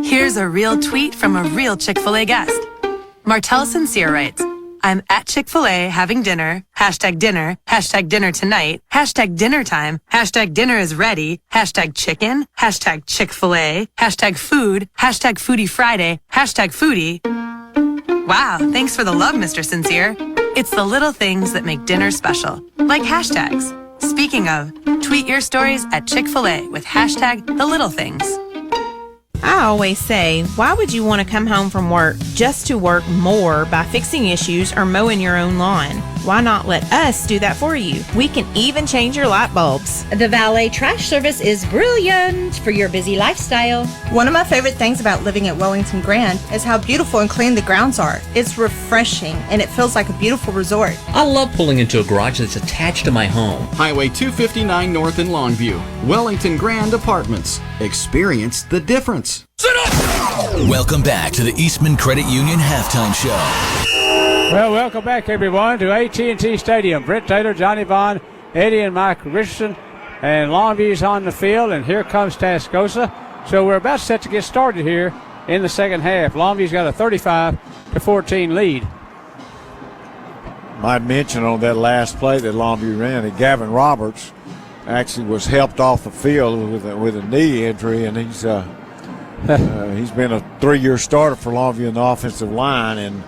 Here's a real tweet from a real Chick-fil-A guest. Martell Sincere writes, I'm at Chick-fil-A having dinner, hashtag dinner tonight, hashtag dinner time, hashtag dinner is ready, hashtag chicken, hashtag Chick-fil-A, hashtag food, hashtag foodie Friday, hashtag foodie. Wow, thanks for the love, Mr. Sincere. It's the little things that make dinner special, like hashtags. Speaking of, tweet your stories at Chick-fil-A with hashtag the little things. I always say, why would you want to come home from work just to work more by fixing issues or mowing your own lawn? Why not let us do that for you? We can even change your light bulbs. The valet trash service is brilliant for your busy lifestyle. One of my favorite things about living at Wellington Grand is how beautiful and clean the grounds are. It's refreshing and it feels like a beautiful resort. I love pulling into a garage that's attached to my home. Highway 259 North in Longview. Wellington Grand Apartments. Experience the difference. Welcome back to the Eastman Credit Union Halftime Show. Well, welcome back, everyone, to AT&T Stadium. Brent Taylor, Johnny Vaughn, Eddie and Mike Richardson, and Longview's on the field, and here comes Tascosa. So we're about set to get started here in the second half. Longview's got a 35-14 lead. Might mention on that last play that Longview ran that Gavin Roberts actually was helped off the field with a knee injury, and he's been a 3-year starter for Longview in the offensive line, and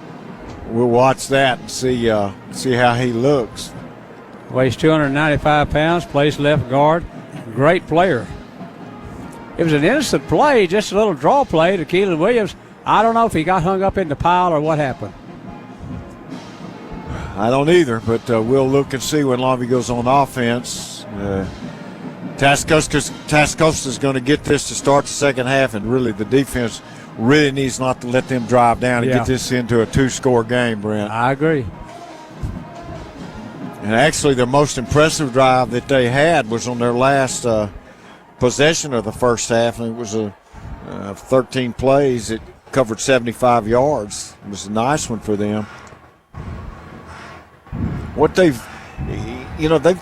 we'll watch that and see how he looks. Weighs 295 pounds, plays left guard. Great player. It was an innocent play, just a little draw play to Keelan Williams. I don't know if he got hung up in the pile or what happened. I don't either, but we'll look and see when Longview goes on offense. Tascosa is going to get this to start the second half, and really the defense really needs not to let them drive down and get this into a 2-score game, Brent. I agree. And actually their most impressive drive that they had was on their last possession of the first half, and it was 13 plays. It covered 75 yards. It was a nice one for them. What they've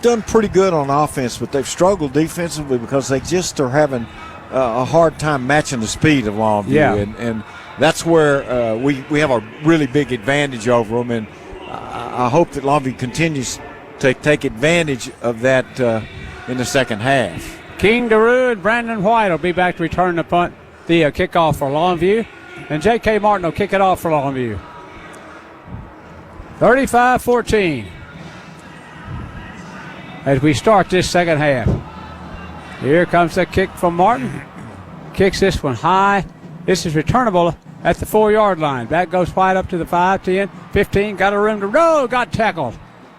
done pretty good on offense, but they've struggled defensively because they just are having a hard time matching the speed of Longview. Yeah. And that's where we have a really big advantage over them, and I hope that Longview continues to take advantage of that in the second half. King DeRue and Brandon White will be back to return the punt, the kickoff for Longview, and J.K. Martin will kick it off for Longview. 35-14. As we start this second half. Here comes the kick from Martin. Kicks this one high. This is returnable at the 4-yard line. Back goes White up to the 5, 10, 15. Got a room to roll. Got tackled.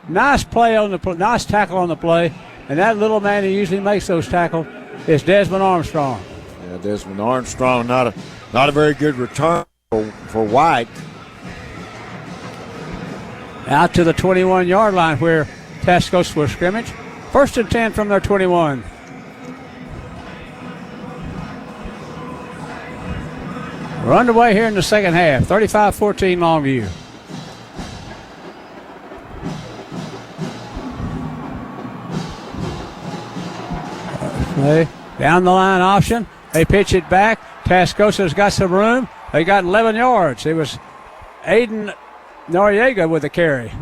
Nice play on the nice tackle on the play. And that little man who usually makes those tackles is Desmond Armstrong. Yeah, Desmond Armstrong, not a very good return for White. Out to the 21-yard line where Tascosa will scrimmage. 1st and 10 from their 21. We're underway here in the second half. 35-14 Longview. Down the line option. They pitch it back. Tascosa's got some room. They got 11 yards. It was Aiden Noriega with the carry.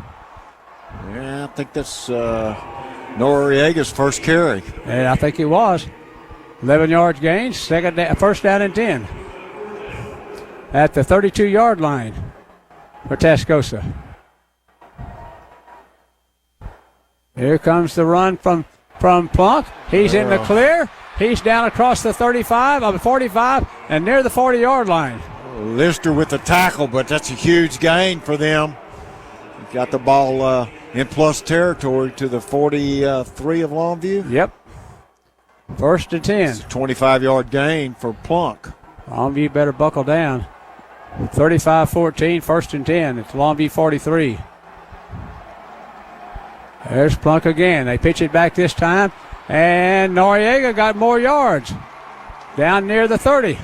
Yeah, I think that's Noriega's first carry. Yeah, I think it was. 11 yards gain, first down and 10. At the 32-yard line. for Tascosa. Here comes the run from Plunk. He's in the clear. He's down across the 45, and near the 40-yard line. Lister with the tackle, but that's a huge gain for them. Got the ball in plus territory to the 43 of Longview. Yep. First and 10. It's a 25-yard gain for Plunk. Longview better buckle down. 35-14, first and 10. It's Longview 43. There's Plunk again. They pitch it back this time, and Noriega got more yards. Down near the 30.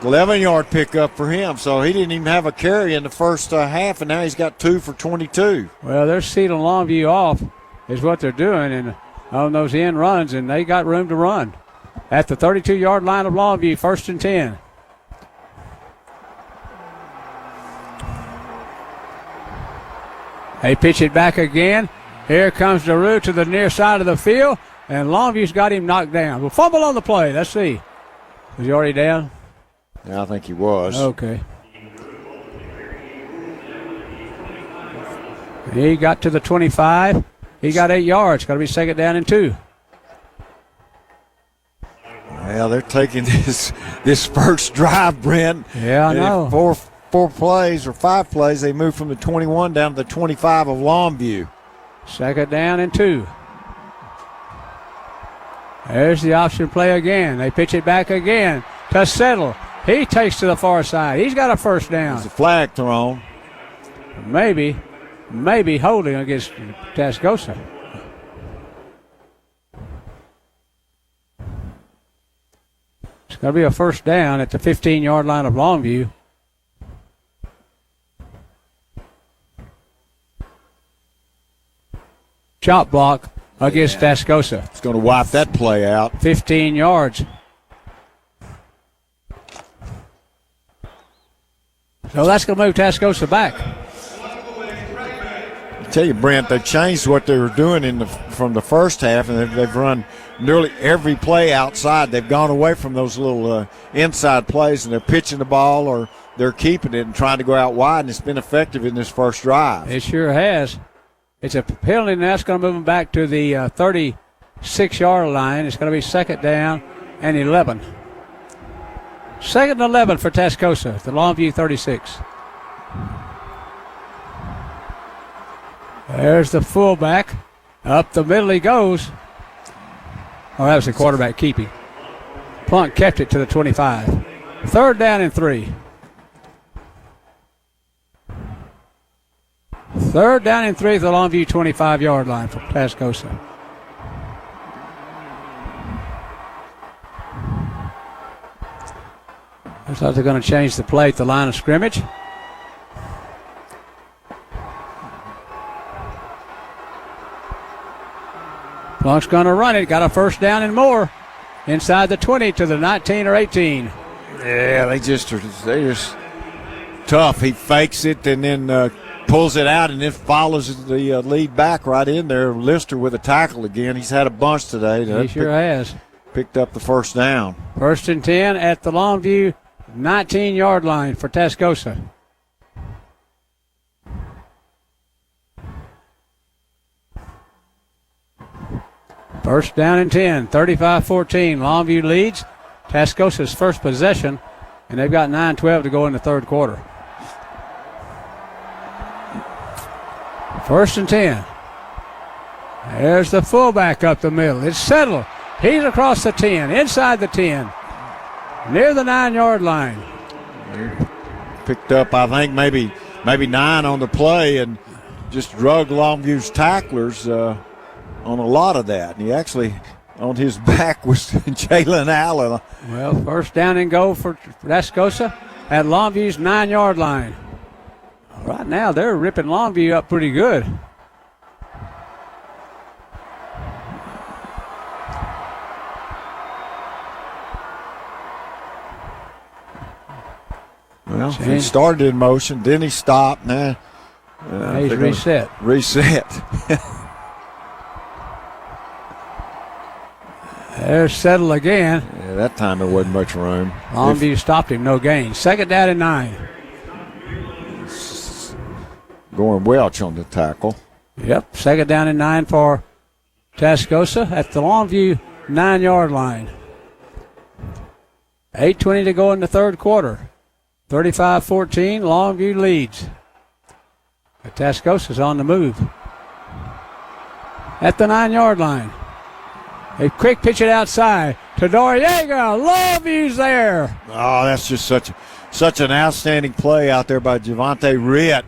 11-yard pickup for him, so he didn't even have a carry in the first half, and now he's got 2 for 22. Well, they're sealing Longview off is what they're doing and on those end runs, and they got room to run. At the 32-yard line of Longview, first and 10. They pitch it back again. Here comes DeRue to the near side of the field, and Longview's got him knocked down. We'll fumble on the play. Let's see. Was he already down? Yeah, I think he was. Okay. He got to the 25. He got 8 yards. Got to be second down and 2. Well, they're taking this first drive, Brent. Yeah, I know. 4 plays or 5 plays. They moved from the 21 down to the 25 of Longview. Second down and 2. There's the option play again. They pitch it back again to Settle. He takes to the far side. He's got a first down. There's a flag thrown. Maybe holding against Tascosa. It's going to be a first down at the 15-yard line of Longview. Chop block against Tascosa. It's going to wipe that play out. 15 yards. So that's going to move Tascosa back. I tell you, Brent, they changed what they were doing from the first half, and they've run nearly every play outside. They've gone away from those little inside plays, and they're pitching the ball or they're keeping it and trying to go out wide, and it's been effective in this first drive. It sure has. It's a penalty, and that's going to move them back to the 36-yard line. It's going to be second down and 11. Second and 11 for Tascosa, the Longview 36. There's the fullback. Up the middle he goes. Oh, that was the quarterback keeping. Plunk kept it to the 25. Third down and 3. Third down and 3 at the Longview 25-yard line for Tascosa. Looks like they're going to change the play at the line of scrimmage. Plunk's going to run it. Got a first down and more. Inside the 20 to the 19 or 18. Yeah, they're just tough. He fakes it and then pulls it out and then follows the lead back right in there. Lister with a tackle again. He's had a bunch today. He sure has. Picked up the first down. First and 10 at the Longview 19-yard line for Tascosa. First down and 10, 35-14. Longview leads. Tascosa's first possession, and they've got 9:12 to go in the third quarter. First and 10. There's the fullback up the middle. It's Settle. He's across the 10, inside the 10, near the 9-yard line. Picked up, I think, maybe 9 on the play and just drug Longview's tacklers on a lot of that. And he actually, on his back was Jalen Allen. Well, first down and goal for Tascosa at Longview's 9-yard line. Right now, they're ripping Longview up pretty good. Well, he started in motion, then he stopped. Now he's reset. There's Settle again. Yeah, that time there wasn't much room. Longview stopped him, no gain. Second down and 9. Goran Welch on the tackle. Yep, second down and 9 for Tascosa at the Longview 9-yard line. 8:20 to go in the third quarter. 35-14, Longview leads. But Tascosa's on the move. At the 9-yard line. A quick pitch it outside to Noriega. Longview's there. Oh, that's just such an outstanding play out there by Javante Ritt.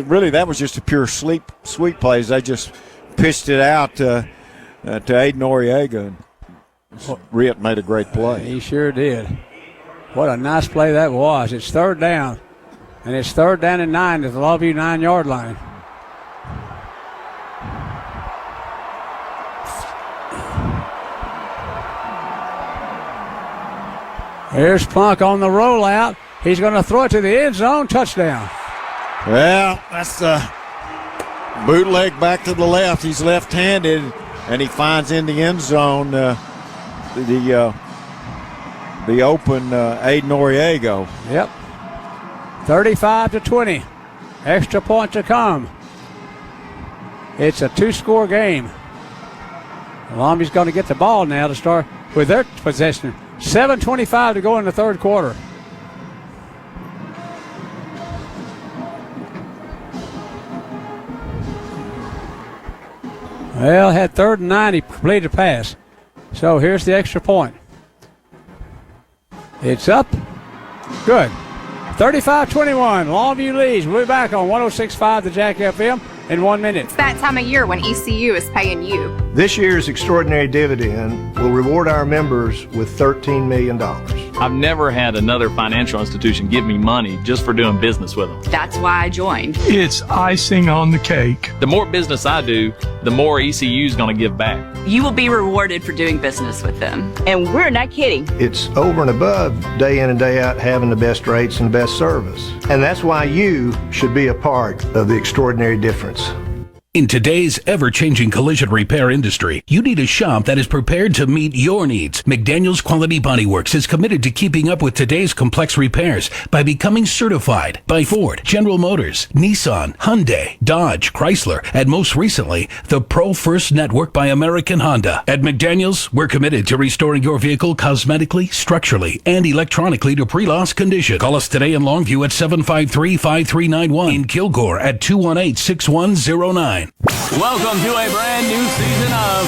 Really, that was just a pure sweep play. They just pitched it out to Aiden Noriega. Ritt made a great play. He sure did. What a nice play that was. It's third down. And it's third down and 9 at the Longview 9-yard line. Here's Plunk on the rollout. He's going to throw it to the end zone. Touchdown. Well, that's the bootleg back to the left. He's left-handed, and he finds in the end zone the open Aiden Noriega. Yep. 35-20. Extra point to come. It's a 2-score game. Longview's going to get the ball now to start with their possession. 7:25 to go in the third quarter. Well, had 3rd and 9. He completed a pass. So here's the extra point. It's up. Good. 35-21. Longview leads. We'll be back on 106.5 the Jack FM in 1 minute. It's that time of year when ECU is paying you. This year's extraordinary dividend will reward our members with $13 million. I've never had another financial institution give me money just for doing business with them. That's why I joined. It's icing on the cake. The more business I do, the more ECU is going to give back. You will be rewarded for doing business with them. And we're not kidding. It's over and above day in and day out having the best rates and the best service. And that's why you should be a part of the extraordinary difference. In today's ever-changing collision repair industry, you need a shop that is prepared to meet your needs. McDaniel's Quality Body Works is committed to keeping up with today's complex repairs by becoming certified by Ford, General Motors, Nissan, Hyundai, Dodge, Chrysler, and most recently, the Pro First Network by American Honda. At McDaniel's, we're committed to restoring your vehicle cosmetically, structurally, and electronically to pre-loss condition. Call us today in Longview at 753-5391, in Kilgore at 218-6109. Welcome to a brand new season of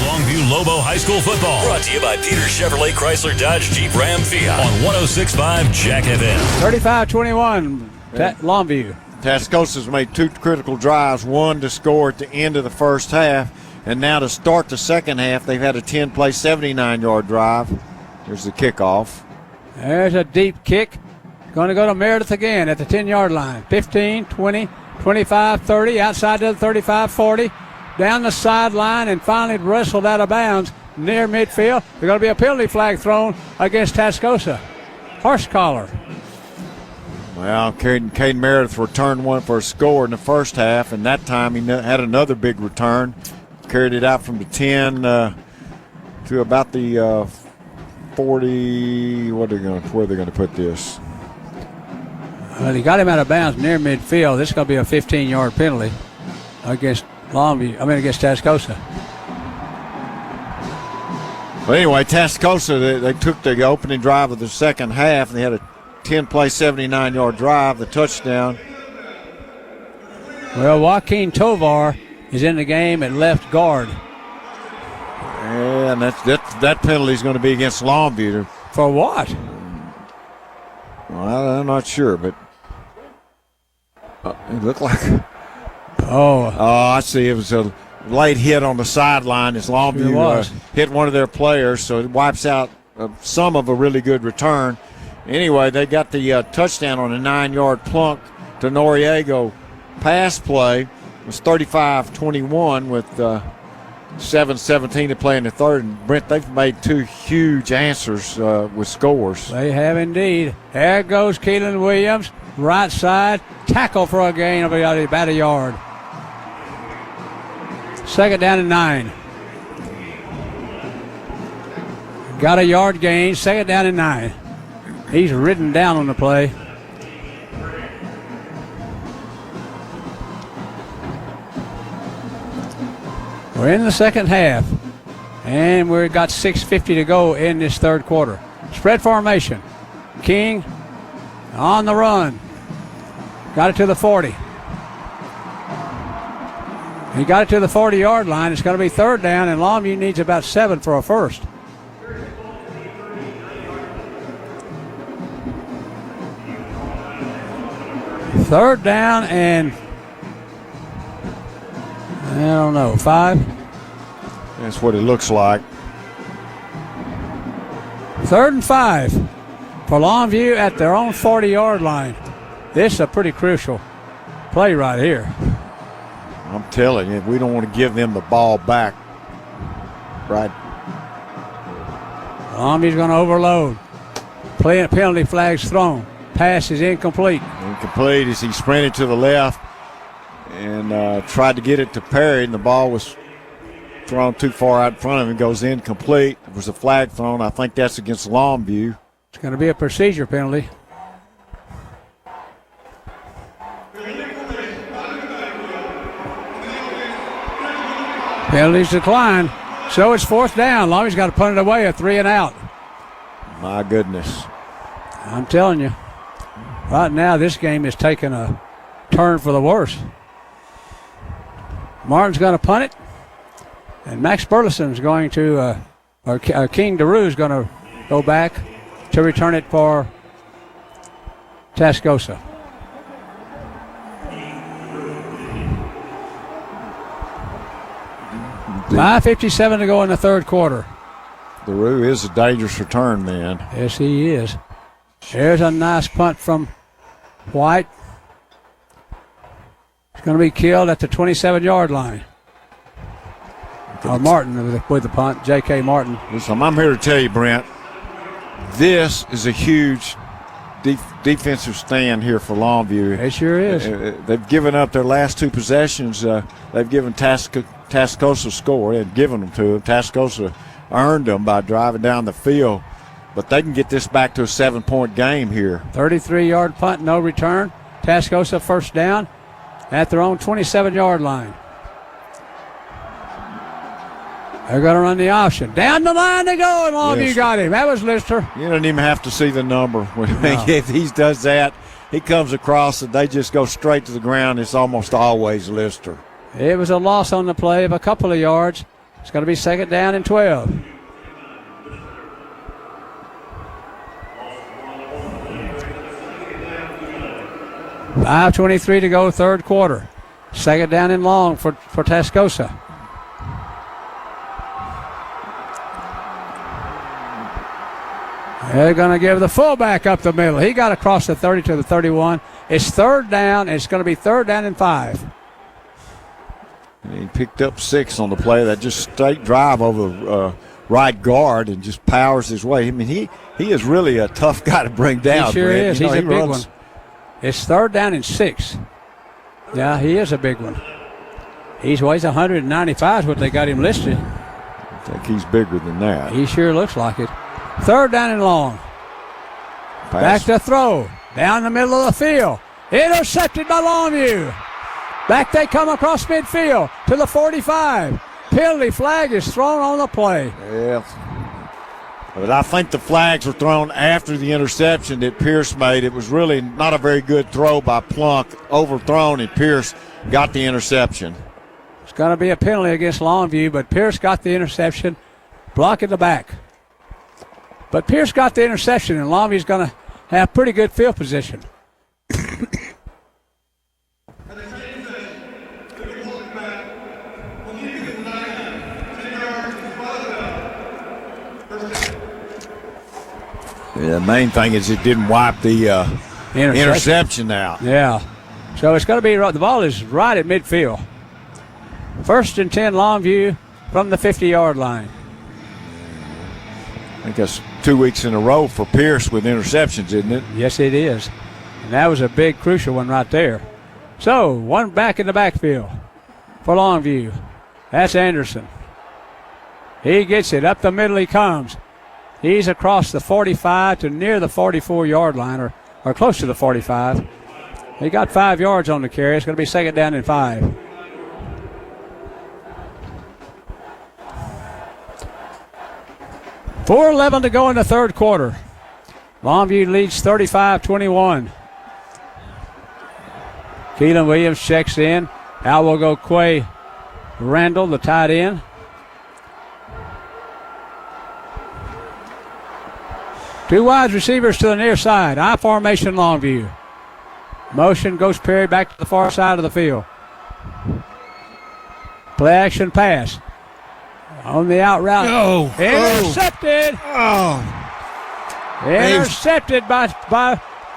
Longview Lobo High School football. Brought to you by Peter Chevrolet Chrysler Dodge Jeep Ram Fiat on 106.5 Jack FM. 35-21, Longview. Tascosa's made 2 critical drives, one to score at the end of the first half, and now to start the second half, they've had a 10-play, 79-yard drive. There's the kickoff. There's a deep kick. Going to go to Meredith again at the 10-yard line. 15, 20, 25, 30, outside to the 35, 40, down the sideline, and finally wrestled out of bounds near midfield. There's going to be a penalty flag thrown against Tascosa. Horse collar. Well, Caden Meredith returned one for a score in the first half, and that time he had another big return. Carried it out from the 10 to about the 40. Where are they going to put this? Well, he got him out of bounds near midfield. This is going to be a 15-yard penalty against against Tascosa. Well, anyway, Tascosa, they took the opening drive of the second half. They had a 10-play, 79-yard drive, the touchdown. Well, Joaquin Tovar is in the game at left guard. And that penalty is going to be against Longview. For what? Well, I'm not sure, but it looked like. Oh, I see. It was a late hit on the sideline as Longview hit one of their players, so it wipes out some of a really good return. Anyway, they got the touchdown on a 9-yard plunk to Noriega pass play. It was 35-21 with 7:17 to play in the third. And Brent, they've made 2 huge answers with scores. They have indeed. There goes Keelan Williams, right side, tackle for a gain of about a yard. Second down and 9. Got a yard gain, second down and 9. He's ridden down on the play. We're in the second half, and we've got 6:50 to go in this third quarter. Spread formation. King on the run. Got it to the 40. He got it to the 40-yard line. It's going to be third down, and Longview needs about 7 for a first. Third down and, I don't know, 5? That's what it looks like. 3rd and 5 for Longview at their own 40-yard line. This is a pretty crucial play right here. I'm telling you, we don't want to give them the ball back. Right. Longview's going to overload. Penalty flags thrown. Pass is incomplete. Incomplete as he sprinted to the left and tried to get it to Perry, and the ball was thrown too far out in front of him. Goes incomplete. There was a flag thrown. I think that's against Longview. It's going to be a procedure penalty. Penalties decline. So it's 4th down. Longview's got to punt it away, a 3 and out. My goodness. I'm telling you, right now this game is taking a turn for the worse. Martin's going to punt it, and Max Burleson's going to, King DeRue is going to go back to return it for Tascosa. $5:57 to go in the third quarter. DeRue is a dangerous return man. Yes, he is. There's a nice punt from White. It's going to be killed at the 27-yard line. Martin with the punt, J.K. Martin. Listen, I'm here to tell you, Brent, this is a huge defensive stand here for Longview. It sure is. They've given up their last 2 possessions. They've given Tascosa score. They've given them to them. Tascosa earned them by driving down the field. But they can get this back to a 7-point game here. 33-yard punt, no return. Tascosa first down at their own 27-yard line. They're going to run the option. Down the line they go, and Longview got him. That was Lister. You don't even have to see the number. If he does that, he comes across and they just go straight to the ground. It's almost always Lister. It was a loss on the play of a couple of yards. It's going to be 2nd down and 12. $5:23 to go, third quarter. 2nd down and long for Tascosa. They're going to give the fullback up the middle. He got across the 30 to the 31. It's 3rd down. It's going to be 3rd down and 5. And he picked up 6 on the play. That just straight drive over the right guard and just powers his way. I mean, he is really a tough guy to bring down. He sure Brent. is. He's a big one. It's 3rd down and 6. Yeah, he is a big one. He weighs 195 is what they got him listed. I think he's bigger than that. He sure looks like it. 3rd down and long. Pass. Back to throw. Down the middle of the field. Intercepted by Longview. Back they come across midfield to the 45. Penalty flag is thrown on the play. Yeah. But I think the flags were thrown after the interception that Pierce made. It was really not a very good throw by Plunk. Overthrown, and Pierce got the interception. It's going to be a penalty against Longview, but Pierce got the interception. Block at the back. But Pierce got the interception, and Longview's going to have pretty good field position. The main thing is it didn't wipe the interception out. Yeah. So it's going to be, the ball is right at midfield. 1st and 10 Longview from the 50-yard line. I think that's 2 weeks in a row for Pierce with interceptions, isn't it? Yes, it is. And that was a big, crucial one right there. So, one back in the backfield for Longview. That's Anderson. He gets it. Up the middle he comes. He's across the 45 to near the 44-yard line, or close to the 45. He got 5 yards on the carry. It's going to be 2nd down and 5. 4:11 to go in the third quarter. Longview leads 35-21. Keelan Williams checks in. Out will go Quay Randall, the tight end. Two wide receivers to the near side. I formation Longview. Motion goes Perry back to the far side of the field. Play action pass. On the out route. Oh. Intercepted. Intercepted by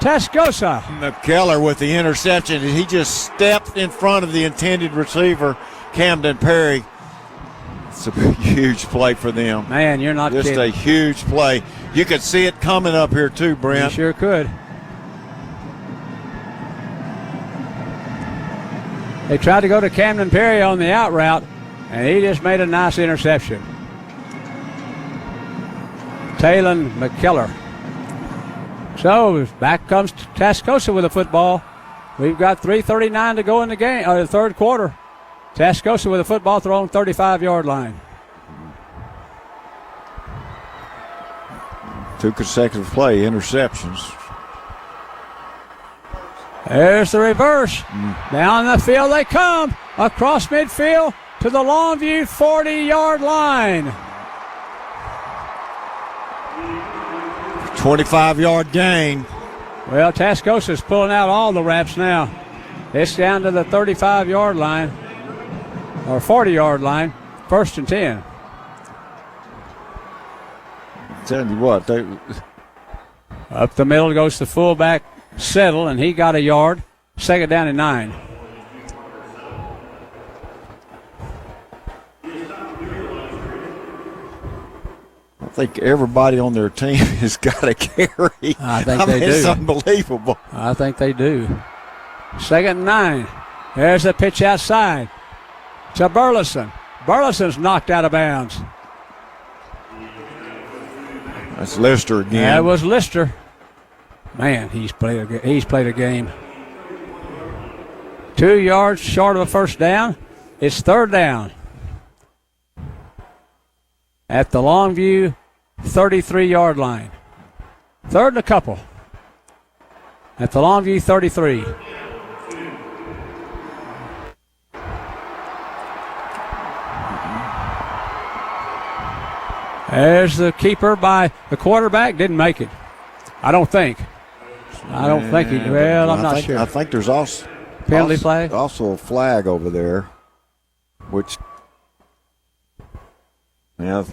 Tascosa. McKellar with the interception, and he just stepped in front of the intended receiver, Camden Perry. It's a huge play for them. Man, you're not just kidding. A huge play. You could see it coming up here too, Brent. You sure could. They tried to go to Camden Perry on the out route, and he just made a nice interception. Talon McKellar. So back comes Tascosa with the football. We've got 3:39 to go in the game, the third quarter. Tascosa with the football thrown 35-yard line. Two consecutive play interceptions. There's the reverse. Down the field they come. Across midfield to the Longview 40-yard line. 25-yard gain. Well, Tascosa's pulling out all the wraps now. It's down to the 35-yard line, or 40-yard line, 1st and 10. I'm telling you what, up the middle goes the fullback, Settle, and he got a yard. 2nd down and 9. I think everybody on their team has got a carry. I think they do. It's unbelievable. I think they do. 2nd and 9. There's the pitch outside to Burleson. Burleson's knocked out of bounds. That's Lister again. That was Lister. Man, he's played a game. 2 yards short of a first down. It's 3rd down. At the Longview 33-yard line. 3rd and a couple. At the Longview 33. There's the keeper by the quarterback. Didn't make it. I don't think. I don't think he. Well, I'm not sure. I think there's also penalty flag. Also a flag over there, which. Yeah.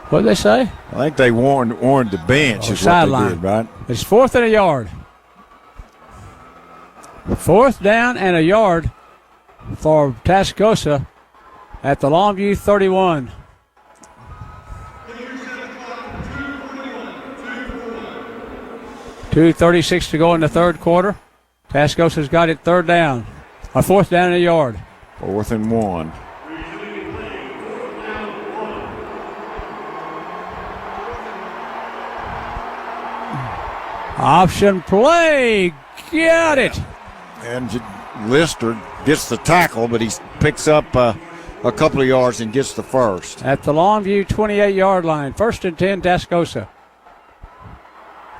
What did they say? I think they warned the bench is what they did, right? It's 4th and a yard. 4th down and a yard for Tascosa at the Longview 31. .236 to go in the third quarter. Tascosa's got it 3rd down. A 4th down and a yard. 4th and 1. Option play. Got it. And Lister gets the tackle, but he picks up a couple of yards and gets the first. At the Longview 28-yard line. 1st and 10, Tascosa.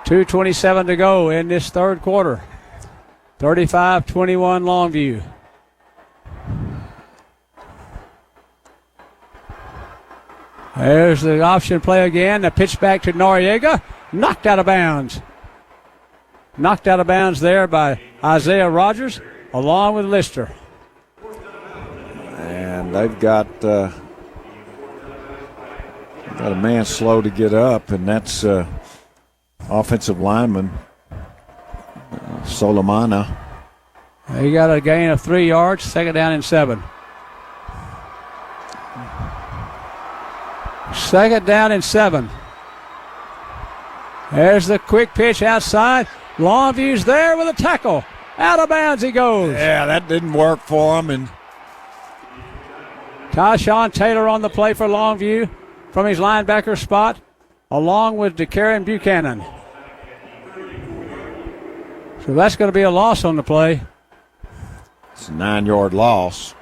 2:27 to go in this third quarter. 35-21 Longview. There's the option play again. The pitch back to Noriega. Knocked out of bounds. Knocked out of bounds there by Isaiah Rogers along with Lister. And they've got a man slow to get up, and that's offensive lineman Solomana. He got a gain of 3 yards, 2nd down and 7. 2nd down and 7. There's the quick pitch outside. Longview's there with a tackle. Out of bounds he goes. Yeah, that didn't work for him. And Tyshawn Taylor on the play for Longview from his linebacker spot, along with DeCarron Buchanan. So that's going to be a loss on the play. It's a 9-yard loss.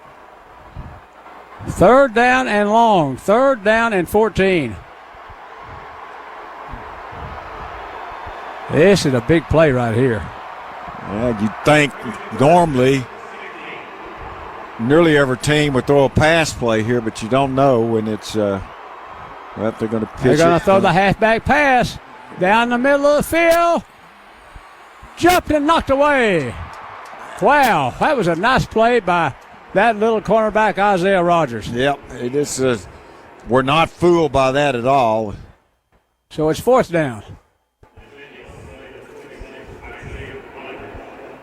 3rd down and long. 3rd down and 14. This is a big play right here. Yeah, you'd think normally nearly every team would throw a pass play here, but you don't know when it's they're going to pitch. They're going to throw the halfback pass down the middle of the field. Jumped and knocked away. Wow, that was a nice play by that little cornerback, Isaiah Rogers. Yep, it is. We're not fooled by that at all. So it's 4th down.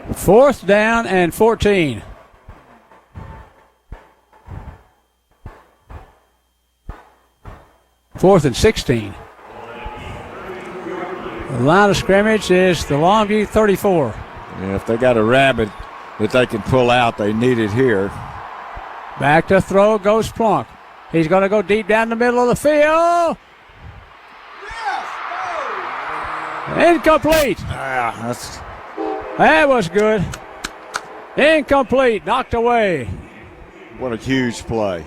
4th down and 14. Fourth and 16. The line of scrimmage is the Longview 34. Yeah, if they got a rabbit that they can pull out, they need it here. Back to throw goes Plunk. He's going to go deep down the middle of the field. Incomplete. That was good. Incomplete. Knocked away. What a huge play.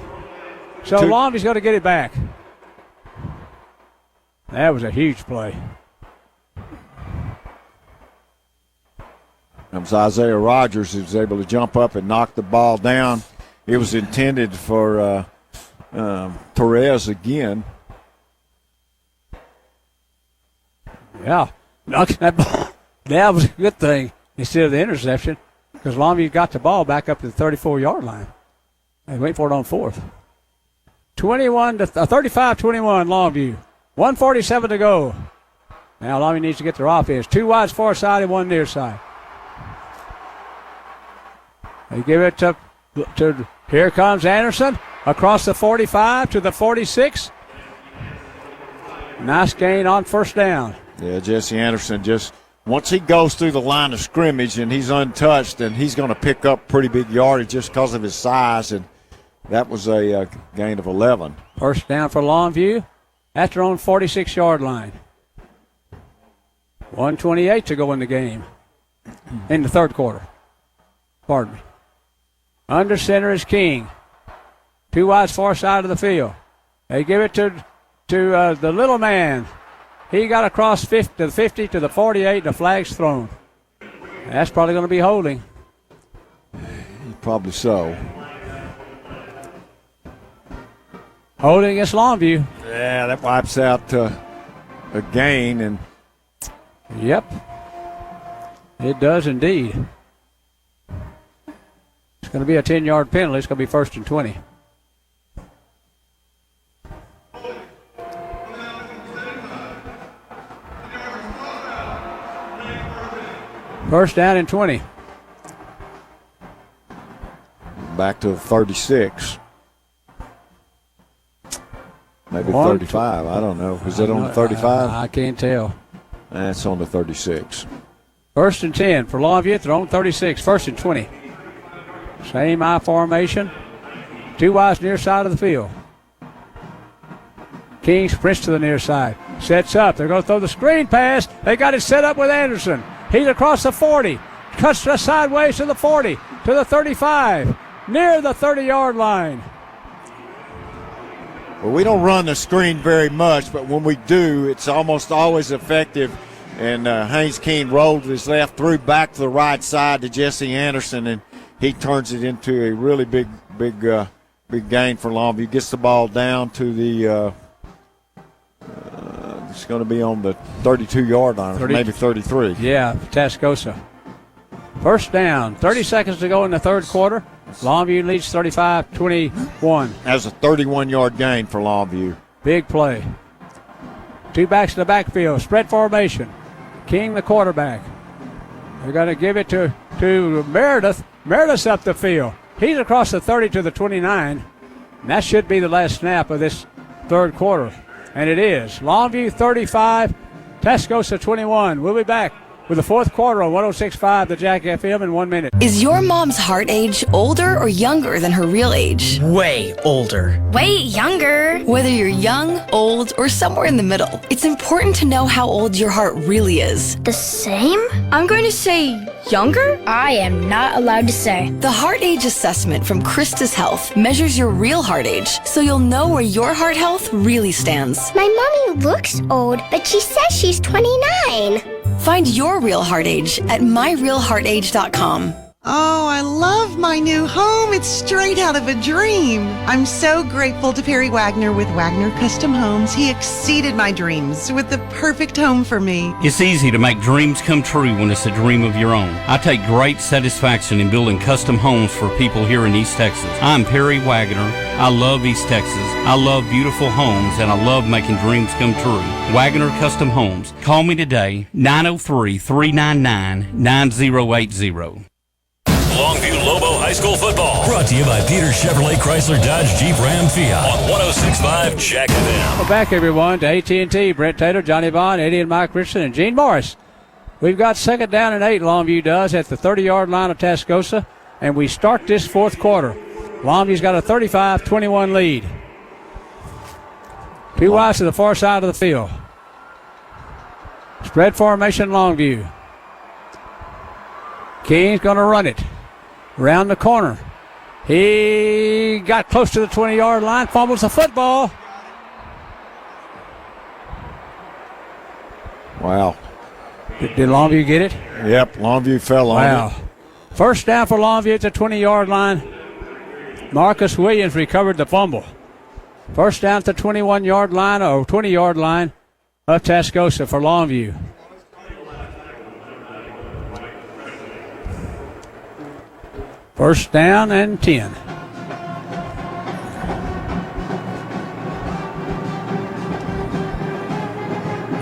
So Longview's going to get it back. That was a huge play. That was Isaiah Rogers who was able to jump up and knock the ball down. It was intended for Torres again. Yeah, knocking that ball. That was a good thing instead of the interception because Longview got the ball back up to the 34-yard line. They wait for it on 4th. 35-21 Longview. 1:47 to go. Now Longview needs to get their offense. 2 wides far side and 1 near side. They give it to here comes Anderson across the 45 to the 46. Nice gain on 1st down. Yeah, Jesse Anderson just once he goes through the line of scrimmage and he's untouched, and he's going to pick up pretty big yardage just because of his size, and that was a gain of 11. 1st down for Longview at their own 46-yard line. 1:28 to go in the game in the 3rd quarter. Pardon me. Under center is King. 2 wides far side of the field. They give it to the little man. He got across to the 50 to the 48. The flag's thrown. That's probably going to be holding. Probably so. Holding against Longview. Yeah, that wipes out a gain. And yep, it does indeed. It's going to be a 10-yard penalty. It's going to be 1st and 20. First down and 20. Back to 36. Maybe 35. I don't know. Is it on the 35? I can't tell. That's on the 36. 1st and 10 for Longview at their own 36. 1st and 20. Same I formation. 2 wides near side of the field. King sprints to the near side. Sets up. They're going to throw the screen pass. They got it set up with Anderson. He's across the 40. Cuts the sideways to the 40. To the 35. Near the 30-yard line. Well, we don't run the screen very much, but when we do, it's almost always effective. And Haynes King rolled his left, threw back to the right side to Jesse Anderson, and he turns it into a really big gain for Longview. Gets the ball down to the it's going to be on the 32-yard line, or maybe 33. Yeah, Tascosa. 1st down. 30 seconds to go in the 3rd quarter. Longview leads 35-21. That's a 31-yard gain for Longview. Big play. 2 backs in the backfield. Spread formation. King, the quarterback. They're going to give it to Meredith. Meredith's up the field. He's across the 30 to the 29. And that should be the last snap of this 3rd quarter. And it is. Longview 35, Tascosa 21. We'll be back with the fourth quarter on 106.5 the Jack FM in 1 minute. Is your mom's heart age older or younger than her real age? Way older. Way younger. Whether you're young, old, or somewhere in the middle, it's important to know how old your heart really is. The same? I'm going to say younger? I am not allowed to say. The Heart Age Assessment from Christus Health measures your real heart age, so you'll know where your heart health really stands. My mommy looks old, but she says she's 29. Find your real heart age at myrealheartage.com. Oh, I love my new home. It's straight out of a dream. I'm so grateful to Perry Wagner with Wagner Custom Homes. He exceeded my dreams with the perfect home for me. It's easy to make dreams come true when it's a dream of your own. I take great satisfaction in building custom homes for people here in East Texas. I'm Perry Wagner. I love East Texas. I love beautiful homes, and I love making dreams come true. Wagner Custom Homes. Call me today, 903-399-9080. Longview Lobo High School football. Brought to you by Peter Chevrolet Chrysler Dodge Jeep Ram Fiat on 106.5 Jack FM. Welcome back, everyone, to AT&T. Brent Taylor, Johnny Bond, Eddie and Mike Richardson, and Gene Morris. We've got 2nd down and 8, Longview does, at the 30-yard line of Tascosa, and we start this fourth quarter. Longview's got a 35-21 lead. Two wides to the far side of the field. Spread formation, Longview. King's going to run it. Around the corner. He got close to the 20-yard line, fumbles the football. Wow. Did Longview get it? Yep, Longview fell on it. First down for Longview at the 20-yard line. Marcus Williams recovered the fumble. First down at the 21-yard line or 20-yard line of Tascosa for Longview. First down and 10.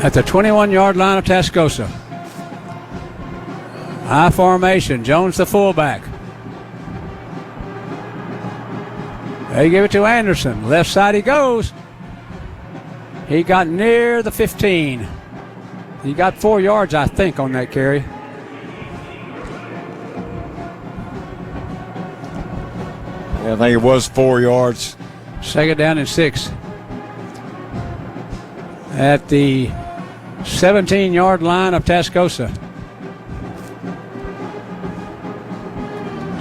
At the 21-yard line of Tascosa. High formation. Jones the fullback. They give it to Anderson. Left side he goes. He got near the 15. He got 4 yards, I think, on that carry. I think it was 4 yards. 2nd down and 6. At the 17-yard line of Tascosa.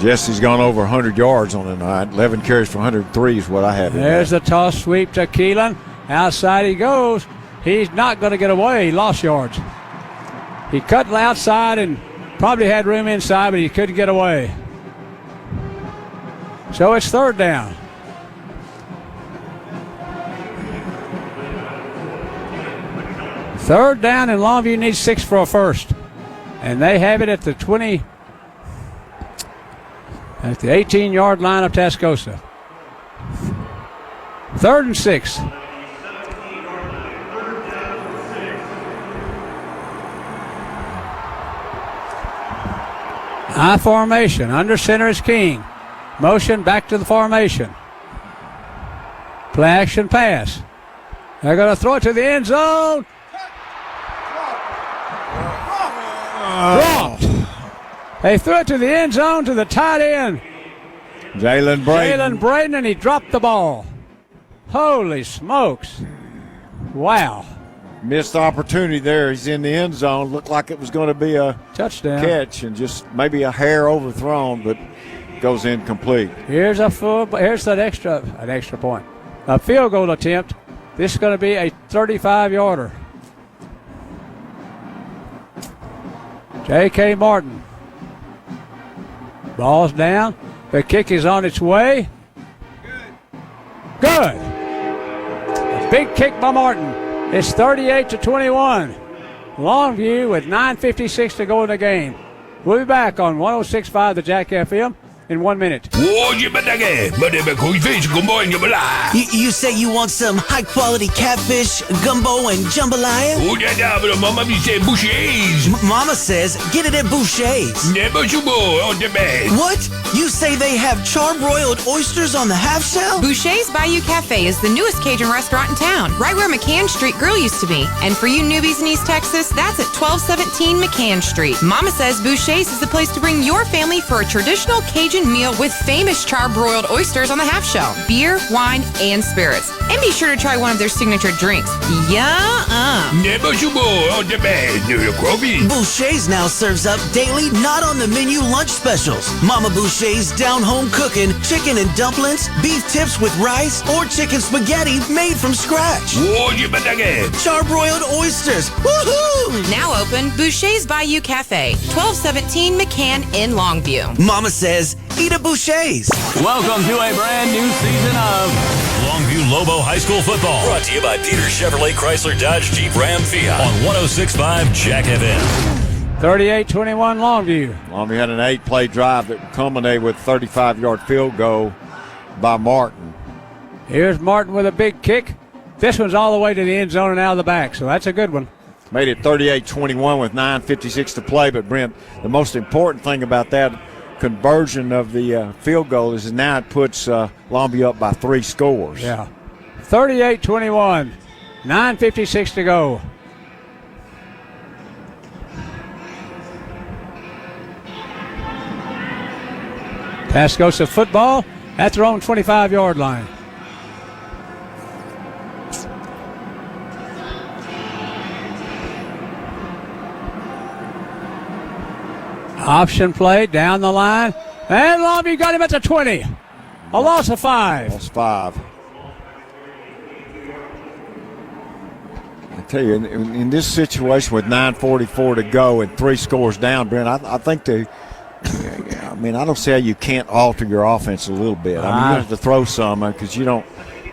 Jesse's gone over 100 yards on the night. 11 carries for 103 is what I have. There's the toss sweep to Keelan. Outside he goes. He's not going to get away. He lost yards. He cut outside and probably had room inside, but he couldn't get away. So it's 3rd down. Third down, and Longview needs 6 for a first. And they have it at the 20, at the 18-yard line of Tascosa. 3rd and 6. High formation. Under center is King. Motion back to the formation. Play action pass. They're going to throw it to the end zone. Dropped. They threw it to the end zone to the tight end. Jalen Braden, and he dropped the ball. Holy smokes. Wow. Missed opportunity there. He's in the end zone. Looked like it was going to be a touchdown catch and just maybe a hair overthrown, but goes incomplete. Here's that extra point. A field goal attempt. This is going to be a 35-yarder. J.K. Martin. Ball's down. The kick is on its way. Good. A big kick by Martin. It's 38-21. Longview with 9:56 to go in the game. We'll be back on 106.5 the Jack FM in 1 minute. You say you want some high-quality catfish, gumbo, and jambalaya? Mama says get it at Boucher's. What? You say they have charbroiled oysters on the half shell? Boucher's Bayou Cafe is the newest Cajun restaurant in town, right where McCann Street Grill used to be. And for you newbies in East Texas, that's at 1217 McCann Street. Mama says Boucher's is the place to bring your family for a traditional Cajun meal with famous charbroiled oysters on the half shell, beer, wine, and spirits. And be sure to try one of their signature drinks. Boucher's now serves up daily, not on the menu lunch specials. Mama Boucher's down home cooking, chicken and dumplings, beef tips with rice, or chicken spaghetti made from scratch. Charbroiled oysters. Woohoo! Now open Boucher's Bayou Cafe, 1217 McCann in Longview. Mama says, eat at Boucher's. Welcome to a brand new season of Longview Lobo High School football. Brought to you by Peter Chevrolet Chrysler Dodge Jeep Ram Fiat on 106.5 Jack FM. 38-21 Longview. Longview had an 8-play drive that culminated with a 35-yard field goal by Martin. Here's Martin with a big kick. This one's all the way to the end zone and out of the back, so that's a good one. Made it 38-21 with 9:56 to play, but Brent, the most important thing about that conversion of the field goal is now it puts Longview up by 3 scores. Yeah. 38-21, 9:56 to go. Tascosa football at their own 25-yard line. Option play down the line. And Longview got him at the 20. A loss of 5. Loss 5. I tell you, in this situation with 9:44 to go and 3 scores down, Brent, I think I don't see how you can't alter your offense a little bit. I mean, you have to throw some because you're not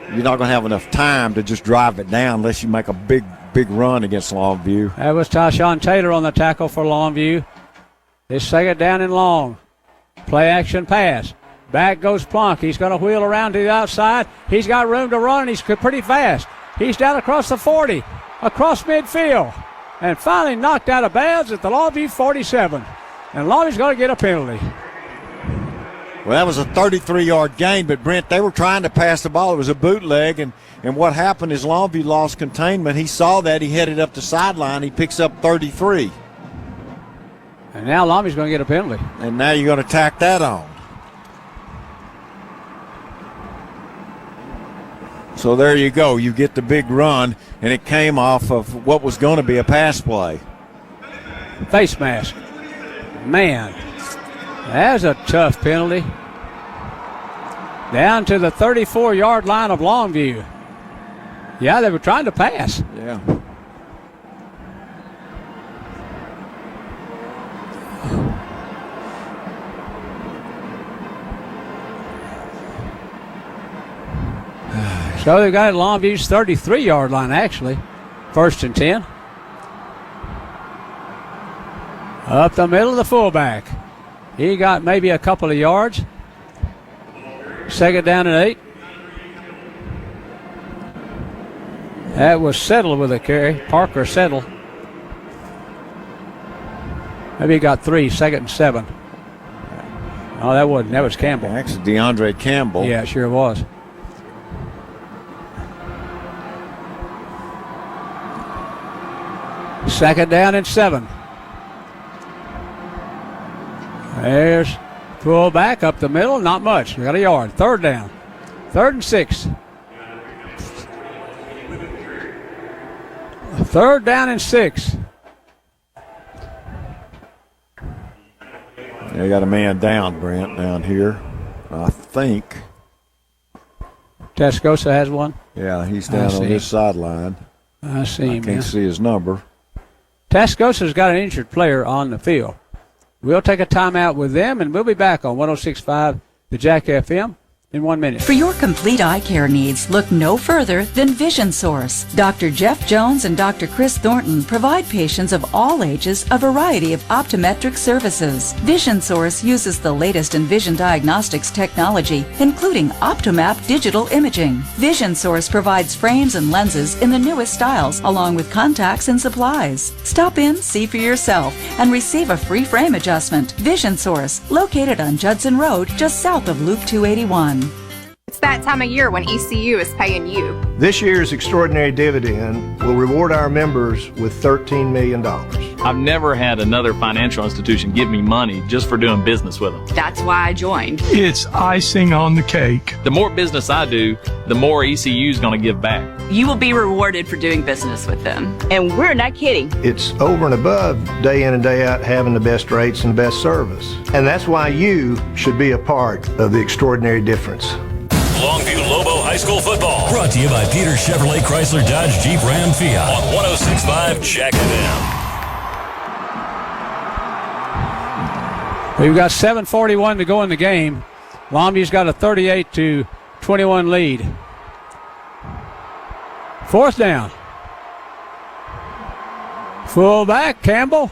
going to have enough time to just drive it down unless you make a big run against Longview. That was Tashawn Taylor on the tackle for Longview. It's second down and long. Play action pass. Back goes Plunk. He's going to wheel around to the outside. He's got room to run, and he's pretty fast. He's down across the 40, across midfield, and finally knocked out of bounds at the Longview 47. And Longview's going to get a penalty. Well, that was a 33-yard gain, but Brent, they were trying to pass the ball. It was a bootleg, and what happened is Longview lost containment. He saw that. He headed up the sideline. He picks up 33. And now Longview's going to get a penalty. And now you're going to tack that on. So there you go. You get the big run, and it came off of what was going to be a pass play. Face mask. Man, that's a tough penalty. Down to the 34-yard line of Longview. Yeah, they were trying to pass. Yeah. So they've got Longview's 33-yard line, actually. 1st and 10. Up the middle of the fullback. He got maybe a couple of yards. Second down and 8. That was Settle with a carry. Parker Settle. Maybe he got 3, 2nd and 7. Oh, that wasn't. That was Campbell. Actually, DeAndre Campbell. Yeah, it sure was. Second down and 7. There's pull back up the middle. Not much. We got a yard. Third down. 3rd and 6. 3rd down and 6. They got a man down, Brent, down here. I think. Tascosa has one? Yeah, he's down on this sideline. I see him. I can't see his number. Tascosa's got an injured player on the field. We'll take a timeout with them, and we'll be back on 106.5 the Jack FM in 1 minute. For your complete eye care needs, look no further than Vision Source. Dr. Jeff Jones and Dr. Chris Thornton provide patients of all ages a variety of optometric services. Vision Source uses the latest in vision diagnostics technology, including Optomap digital imaging. Vision Source provides frames and lenses in the newest styles, along with contacts and supplies. Stop in, see for yourself, and receive a free frame adjustment. Vision Source, located on Judson Road, just south of Loop 281. It's that time of year when ECU is paying you. This year's extraordinary dividend will reward our members with $13 million. I've never had another financial institution give me money just for doing business with them. That's why I joined. It's icing on the cake. The more business I do, the more ECU is going to give back. You will be rewarded for doing business with them. And we're not kidding. It's over and above day in and day out having the best rates and the best service. And that's why you should be a part of the extraordinary difference. Longview Lobo High School football. Brought to you by Peter Chevrolet Chrysler Dodge Jeep Ram Fiat on 106.5 Jack FM. We've got 7:41 to go in the game. Longview's got a 38-21 lead. Fourth down. Fullback, Campbell.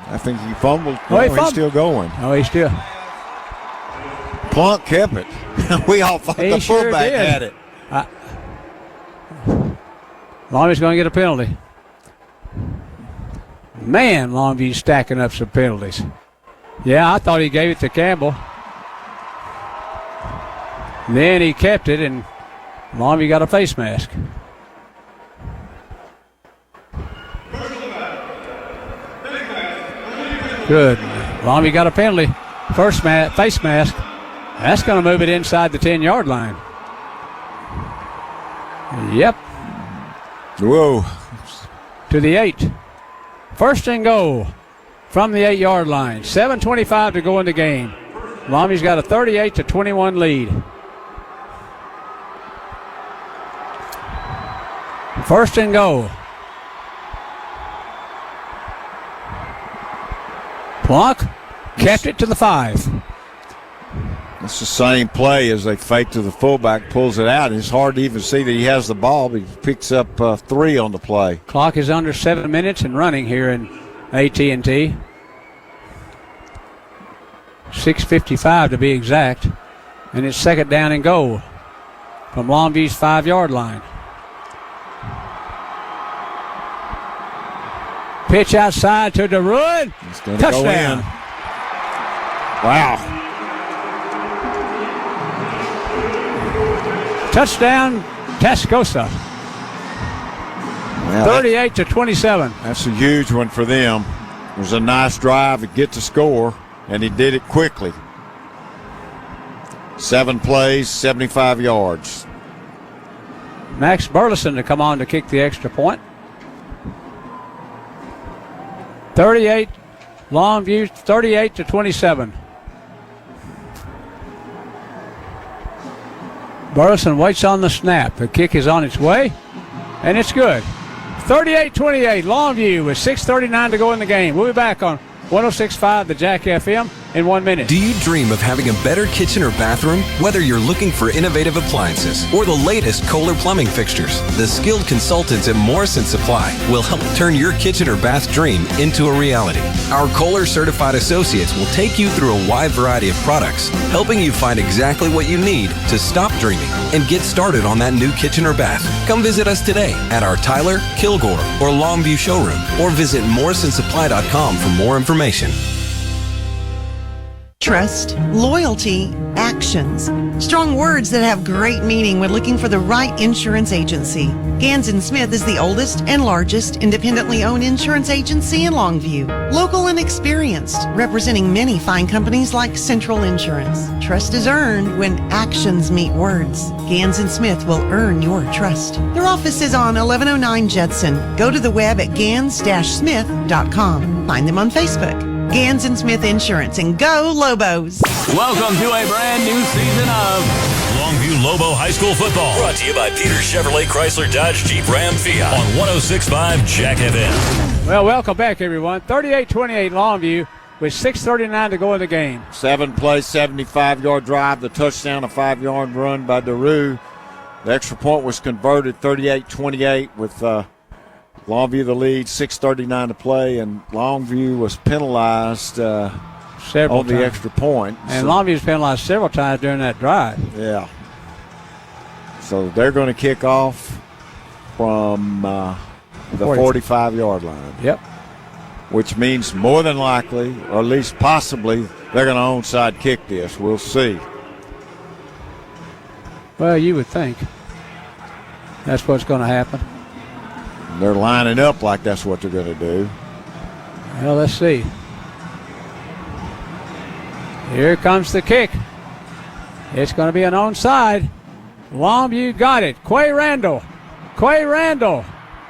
I think he fumbled. Oh, he's still going. Oh, he's still. Plunk kept it. We all thought the fullback had it. Longview's going to get a penalty. Man, Longview's stacking up some penalties. Yeah, I thought he gave it to Campbell. Then he kept it, and Longview got a face mask. Good. Longview got a penalty. First face mask. That's going to move it inside the 10-yard line. Yep. Whoa. To the 8. First and goal from the 8-yard line. 7:25 to go in the game. Longview's got a 38-21 lead. First and goal. Plunk kept it to the 5. It's the same play as they fake to the fullback, pulls it out. It's hard to even see that he has the ball, but he picks up 3 on the play. Clock is under 7 minutes and running here in AT&T. 6:55 to be exact. And it's second down and goal from Longview's 5-yard line. Pitch outside to DeRuin. Touchdown. Wow. Touchdown, Tascosa. Well, 38-27. That's a huge one for them. It was a nice drive to get to score, and he did it quickly. 7 plays, 75 yards. Max Burleson to come on to kick the extra point. 38, Longview, 38-27. Burleson waits on the snap. The kick is on its way, and it's good. 38-28, Longview with 6:39 to go in the game. We'll be back on 106.5 the Jack FM in 1 minute. Do you dream of having a better kitchen or bathroom? Whether you're looking for innovative appliances or the latest Kohler plumbing fixtures, the skilled consultants at Morrison Supply will help turn your kitchen or bath dream into a reality. Our Kohler certified associates will take you through a wide variety of products, helping you find exactly what you need to stop dreaming and get started on that new kitchen or bath. Come visit us today at our Tyler, Kilgore, or Longview showroom, or visit morrisonsupply.com for more information. Trust, loyalty, actions. Strong words that have great meaning when looking for the right insurance agency. Gans & Smith is the oldest and largest independently owned insurance agency in Longview. Local and experienced, representing many fine companies like Central Insurance. Trust is earned when actions meet words. Gans & Smith will earn your trust. Their office is on 1109 Judson. Go to the web at gans-smith.com. Find them on Facebook. Gans & Smith Insurance, and go Lobos. Welcome to a brand new season of Longview Lobo High School football. Brought to you by Peter Chevrolet Chrysler Dodge Jeep Ram Fiat on 106.5 Jack FM. Well, welcome back, everyone. 38-28 Longview with 6:39 to go in the game. 7-play, 75-yard drive, the touchdown, a 5-yard run by DeRue. The extra point was converted 38-28 with Longview the lead, 6:39 to play, and Longview was penalized several on the times. Extra point. And Longview's penalized several times during that drive. Yeah. So they're going to kick off from the 45-yard line. Yep. Which means more than likely, or at least possibly, they're going to onside kick this. We'll see. Well, you would think that's what's going to happen. They're lining up like that's what they're going to do. Well, let's see. Here comes the kick. It's going to be an onside. Longview got it. Quay Randall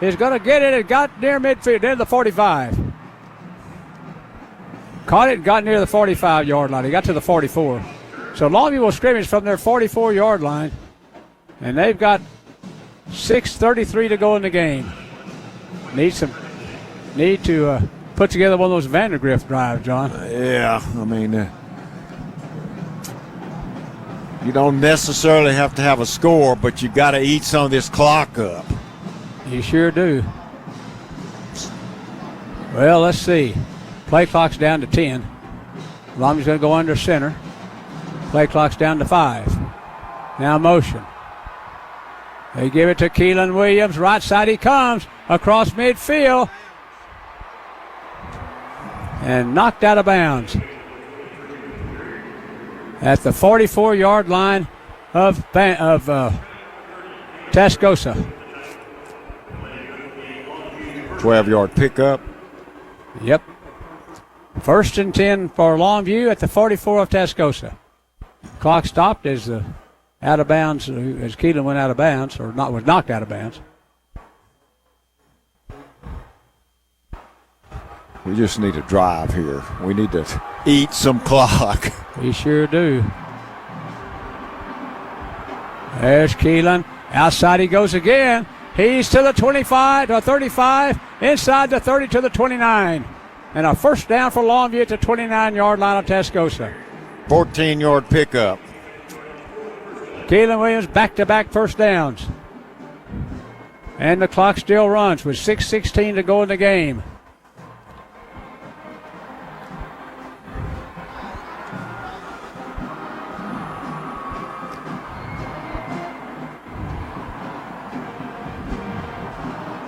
is going to get it. It got near midfield, near the 45. Caught it and got near the 45-yard line. He got to the 44. So Longview will scrimmage from their 44-yard line. And they've got 6:33 to go in the game. Need to put together one of those Vandergrift drives, John. Yeah, I mean, you don't necessarily have to have a score, but you got to eat some of this clock up. You sure do. Well, let's see. Play clock's down to 10. Longview's going to go under center. Play clock's down to 5. Now motion. They give it to Keelan Williams. Right side he comes. Across midfield. And knocked out of bounds. At the 44-yard line of Tascosa. 12-yard pickup. Yep. 1st and 10 for Longview at the 44 of Tascosa. Clock stopped as out of bounds, as Keelan went out of bounds, or was knocked out of bounds. We just need a drive here. We need to eat some clock. We sure do. There's Keelan. Outside he goes again. He's to the 25, to 35, inside the 30 to the 29. And a first down for Longview at the 29-yard line of Tascosa. 14-yard pickup. Keelan Williams back-to-back first downs. And the clock still runs with 6:16 to go in the game.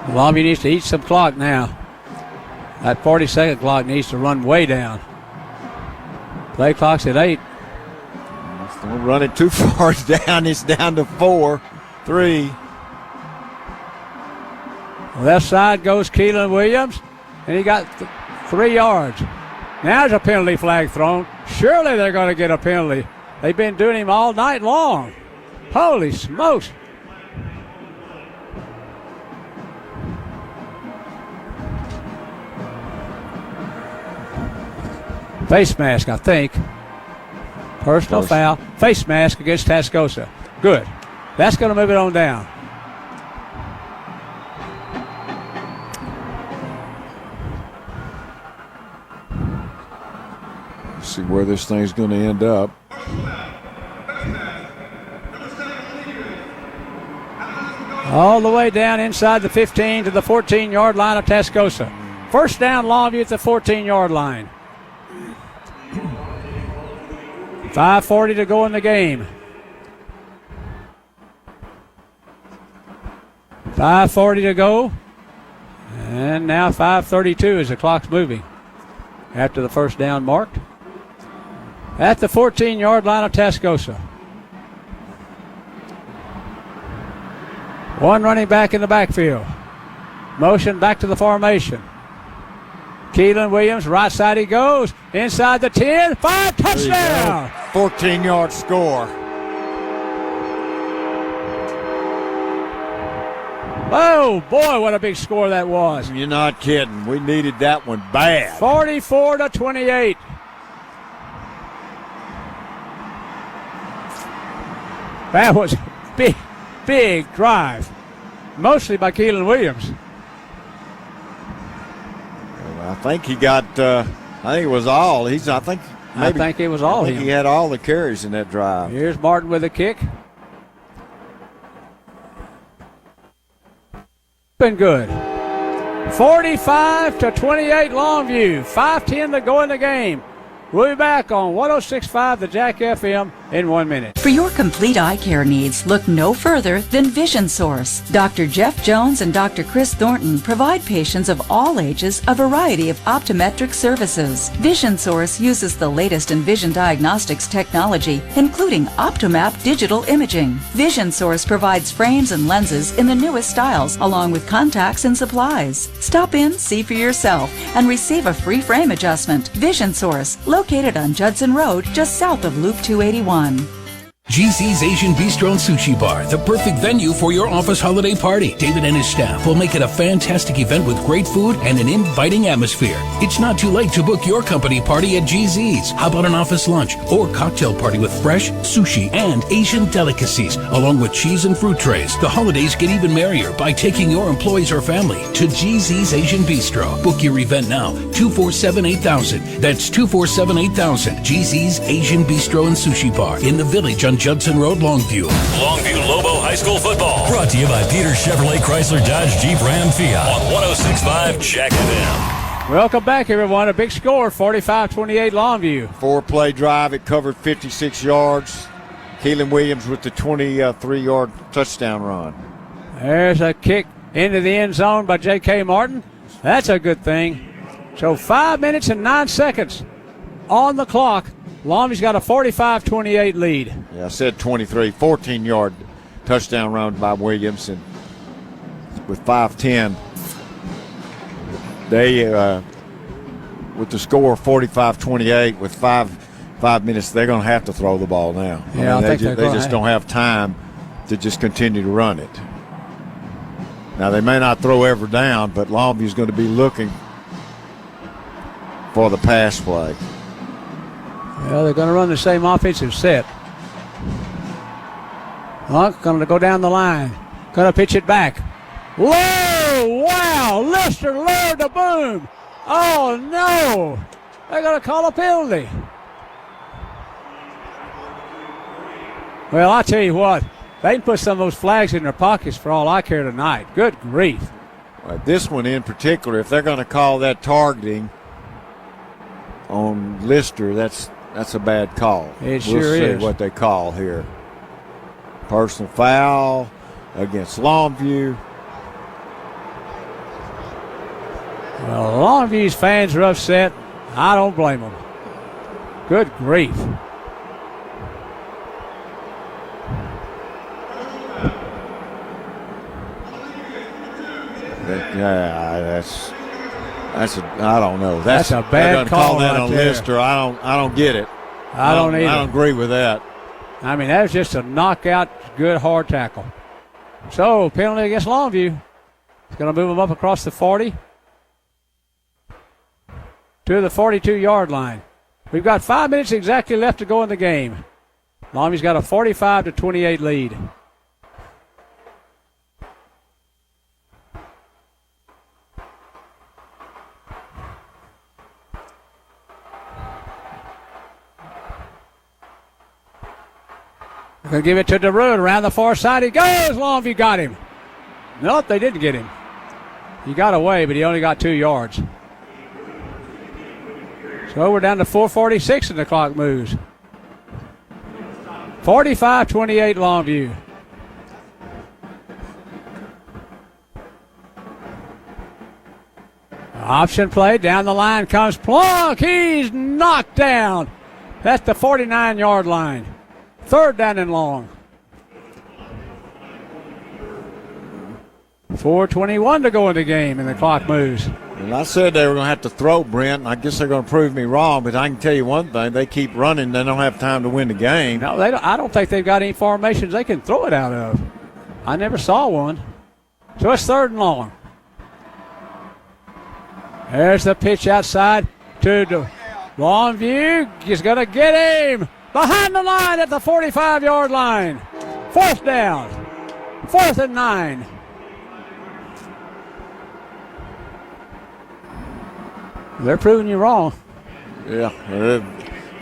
Longview needs to eat some clock now. That 40-second clock needs to run way down. Play clock's at 8. Don't run it too far down. It's down to 4, 3. Left side goes Keelan Williams, and he got 3 yards. Now there's a penalty flag thrown. Surely they're going to get a penalty. They've been doing him all night long. Holy smokes. Face mask, I think. Personal foul. Face mask against Tascosa. Good. That's going to move it on down. Let's see where this thing's going to end up. All the way down inside the 15 to the 14-yard line of Tascosa. First down, Longview at the 14-yard line. 5:40 to go in the game. 5:40 to go. And now 5:32 as the clock's moving. After the first down marked. At the 14-yard line of Tascosa. One running back in the backfield. Motion back to the formation. Keelan Williams, right side he goes. Inside the 10, 5, touchdown. 14-yard score. Oh, boy, what a big score that was. You're not kidding. We needed that one bad. 44-28. That was a big drive. Mostly by Keelan Williams. I think he got I think it was all. I think it was all I think him. he had all the carries in that drive. Here's Martin with a kick. Been good. 45-28 Longview. 5:10 to go in the game. We'll be back on 106.5 The Jack FM in 1 minute. For your complete eye care needs, look no further than Vision Source. Dr. Jeff Jones and Dr. Chris Thornton provide patients of all ages a variety of optometric services. Vision Source uses the latest in vision diagnostics technology, including Optomap digital imaging. Vision Source provides frames and lenses in the newest styles, along with contacts and supplies. Stop in, see for yourself, and receive a free frame adjustment. Vision Source, located on Judson Road, just south of Loop 281. GZ's Asian Bistro and Sushi Bar, the perfect venue for your office holiday party. David and his staff will make it a fantastic event with great food and an inviting atmosphere. It's not too late to book your company party at GZ's. How about an office lunch or cocktail party with fresh sushi and Asian delicacies, along with cheese and fruit trays? The holidays get even merrier by taking your employees or family to GZ's Asian Bistro. Book your event now, 247-8000. That's 247-8000. GZ's Asian Bistro and Sushi Bar in the Village on Judson Road, Longview. Longview Lobo High School football. Brought to you by Peter Chevrolet Chrysler Dodge Jeep Ram Fiat on 106.5 Jack FM. Welcome back, everyone. A big score, 45-28 Longview. 4-play drive. It covered 56 yards. Keelan Williams with the 23-yard touchdown run. There's a kick into the end zone by J.K. Martin. That's a good thing. So 5 minutes and 9 seconds on the clock. Longview's got a 45-28 lead. Yeah, I said 23. 14-yard touchdown run by Williams. And with 5:10, they, with the score 45-28, with five minutes, they're going to have to throw the ball now. Yeah, they just don't have time to just continue to run it. Now, they may not throw every down, but Longview's going to be looking for the pass play. Well, they're going to run the same offensive set. Hunt going to go down the line. Going to pitch it back. Whoa! Wow! Lister lowered the boom. Oh, no! They're going to call a penalty. Well, I tell you what. They can put some of those flags in their pockets for all I care tonight. Good grief. This one in particular, if they're going to call that targeting on Lister, that's a bad call. It sure is. is. What they call here. Personal foul against Longview. Well, Longview's fans are upset. I don't blame them. Good grief. I don't know. That's a bad call. Call that right on there. Lister. I don't get it. I don't either. I don't agree with that. I mean, that was just a knockout, good hard tackle. So, penalty against Longview. It's going to move them up across the 40 to the 42-yard line. We've got 5 minutes exactly left to go in the game. Longview's got a 45-28 lead. Going to give it to DeRue around the far side. He goes. Longview got him. Nope, they didn't get him. He got away, but he only got 2 yards. So we're down to 4:46 and the clock moves. 45-28 Longview. Option play. Down the line comes Plunk. He's knocked down. That's the 49-yard line. 3rd down and long. 4:21 to go in the game, and the clock moves. And I said they were going to have to throw, Brent, and I guess they're going to prove me wrong, but I can tell you one thing. They keep running. They don't have time to win the game. No, they don't, I don't think they've got any formations they can throw it out of. I never saw one. So it's 3rd and long. There's the pitch outside to Longview. He's going to get him. Behind the line at the 45-yard line. 4th down. 4th and 9. They're proving you wrong. Yeah. The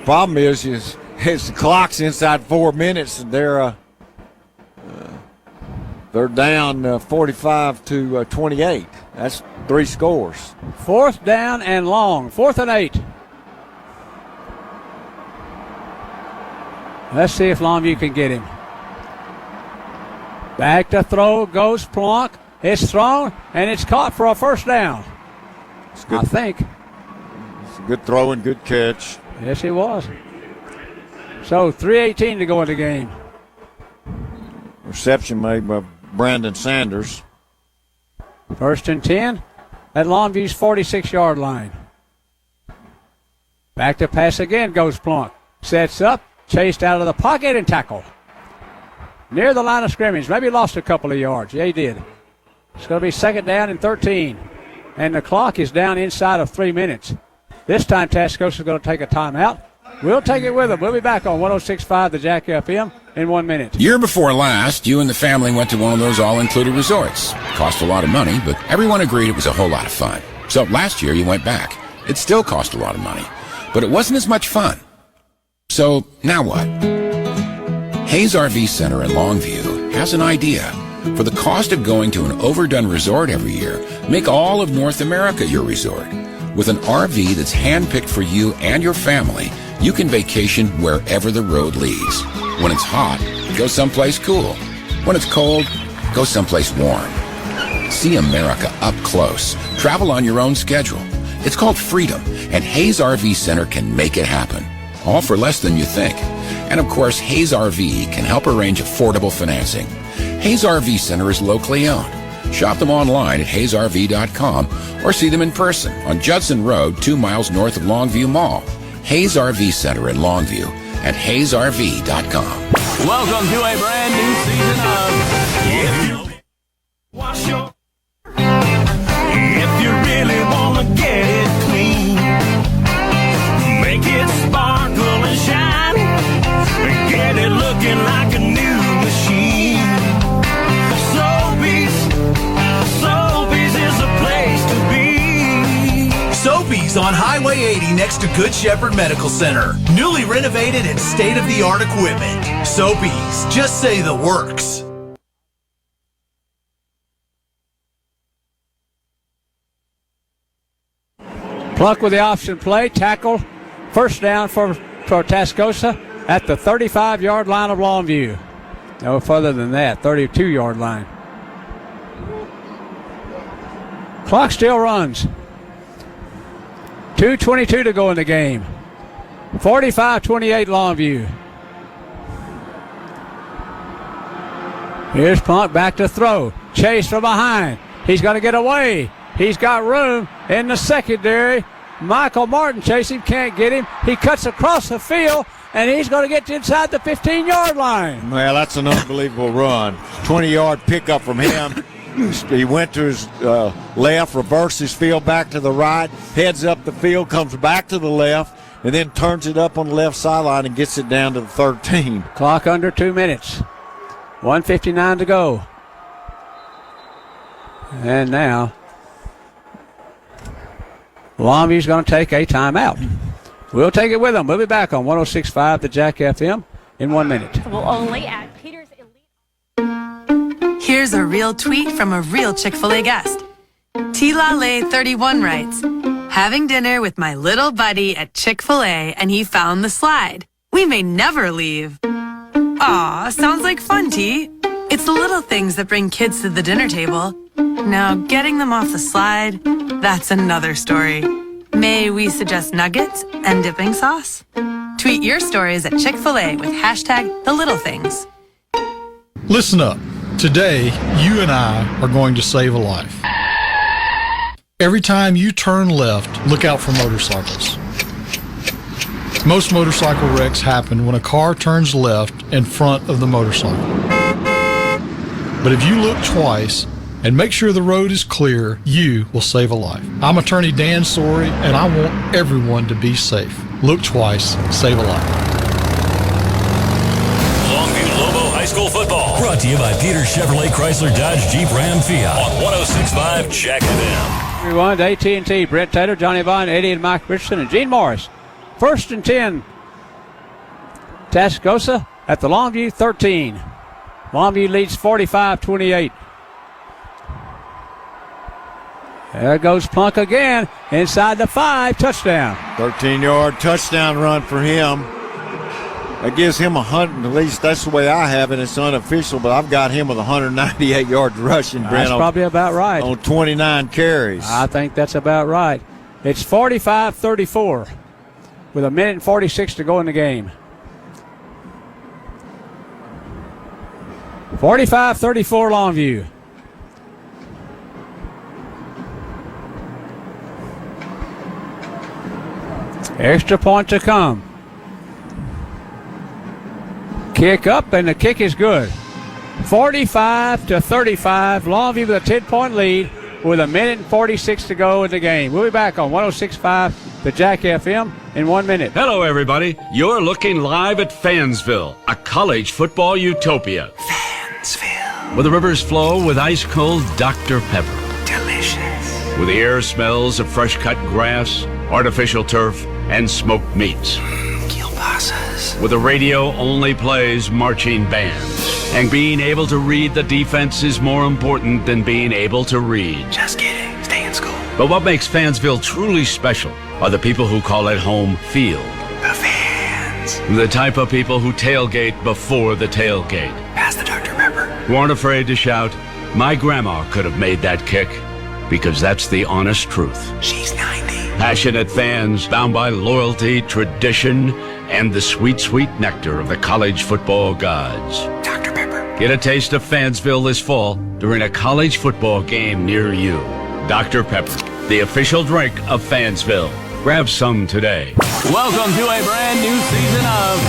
problem is the clock's inside 4 minutes, and they're down 45 to 28. That's 3 scores. 4th down and long. 4th and 8. Let's see if Longview can get him. Back to throw goes Plonk. It's thrown, and it's caught for a first down. It's good. I think. It's a good throw and good catch. Yes, it was. So 3:18 to go in the game. Reception made by Brandon Sanders. 1st and 10 at Longview's 46-yard line. Back to pass again goes Plonk. Sets up, chased out of the pocket and tackled. Near the line of scrimmage. Maybe lost a couple of yards. Yeah, he did. It's going to be 2nd down and 13. And the clock is down inside of 3 minutes. This time Tascosa is going to take a timeout. We'll take it with them. We'll be back on 106.5 The Jack FM in 1 minute. Year before last, you and the family went to one of those all-included resorts. Cost a lot of money, but everyone agreed it was a whole lot of fun. So last year you went back. It still cost a lot of money, but it wasn't as much fun. So now what? Hayes RV Center in Longview has an idea. For the cost of going to an overdone resort every year, make all of North America your resort. With an RV that's handpicked for you and your family, you can vacation wherever the road leads. When it's hot, go someplace cool. When it's cold, go someplace warm. See America up close. Travel on your own schedule. It's called freedom, and Hayes RV Center can make it happen. All for less than you think. And of course, Hayes RV can help arrange affordable financing. Hayes RV Center is locally owned. Shop them online at hayesrv.com or see them in person on Judson Road, 2 miles north of Longview Mall. Hayes RV Center in Longview at hayesrv.com. Welcome to a brand new season of If you really want to get it clean, make it sparkle and shine, and get it looking like a new machine. Sobeys is a place to be. Sobeys on Highway 80 next to Good Shepherd Medical Center. Newly renovated and state-of-the-art equipment. Sobeys, just say the works. Plunk with the option play, tackle, first down for Tascosa at the 35-yard line of Longview. No further than that, 32-yard line. Clock still runs. 2:22 to go in the game. 45-28 Longview. Here's Plunk back to throw. Chase from behind. He's going to get away. He's got room in the secondary. Michael Martin chasing, can't get him. He cuts across the field, and he's going to get inside the 15-yard line. Well, that's an unbelievable run. 20-yard pickup from him. He went to his left, reversed his field back to the right, heads up the field, comes back to the left, and then turns it up on the left sideline and gets it down to the 13. Clock under 2 minutes. 1:59 to go. And now Longview's going to take a timeout. We'll take it with them. We'll be back on 106.5 The Jack FM in 1 minute. We'll only add Peter's Elite. Here's a real tweet from a real Chick-fil-A guest. T-Lale31 writes, having dinner with my little buddy at Chick-fil-A and he found the slide. We may never leave. Aw, sounds like fun, T. It's the little things that bring kids to the dinner table. Now, getting them off the slide, that's another story. May we suggest nuggets and dipping sauce? Tweet your stories at Chick-fil-A with hashtag the little things. Listen up. Today, you and I are going to save a life. Every time you turn left, look out for motorcycles. Most motorcycle wrecks happen when a car turns left in front of the motorcycle. But if you look twice and make sure the road is clear, you will save a life. I'm attorney Dan Sorey, and I want everyone to be safe. Look twice, save a life. Longview Lobo High School football. Brought to you by Peter Chevrolet Chrysler Dodge Jeep Ram Fiat on 106.5 Jack FM. Everyone, AT&T, Brent Taylor, Johnny Vaughn, Eddie and Mike Richardson, and Gene Morris First and 10. Tascosa at the Longview 13. Longview leads 45-28. There goes Plunk again. Inside the 5, touchdown. 13-yard touchdown run for him. That gives him 100, at least that's the way I have it. It's unofficial, but I've got him with 198 yards rushing, Brent. That's probably about right. On 29 carries. I think that's about right. It's 45-34 with 1:46 to go in the game. 45-34 Longview. Extra point to come. Kick up, and the kick is good. 45-35. Longview with a 10-point lead with 1:46 to go in the game. We'll be back on 106.5 the Jack FM in 1 minute. Hello, everybody. You're looking live at Fansville, a college football utopia. Fansville. Where the rivers flow with ice-cold Dr. Pepper. Delicious. Where the air smells of fresh-cut grass, artificial turf, and smoked meats. Kielbasa's. Where the radio only plays marching bands. And being able to read the defense is more important than being able to read. Just kidding. Stay in school. But what makes Fansville truly special are the people who call it home field. The fans. The type of people who tailgate before the tailgate. Pass the Dr. Pepper. Who aren't afraid to shout, "My grandma could have made that kick," because that's the honest truth. She's 90. Passionate fans bound by loyalty, tradition, and the sweet, sweet nectar of the college football gods. Dr. Pepper. Get a taste of Fansville this fall during a college football game near you. Dr. Pepper, the official drink of Fansville. Grab some today. Welcome to a brand new season of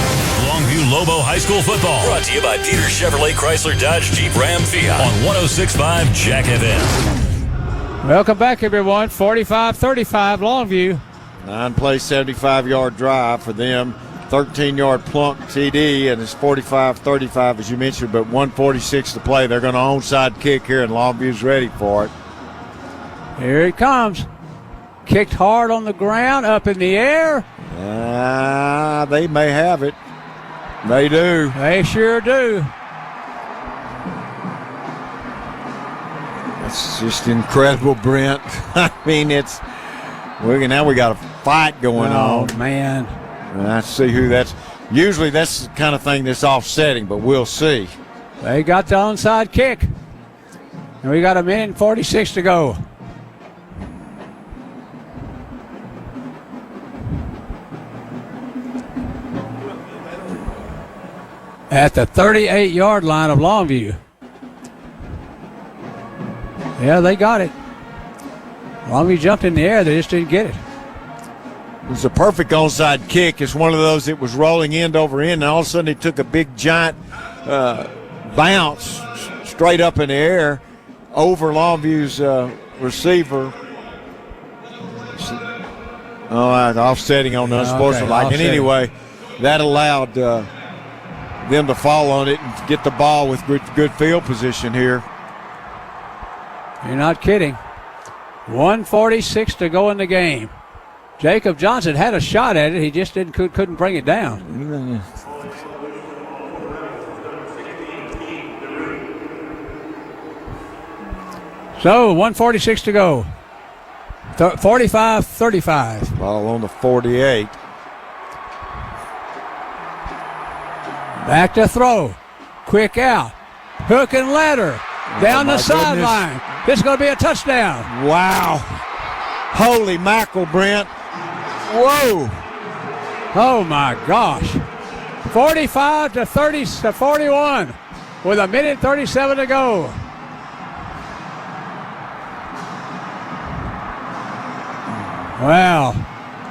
Longview Lobo High School football. Brought to you by Peter Chevrolet Chrysler Dodge Jeep Ram Fiat on 106.5 Jack FM. Welcome back, everyone. 45-35 Longview. 9-play, 75-yard drive for them. 13-yard plunk TD, and it's 45-35, as you mentioned, but 1:46 to play. They're going to onside kick here, and Longview's ready for it. Here it comes. Kicked hard on the ground, up in the air. They may have it. They do. They sure do. It's just incredible, Brent. I mean, now we got a fight going on. Oh, man. And I see who that's. Usually that's the kind of thing that's offsetting, but we'll see. They got the onside kick. And we got 1:46 to go. At the 38-yard line of Longview. Yeah, they got it. Longview jumped in the air. They just didn't get it. It was a perfect onside kick. It's one of those that was rolling end over end, and all of a sudden he took a big, giant bounce straight up in the air over Longview's receiver. Offsetting on the unsportsmanlike. And anyway, that allowed them to fall on it and get the ball with good field position here. You're not kidding. 1:46 to go in the game. Jacob Johnson had a shot at it. He just couldn't bring it down. So 1:46 to go. 45-35. Ball on the 48. Back to throw. Quick out. Hook and ladder. Down the sideline. This is going to be a touchdown. Wow. Holy mackerel, Brent. Whoa. Oh, my gosh. 45-41 with 1:37 to go. Well,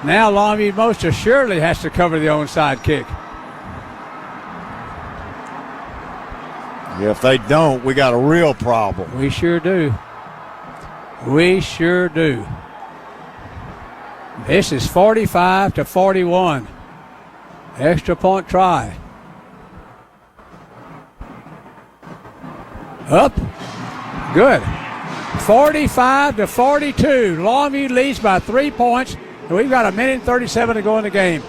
now Longview most assuredly has to cover the onside kick. Yeah, if they don't, we got a real problem. We sure do. We sure do. This is 45-41. Extra point try. Up. Good. 45-42. Longview leads by 3 points with We've got a minute and 37 to go in the game.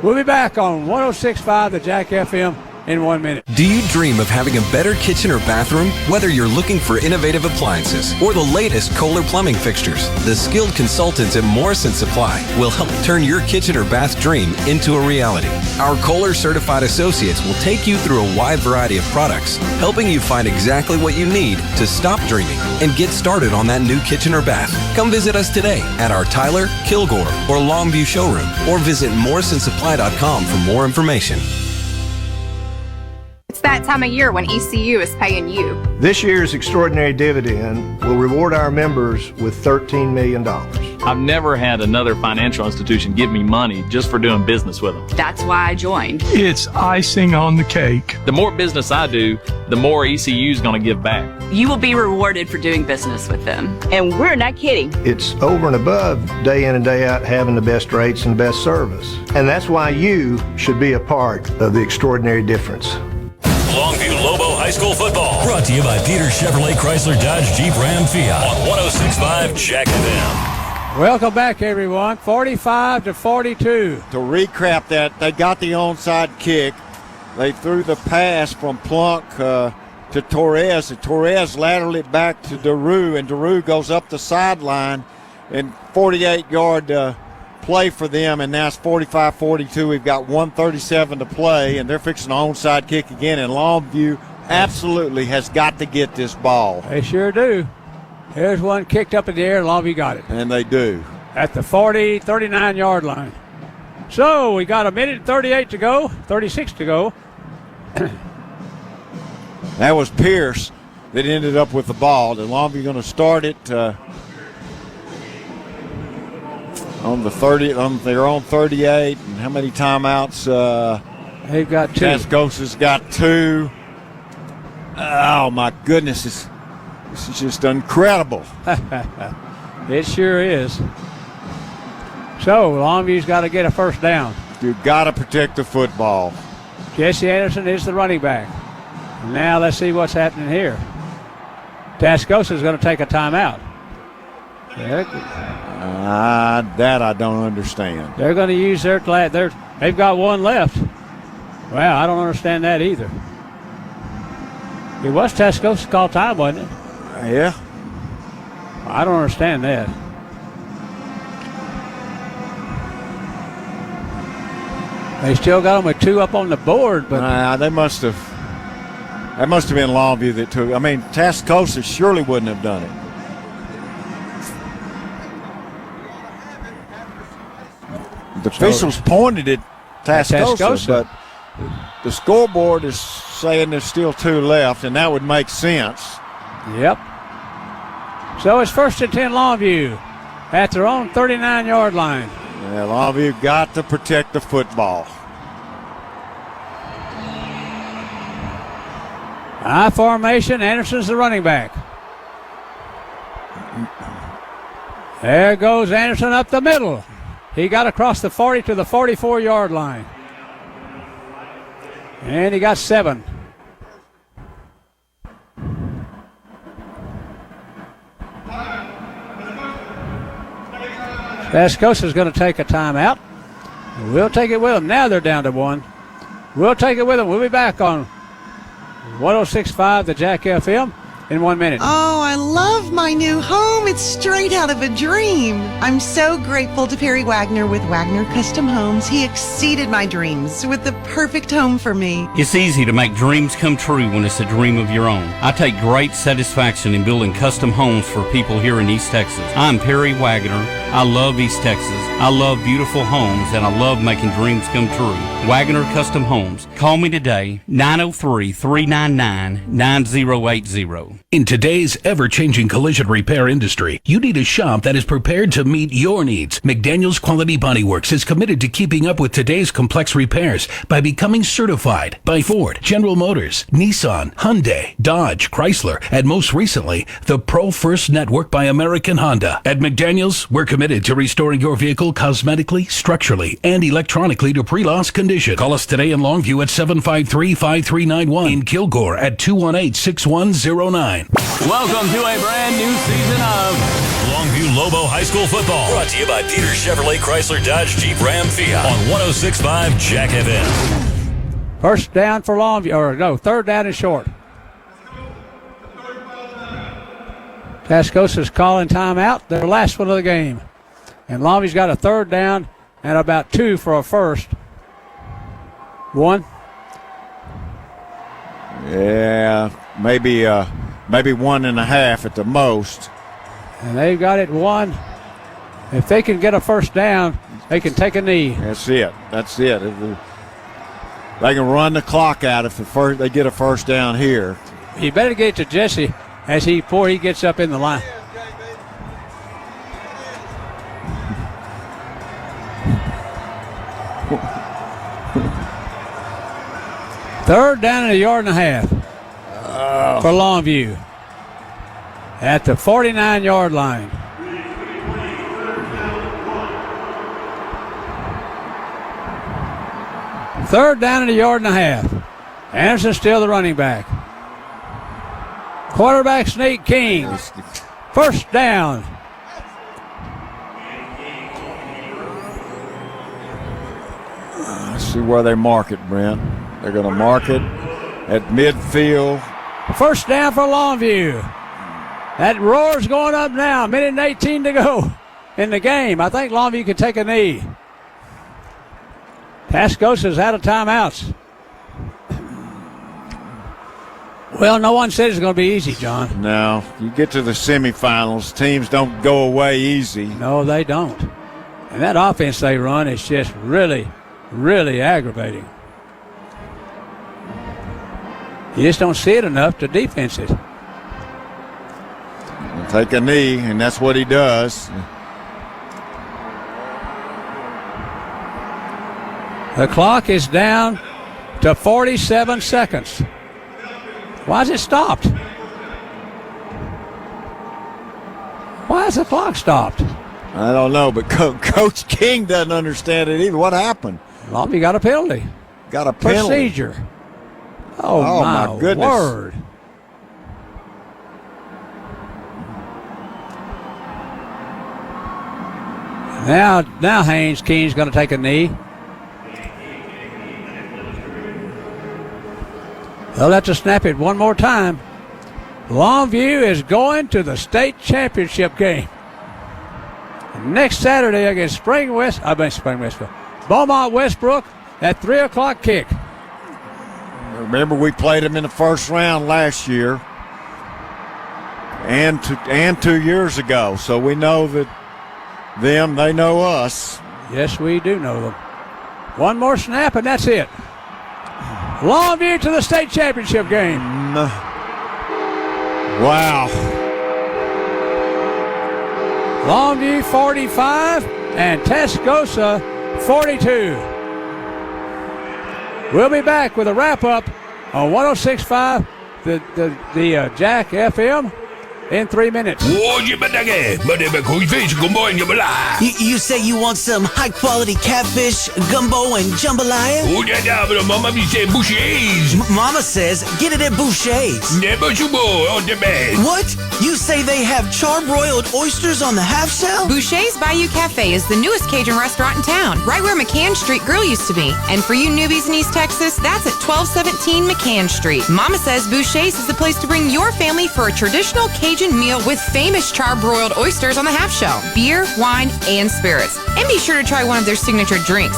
We'll be back on 106.5 The Jack FM in 1 minute. Do you dream of having a better kitchen or bathroom? Whether you're looking for innovative appliances or the latest Kohler plumbing fixtures, the skilled consultants at Morrison Supply will help turn your kitchen or bath dream into a reality. Our Kohler certified associates will take you through a wide variety of products, helping you find exactly what you need to stop dreaming and get started on that new kitchen or bath. Come visit us today at our Tyler, Kilgore, or Longview showroom, or visit morrisonsupply.com for more information. It's that time of year when ECU is paying you. This year's extraordinary dividend will reward our members with $13 million. I've never had another financial institution give me money just for doing business with them. That's why I joined. It's icing on the cake. The more business I do, the more ECU is going to give back. You will be rewarded for doing business with them. And we're not kidding. It's over and above day in and day out having the best rates and best service. And that's why you should be a part of the extraordinary difference. Longview Lobo High School football. Brought to you by Peter Chevrolet Chrysler Dodge Jeep Ram Fiat on 106.5 Jack FM. Welcome back, everyone. 45-42. To recap that, they got the onside kick. They threw the pass from Plunk to Torres, and Torres lateraled it back to DeRue, and DeRue goes up the sideline, and 48-yard play for them, and now it's 45-42. We've got 1:37 to play, and they're fixing an onside kick again, and Longview absolutely has got to get this ball. They sure do. There's one kicked up in the air, Longview got it. And they do. At the 39-yard line. So we got a minute and 38 to go, 36 to go. That was Pierce that ended up with the ball. And Longview going to start it on the 30. They're on 38. And how many timeouts? They've got 2. Tascosa's got 2. Oh my goodness, this is just incredible. It sure is. So Longview's got to get a first down. You've got to protect the football. Jesse Anderson is the running back. Now let's see what's happening here. Tascosa's going to take a timeout. That I don't understand. They're going to use their they've got one left. Well, I don't understand that either. It was Tascosa's call time, wasn't it? Yeah. I don't understand that. They still got them with 2 up on the board, but that must have been Longview that took. I mean, Tascosa surely wouldn't have done it. The officials pointed at Tascosa, but the scoreboard is saying there's still 2 left, and that would make sense. Yep. So it's 1st and 10 Longview at their own 39-yard line. Yeah, Longview got to protect the football. I formation, Anderson's the running back. There goes Anderson up the middle. He got across the 40 to the 44-yard line. And he got 7. Tascosa's going to take a timeout. We'll take it with them. Now they're down to 1. We'll take it with them. We'll be back on 106.5 The Jack FM in 1 minute. Oh, I love my new home. It's straight out of a dream. I'm so grateful to Perry Wagner with Wagner Custom Homes. He exceeded my dreams with the perfect home for me. It's easy to make dreams come true when it's a dream of your own. I take great satisfaction in building custom homes for people here in East Texas. I'm Perry Wagner. I love East Texas. I love beautiful homes, and I love making dreams come true. Wagner Custom Homes. Call me today, 903-399-9080. In today's ever-changing collision repair industry, you need a shop that is prepared to meet your needs. McDaniel's Quality Body Works is committed to keeping up with today's complex repairs by becoming certified by Ford, General Motors, Nissan, Hyundai, Dodge, Chrysler, and most recently, the Pro First Network by American Honda. At McDaniel's, we're committed committed to restoring your vehicle cosmetically, structurally, and electronically to pre-loss condition. Call us today in Longview at 753-5391. In Kilgore at 218-6109. Welcome to a brand new season of Longview Lobo High School football. Brought to you by Peter Chevrolet Chrysler Dodge Jeep Ram Fiat on 106.5 Jack FM. First down for Longview, third down and short. Tascosa's calling timeout, their last one of the game. And Longview's got a third down and about 2 for a first. 1. Yeah, maybe 1.5 at the most. And they've got it 1. If they can get a first down, they can take a knee. That's it. They can run the clock out if they get a first down here. You better get it to Jesse before he gets up in the line. Third down and 1.5 for Longview at the 49-yard line. Third down and 1.5. Anderson still the running back. Quarterback sneak King. First down. Let's see where they mark it, Brent. They're going to mark it at midfield. First down for Longview. That roar's going up now. 1:18 to go in the game. I think Longview can take a knee. Tascosa's out of timeouts. Well, no one said it's going to be easy, John. No, you get to the semifinals, teams don't go away easy. No, they don't. And that offense they run is just really, really aggravating. You just don't see it enough to defense it. Take a knee, and that's what he does. The clock is down to 47 seconds. Why is it stopped? Why is the clock stopped? I don't know, but Coach King doesn't understand it either. What happened? Longview got a penalty. Got a penalty. Procedure. Oh my goodness. Word. Now Haynes Keen's going to take a knee. They'll have to snap it one more time. Longview is going to the state championship game next Saturday against Beaumont Westbrook at 3 o'clock kick. Remember, we played them in the first round last year and 2 years ago, so we know that they know us. Yes, we do know them. One more snap, and that's it. Longview to the state championship game. Wow. Longview 45 and Tascosa 42. We'll be back with a wrap-up on 106.5, the Jack FM, in 3 minutes. You say you want some high-quality catfish, gumbo, and jambalaya? Mama says get it at Boucher's. What? You say they have charbroiled oysters on the half shell? Boucher's Bayou Cafe is the newest Cajun restaurant in town, right where McCann Street Grill used to be. And for you newbies in East Texas, that's at 1217 McCann Street. Mama says Boucher's is the place to bring your family for a traditional Cajun meal with famous charbroiled oysters on the half shell, beer, wine, and spirits. And be sure to try one of their signature drinks.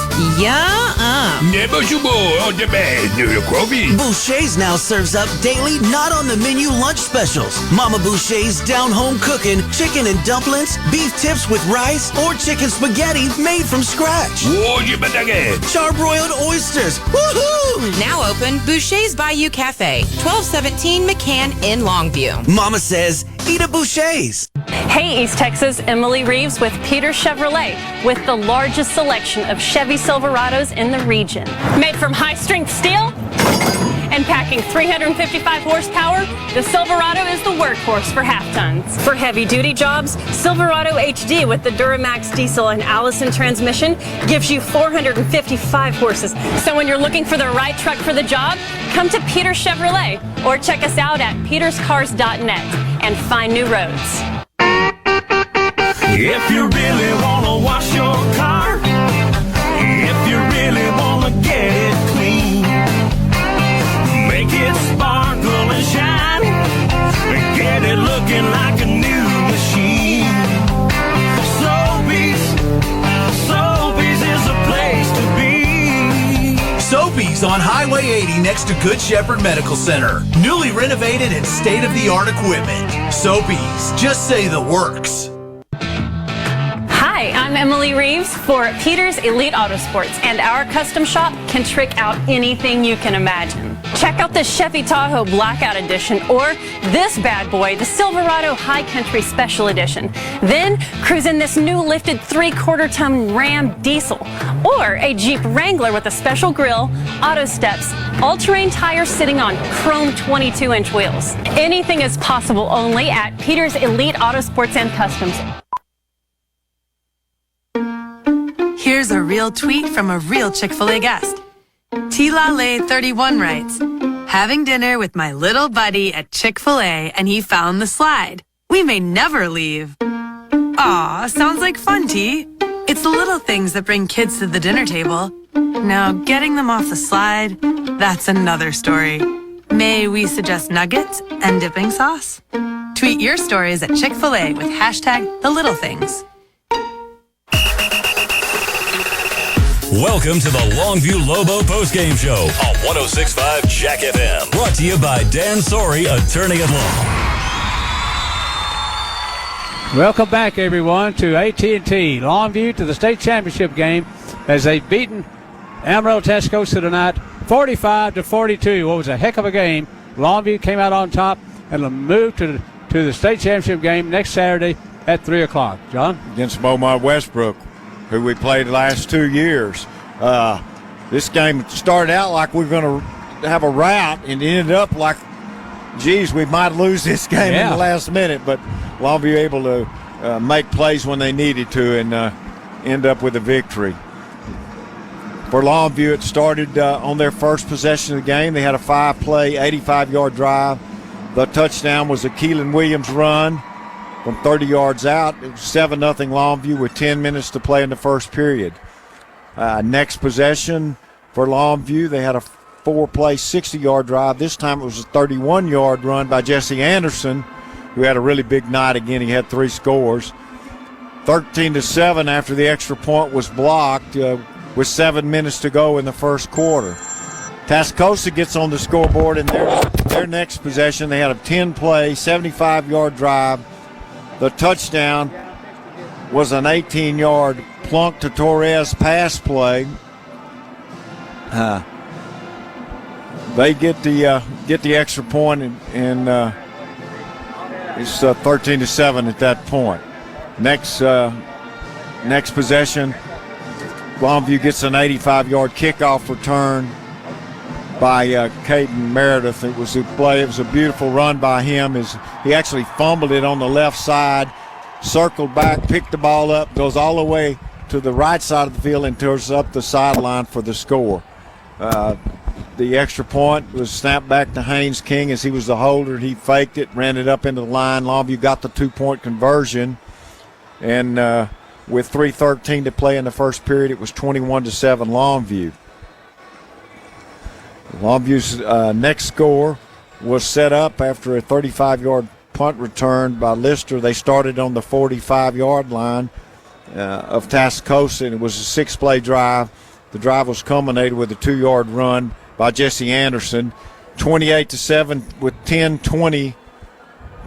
Boucher's now serves up daily, not on the menu lunch specials. Mama Boucher's down home cooking, chicken and dumplings, beef tips with rice, or chicken spaghetti made from scratch. Charbroiled oysters. Woohoo! Now open Boucher's Bayou Cafe, 1217 McCann in Longview. Mama says, eat a Boucher's. Hey, East Texas, Emily Reeves with Peter Chevrolet with the largest selection of Chevy Silverados in the region. Made from high-strength steel, And packing 355 horsepower, the Silverado is the workhorse for half-tons. For heavy-duty jobs, Silverado HD with the Duramax diesel and Allison transmission gives you 455 horses. So when you're looking for the right truck for the job, come to Peters Chevrolet or check us out at peterscars.net and find new roads. If you really want to wash your car, if you really want to get it clean, make it sparkle and shine, and get it looking like a new machine. Sobeys is a place to be. Sobeys on Highway 80 next to Good Shepherd Medical Center. Newly renovated and state-of-the-art equipment. Sobeys, just say the works. Hi, I'm Emily Reeves for Peters Elite Autosports, and our custom shop can trick out anything you can imagine. Check out the Chevy Tahoe Blackout Edition or this bad boy, the Silverado High Country Special Edition. Then cruise in this new lifted 3/4-ton Ram diesel or a Jeep Wrangler with a special grille, auto steps, all-terrain tires sitting on chrome 22-inch wheels. Anything is possible only at Peters Elite Autosports and Customs. Here's a real tweet from a real Chick-fil-A guest. T-La-Lay31 writes, having dinner with my little buddy at Chick-fil-A and he found the slide. We may never leave. Aw, sounds like fun, T. It's the little things that bring kids to the dinner table. Now, getting them off the slide, that's another story. May we suggest nuggets and dipping sauce? Tweet your stories at Chick-fil-A with #TheLittleThings. Welcome to the Longview Lobo postgame show on 106.5 Jack FM. Brought to you by Dan Sorey, attorney at law. Welcome back, everyone, to AT&T. Longview to the state championship game as they've beaten Amarillo Tascosa tonight, 45-42. What was a heck of a game. Longview came out on top and moved to the state championship game next Saturday at 3 o'clock. John? Against Beaumont Westbrook, who we played the last 2 years. This game started out like we were going to have a rout and ended up like, geez, we might lose this game in the last minute, but Longview able to make plays when they needed to and end up with a victory. For Longview, it started on their first possession of the game. They had a 5-play, 85-yard drive. The touchdown was a Keelan Williams run from 30 yards out. It was 7-0 Longview with 10 minutes to play in the first period. Next possession for Longview, they had a 4-play, 60-yard drive. This time it was a 31-yard run by Jesse Anderson, who had a really big night again. He had 3 scores. 13-7 after the extra point was blocked with 7 minutes to go in the first quarter. Tascosa gets on the scoreboard in their next possession. They had a 10-play, 75-yard drive. The touchdown was an 18-yard plunk to Torres pass play. They get the extra point, and it's 13-7 at that point. Next possession, Longview gets an 85-yard kickoff return by Caden Meredith. It was a beautiful run by him. He actually fumbled it on the left side, circled back, picked the ball up, goes all the way to the right side of the field and turns up the sideline for the score. The extra point was snapped back to Haynes King as he was the holder. He faked it, ran it up into the line. Longview got the 2-point conversion, and with 3:13 to play in the first period, it was 21-7 Longview. Longview's next score was set up after a 35-yard punt return by Lister. They started on the 45-yard line of Tascosa, and it was a 6-play drive. The drive was culminated with a 2-yard run by Jesse Anderson, 28-7 with 10:20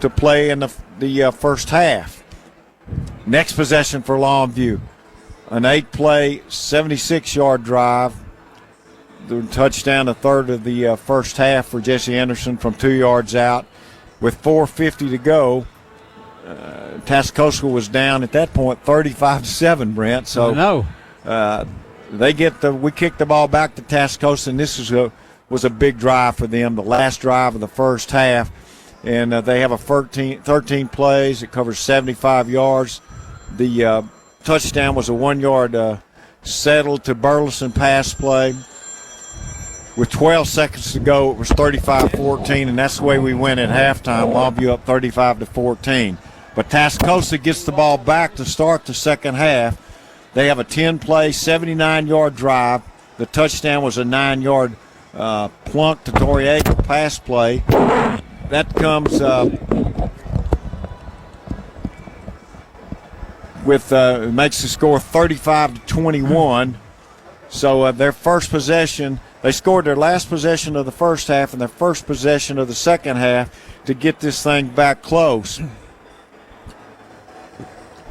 to play in the first half. Next possession for Longview, an 8-play, 76-yard drive. The touchdown, a third of the first half for Jesse Anderson from 2 yards out. With 4:50 to go, Tascosa was down at that point 35-7, Brent. So I know. we kicked the ball back to Tascosa, and this is was a big drive for them, the last drive of the first half. And they have a 13 plays. It covers 75 yards. The touchdown was a 1-yard settled to Burleson pass play. With 12 seconds to go, it was 35-14, and that's the way we went at halftime. Longview up 35-14. But Tascosa gets the ball back to start the second half. They have a 10-play, 79-yard drive. The touchdown was a 9-yard plunk to Toriega pass play. That comes makes the score 35-21. So their first possession, they scored their last possession of the first half and their first possession of the second half to get this thing back close.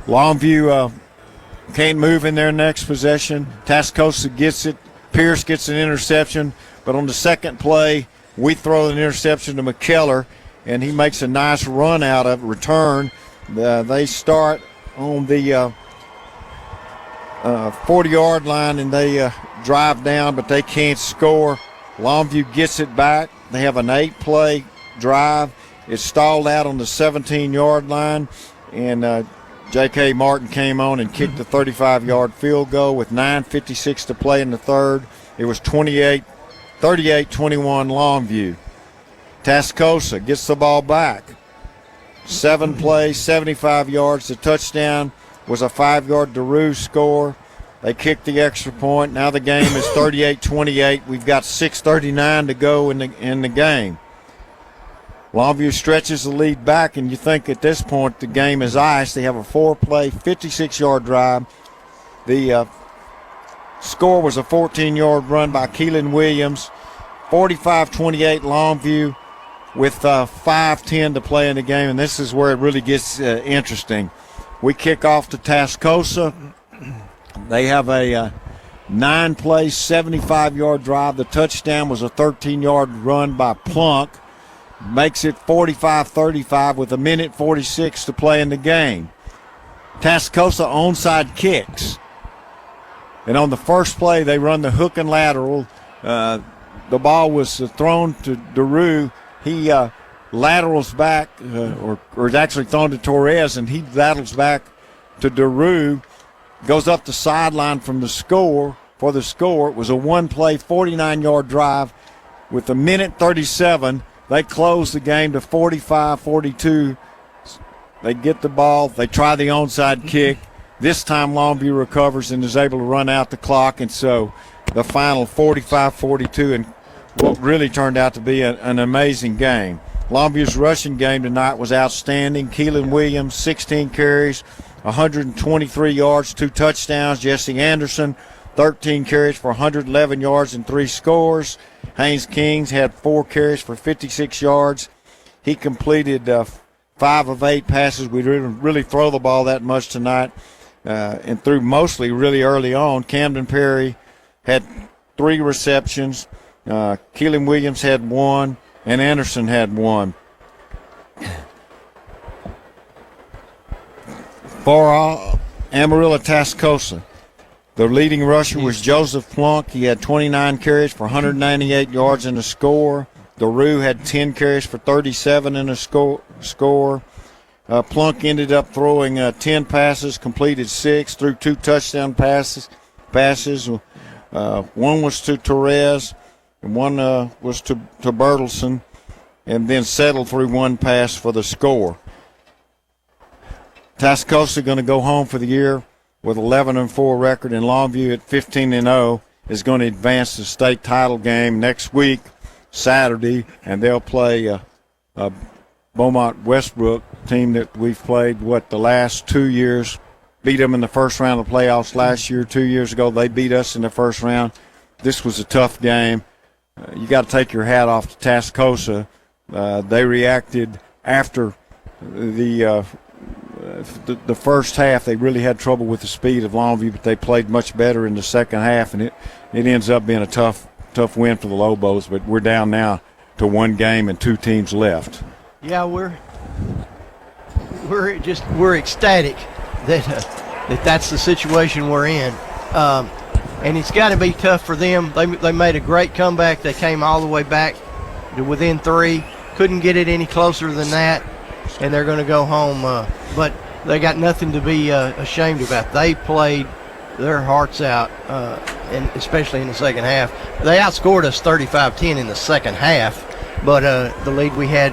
Longview can't move in their next possession. Tascosa gets it. Pierce gets an interception, but on the second play, we throw an interception to McKellar, and he makes a nice run out of return. They start on the 40-yard line, and they drive down, but they can't score. Longview gets it back. They have an 8-play drive. It's stalled out on the 17-yard line, and J.K. Martin came on and kicked the 35-yard field goal with 9:56 to play in the third. It was 38-21 Longview. Tascosa gets the ball back. 7 plays, 75 yards. The touchdown was a 5-yard DeRue score. They kicked the extra point. Now the game is 38-28. We've got 6:39 to go in the game. Longview stretches the lead back, and you think at this point the game is iced. They have a 4-play, 56-yard drive. The score was a 14-yard run by Keelan Williams. 45-28 Longview with 5:10 to play in the game, and this is where it really gets interesting. We kick off to Tascosa. They have a 9-play, 75-yard drive. The touchdown was a 13-yard run by Plunk. Makes it 45-35 with 1:46 to play in the game. Tascosa onside kicks. And on the first play, they run the hook and lateral. The ball was thrown to DeRue. He laterals back, or is actually thrown to Torres, and he laterals back to DeRue. Goes up the sideline for the score. It was a 1-play, 49-yard drive with 1:37. They close the game to 45-42. They get the ball. They try the onside kick. This time Longview recovers and is able to run out the clock, and so the final 45-42, and what really turned out to be an amazing game. Longview's rushing game tonight was outstanding. Keelan Williams, 16 carries, 123 yards, 2 touchdowns. Jesse Anderson, 13 carries for 111 yards and 3 scores. Haynes Kings had 4 carries for 56 yards. He completed 5 of 8 passes. We didn't really throw the ball that much tonight, and threw mostly really early on. Camden Perry had 3 receptions. Keelan Williams had 1, and Anderson had 1. For Amarillo Tascosa, the leading rusher was Joseph Plunk. He had 29 carries for 198 yards and a score. DeRue had 10 carries for 37 and a score. Plunk ended up throwing 10 passes, completed 6, threw 2 touchdown passes. One was to Torres, and one was to Bertelson, and then settled through 1 pass for the score. Tascosa going to go home for the year with 11-4 record, and Longview at 15-0 is going to advance the state title game next week, Saturday, and they'll play a Beaumont Westbrook team that we've played, the last 2 years. Beat them in the first round of the playoffs last year. 2 years ago, they beat us in the first round. This was a tough game. You got to take your hat off to Tascosa. They reacted after the first half. They really had trouble with the speed of Longview, but they played much better in the second half, and it ends up being a tough win for the Lobos. But we're down now to 1 game and 2 teams left. Yeah, we're ecstatic that that's the situation we're in. and it's got to be tough for them. They made a great comeback. They came all the way back to within 3. Couldn't get it any closer than that, and they're going to go home. But they got nothing to be ashamed about. They played their hearts out, and especially in the second half. They outscored us 35-10 in the second half, but the lead we had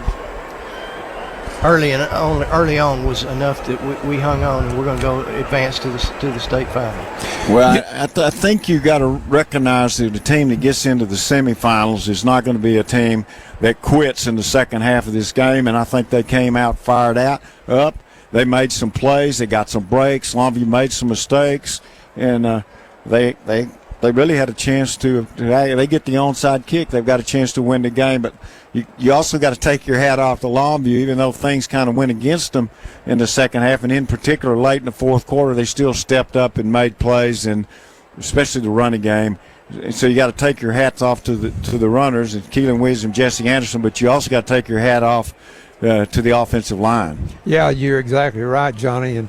early on was enough that we hung on, and we're going to go advance to the state final. Well, I think you got to recognize that the team that gets into the semifinals is not going to be a team that quits in the second half of this game, and I think they came out fired up. They made some plays. They got some breaks. Longview made some mistakes, and they really had a chance to. They get the onside kick. They've got a chance to win the game, but you also got to take your hat off to Longview, even though things kind of went against them in the second half, and in particular late in the fourth quarter, they still stepped up and made plays, and especially the running game. And so you got to take your hats off to the runners, and Keelan Williams and Jesse Anderson, but you also got to take your hat off to the offensive line. Yeah, you're exactly right, Johnny. And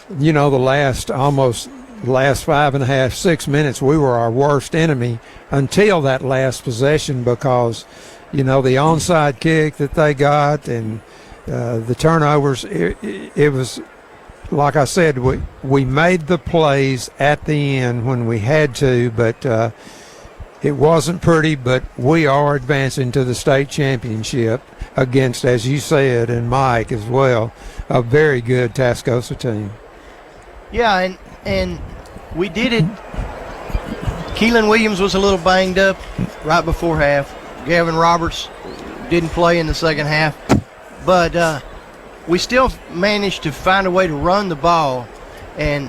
the last 5.5, 6 minutes, we were our worst enemy until that last possession, because the onside kick that they got and the turnovers, it was, like I said, we made the plays at the end when we had to, but it wasn't pretty. But we are advancing to the state championship against, as you said, and Mike as well, a very good Tascosa team. Yeah, and we did it. Keelan Williams was a little banged up right before half. Gavin Roberts didn't play in the second half, but we still managed to find a way to run the ball. And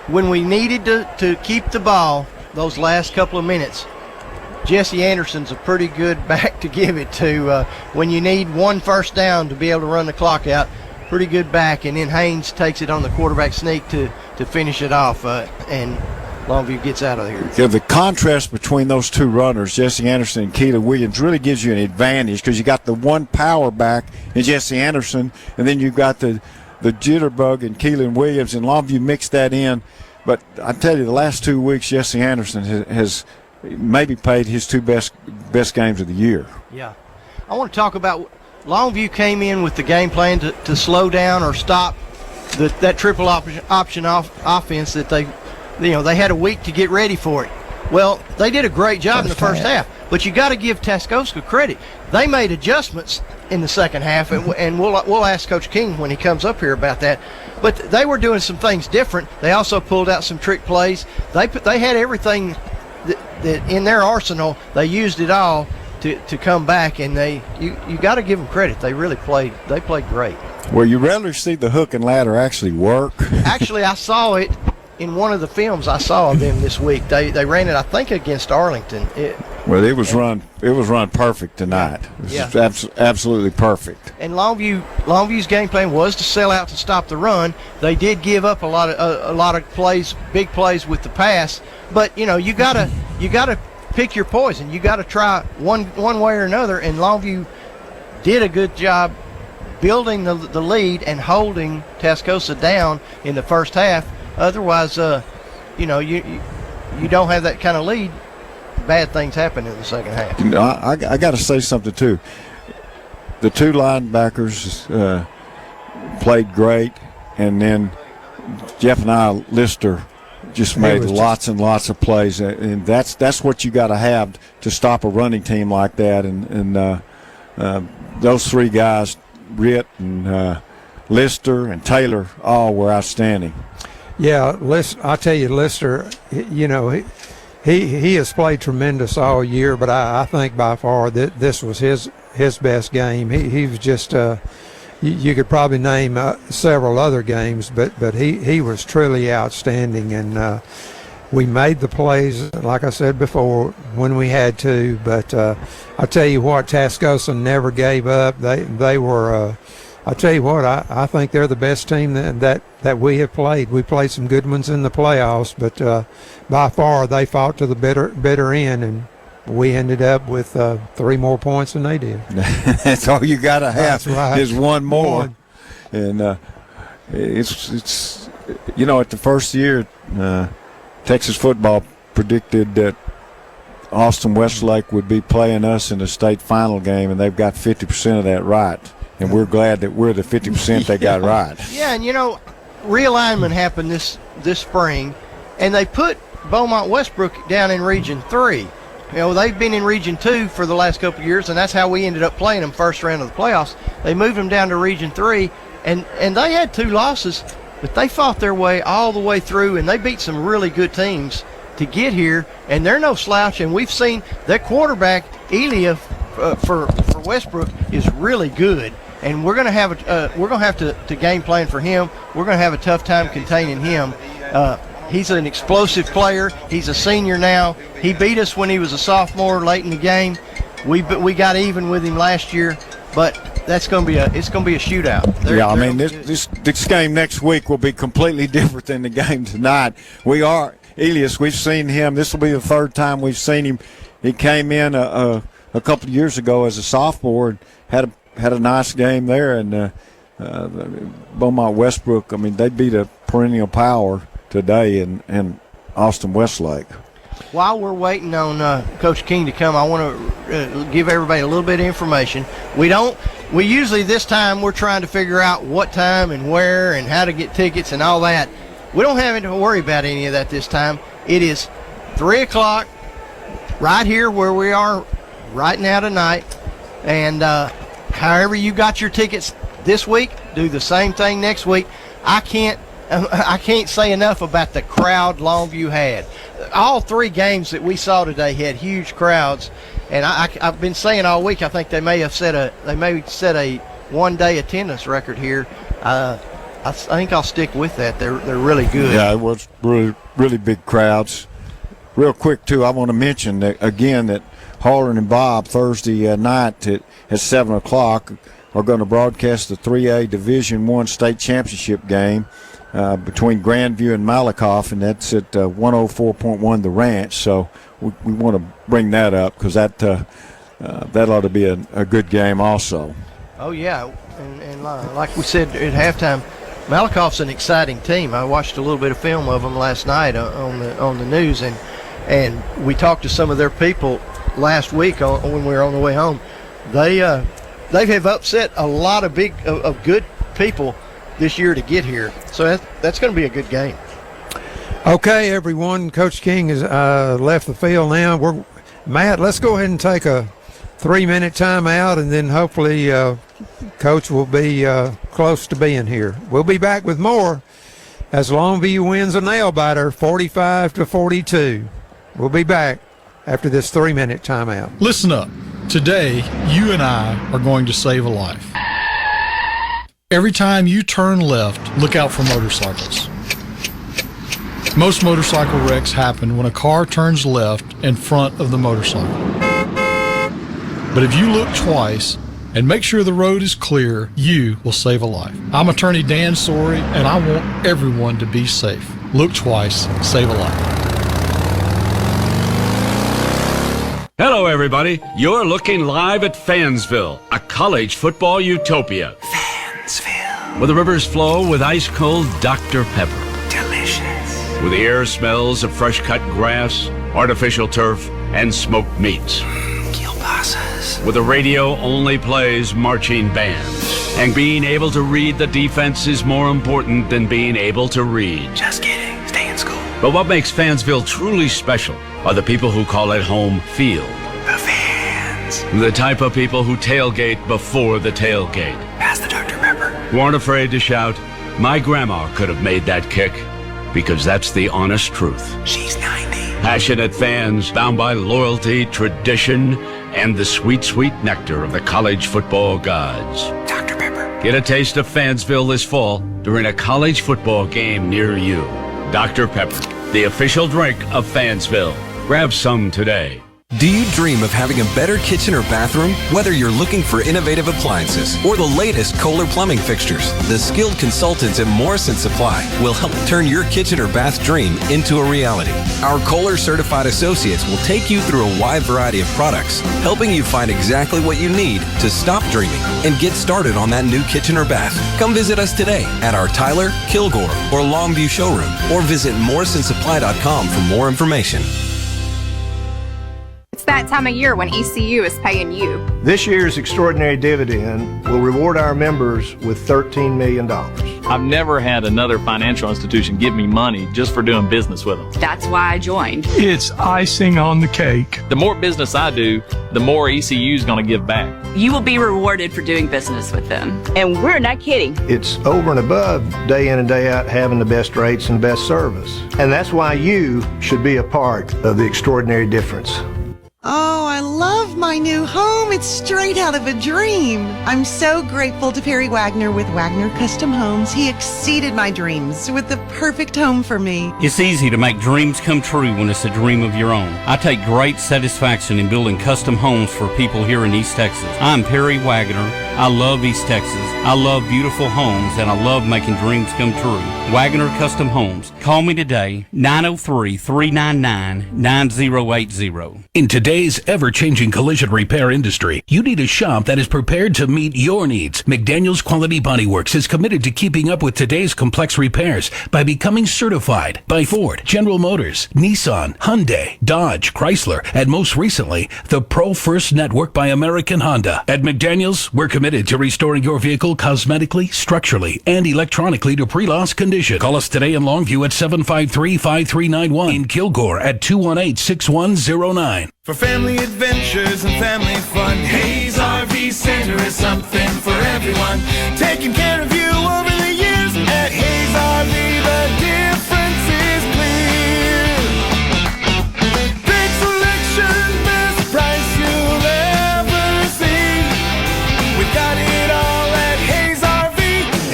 when we needed to keep the ball those last couple of minutes, Jesse Anderson's a pretty good back to give it to. When you need one first down to be able to run the clock out, pretty good back. And then Haynes takes it on the quarterback sneak to finish it off, and Longview gets out of here. Yeah, the contrast between those two runners, Jesse Anderson and Keelan Williams, really gives you an advantage, because you got the one power back in Jesse Anderson, and then you've got the jitterbug in Keelan Williams, and Longview mixed that in. But I tell you, the last 2 weeks, Jesse Anderson has maybe played his two best games of the year. Yeah. I want to talk about Longview came in with the game plan to slow down or stop that triple option offense that they had a week to get ready for it. Well, they did a great job in the first half, but you got to give Tascosa credit. They made adjustments in the second half, and we'll ask Coach King when he comes up here about that. But they were doing some things different. They also pulled out some trick plays. They had everything that in their arsenal. They used it all to come back, and you got to give them credit. They really played. They played great. Well, you rarely see the hook and ladder actually work. Actually, I saw it in one of the films I saw of them this week. They ran it, I think, against Arlington. It was run perfect tonight. It was absolutely perfect. And Longview's game plan was to sell out to stop the run. They did give up a lot of plays, big plays with the pass. But you gotta pick your poison. You gotta try one way or another. And Longview did a good job building the lead and holding Tascosa down in the first half. Otherwise, you don't have that kind of lead, bad things happen in the second half. I got to say something too. The two linebackers played great, and then Jeff and Lister just made lots and lots of plays, and that's what you got to have to stop a running team like that. And those three guys, Ritt and Lister and Taylor, all were outstanding. Yeah, I tell you, Lister, he has played tremendous all year, but I think by far that this was his best game. He was just you could probably name several other games, but he was truly outstanding, and we made the plays, like I said before, when we had to. But I tell you what, Tascosa never gave up. They were. I tell you what, I think they're the best team that we have played. We played some good ones in the playoffs, but by far they fought to the bitter end, and we ended up with 3 more points than they did. That's all you got to have. That's right. Is one more. And it's at the first year, Texas football predicted that Austin Westlake would be playing us in the state final game, and they've got 50% of that right. And we're glad that we're the 50% they got right. Yeah, and realignment happened this spring, and they put Beaumont Westbrook down in Region 3. They've been in Region 2 for the last couple of years, and that's how we ended up playing them first round of the playoffs. They moved them down to Region 3, and they had 2 losses, but they fought their way all the way through, and they beat some really good teams to get here, and they're no slouch. And we've seen their quarterback, Elia, for Westbrook, is really good, and we're going to have to game plan for him. We're going to have a tough time containing him. He's an explosive player. He's a senior now. He beat us when he was a sophomore late in the game. We got even with him last year, but it's going to be a shootout. This game next week will be completely different than the game tonight. Elias, we've seen him. This will be the third time we've seen him. He came in a couple of years ago as a sophomore and had a nice game there. And Beaumont Westbrook, they beat a perennial power today in Austin Westlake. While we're waiting on Coach King to come, I want to give everybody a little bit of information. We usually this time we're trying to figure out what time and where and how to get tickets and all that. We don't have to worry about any of that this time. It is 3 o'clock right here where we are right now tonight. And however you got your tickets this week, do the same thing next week. I can't say enough about the crowd Longview had. All 3 games that we saw today had huge crowds, and I've been saying all week I think they may set a one-day attendance record here. I think I'll stick with that. They're really good. Yeah, it was really, really big crowds. Real quick, too, I want to mention that, again, that Harlan and Bob Thursday night at 7 o'clock are going to broadcast the 3A Division I state championship game between Grandview and Malakoff, and that's at 104.1 The Ranch. So we want to bring that up because that ought to be a good game also. Oh, yeah, and like we said at halftime, Malakoff's an exciting team. I watched a little bit of film of them last night on the news, and we talked to some of their people last week when we were on the way home. They have upset a lot of good people this year to get here, so that's going to be a good game. Okay, everyone, Coach King has left the field now. Matt, let's go ahead and take a 3-minute timeout, and then hopefully Coach will be close to being here. We'll be back with more as Longview wins a nail-biter 45-42. We'll be back after this 3-minute timeout. Listen up. Today, you and I are going to save a life. Every time you turn left, look out for motorcycles. Most motorcycle wrecks happen when a car turns left in front of the motorcycle. But if you look twice and make sure the road is clear, you will save a life. I'm attorney Dan Sorey, and I want everyone to be safe. Look twice, save a life. Hello, everybody. You're looking live at Fansville, a college football utopia. Fansville. Where the rivers flow with ice-cold Dr. Pepper. Delicious. Where the air smells of fresh-cut grass, artificial turf, and smoked meats. Kielbasa's. Where the radio only plays marching bands. And being able to read the defense is more important than being able to read. Just kidding. Stay in school. But what makes Fansville truly special are the people who call it home field. The fans. The type of people who tailgate before the tailgate. Pass the Dr. Pepper. Who aren't afraid to shout, "My grandma could have made that kick," because that's the honest truth. She's 90. Passionate fans bound by loyalty, tradition, and the sweet, sweet nectar of the college football gods. Dr. Pepper. Get a taste of Fansville this fall during a college football game near you. Dr. Pepper, the official drink of Fansville. Grab some today. Do you dream of having a better kitchen or bathroom? Whether you're looking for innovative appliances or the latest Kohler plumbing fixtures, the skilled consultants at Morrison Supply will help turn your kitchen or bath dream into a reality. Our Kohler certified associates will take you through a wide variety of products, helping you find exactly what you need to stop dreaming and get started on that new kitchen or bath. Come visit us today at our Tyler, Kilgore, or Longview showroom, or visit morrisonsupply.com for more information. It's that time of year when ECU is paying you. This year's extraordinary dividend will reward our members with $13 million. I've never had another financial institution give me money just for doing business with them. That's why I joined. It's icing on the cake. The more business I do, the more ECU is going to give back. You will be rewarded for doing business with them. And we're not kidding. It's over and above day in and day out having the best rates and best service. And that's why you should be a part of the extraordinary difference. Oh, I love my new home. It's straight out of a dream. I'm so grateful to Perry Wagner with Wagner Custom Homes. He exceeded my dreams with the perfect home for me. It's easy to make dreams come true when it's a dream of your own. I take great satisfaction in building custom homes for people here in East Texas. I'm Perry Wagner. I love East Texas. I love beautiful homes, and I love making dreams come true. Wagner Custom Homes. Call me today, 903-399-9080. In today's ever-changing collision repair industry, you need a shop that is prepared to meet your needs. McDaniel's Quality Body Works is committed to keeping up with today's complex repairs by becoming certified by Ford, General Motors, Nissan, Hyundai, Dodge, Chrysler, and most recently, the Pro First Network by American Honda. At McDaniel's, we're committed to restoring your vehicle cosmetically, structurally, and electronically to pre-loss condition. Call us today in Longview at 753-5391, in Kilgore at 218-6109. For family adventures and family fun, Hayes RV Center is something for everyone. Taking care of you over the years at Hayes RV, the difference is clear. Big selection, best price you'll ever see. We've got it all at Hayes RV.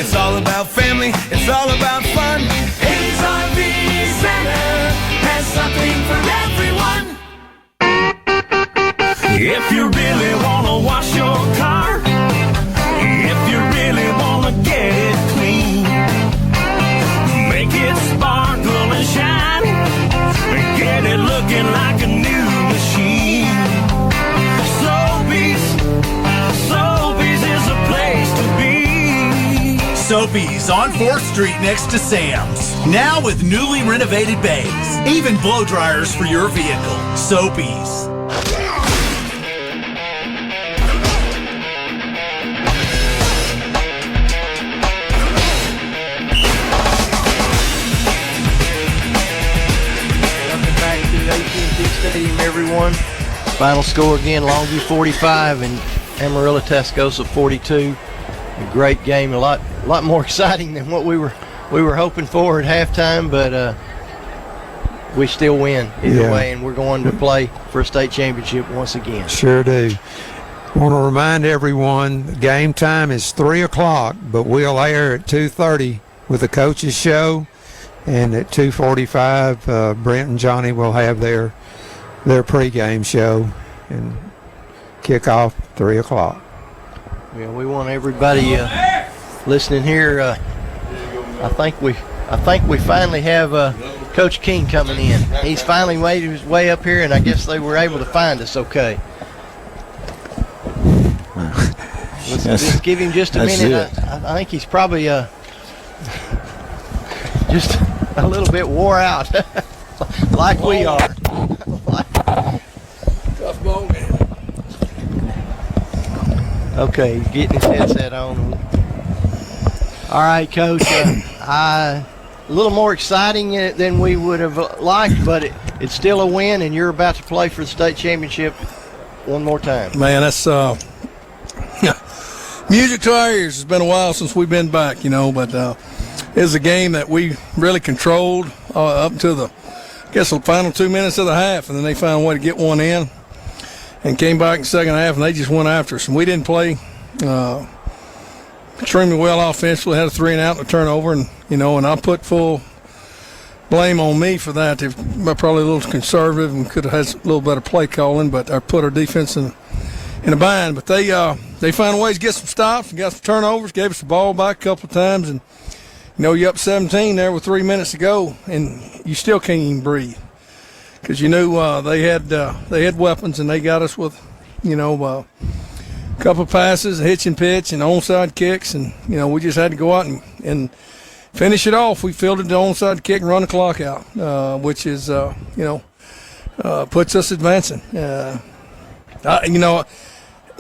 It's all about family, it's all about fun. Hayes RV Center has something for everyone. If you really want to wash your car, if you really want to get it clean, make it sparkle and shine, get it looking like a new machine. Sobeys is a place to be. Sobeys on 4th Street next to Sam's. Now with newly renovated bays. Even blow dryers for your vehicle. Sobeys. AT&T Stadium, everyone. Final score again, Longview 45 and Amarillo Tascosa 42. A great game, a lot more exciting than what we were hoping for at halftime, but we still win either way, and we're going to play for a state championship once again. Sure do. Want to remind everyone, the game time is 3 o'clock, but we'll air at 2:30 with the coaches show. And at 2:45, Brent and Johnny will have their pregame show and kick off 3 o'clock. Yeah, we want everybody listening here. I think we finally have Coach King coming in. He's finally made his way up here, and I guess they were able to find us. Okay. Let's just give him just a minute. I think he's probably just a little bit wore out, like we are. Tough ball game. Okay, he's getting his headset on. All right, Coach. A little more exciting than we would have liked, but it's still a win, and you're about to play for the state championship one more time. Man, that's music to our ears. It's been a while since we've been back, but it was a game that we really controlled up to the final 2 minutes of the half, and then they found a way to get one in and came back in the second half, and they just went after us. And we didn't play extremely well offensively, had a 3-and-out and a turnover, and I put full blame on me for that. They're probably a little conservative and could have had a little better play calling, but I put our defense in a bind. But they found ways to get some stops and got some turnovers, gave us the ball back a couple of times, and you're up 17 there with 3 minutes to go, and you still can't even breathe because you knew they had weapons, and they got us with a couple of passes, a hitch and pitch, and onside kicks, and we just had to go out and finish it off. We fielded the onside kick and run the clock out, which is puts us advancing.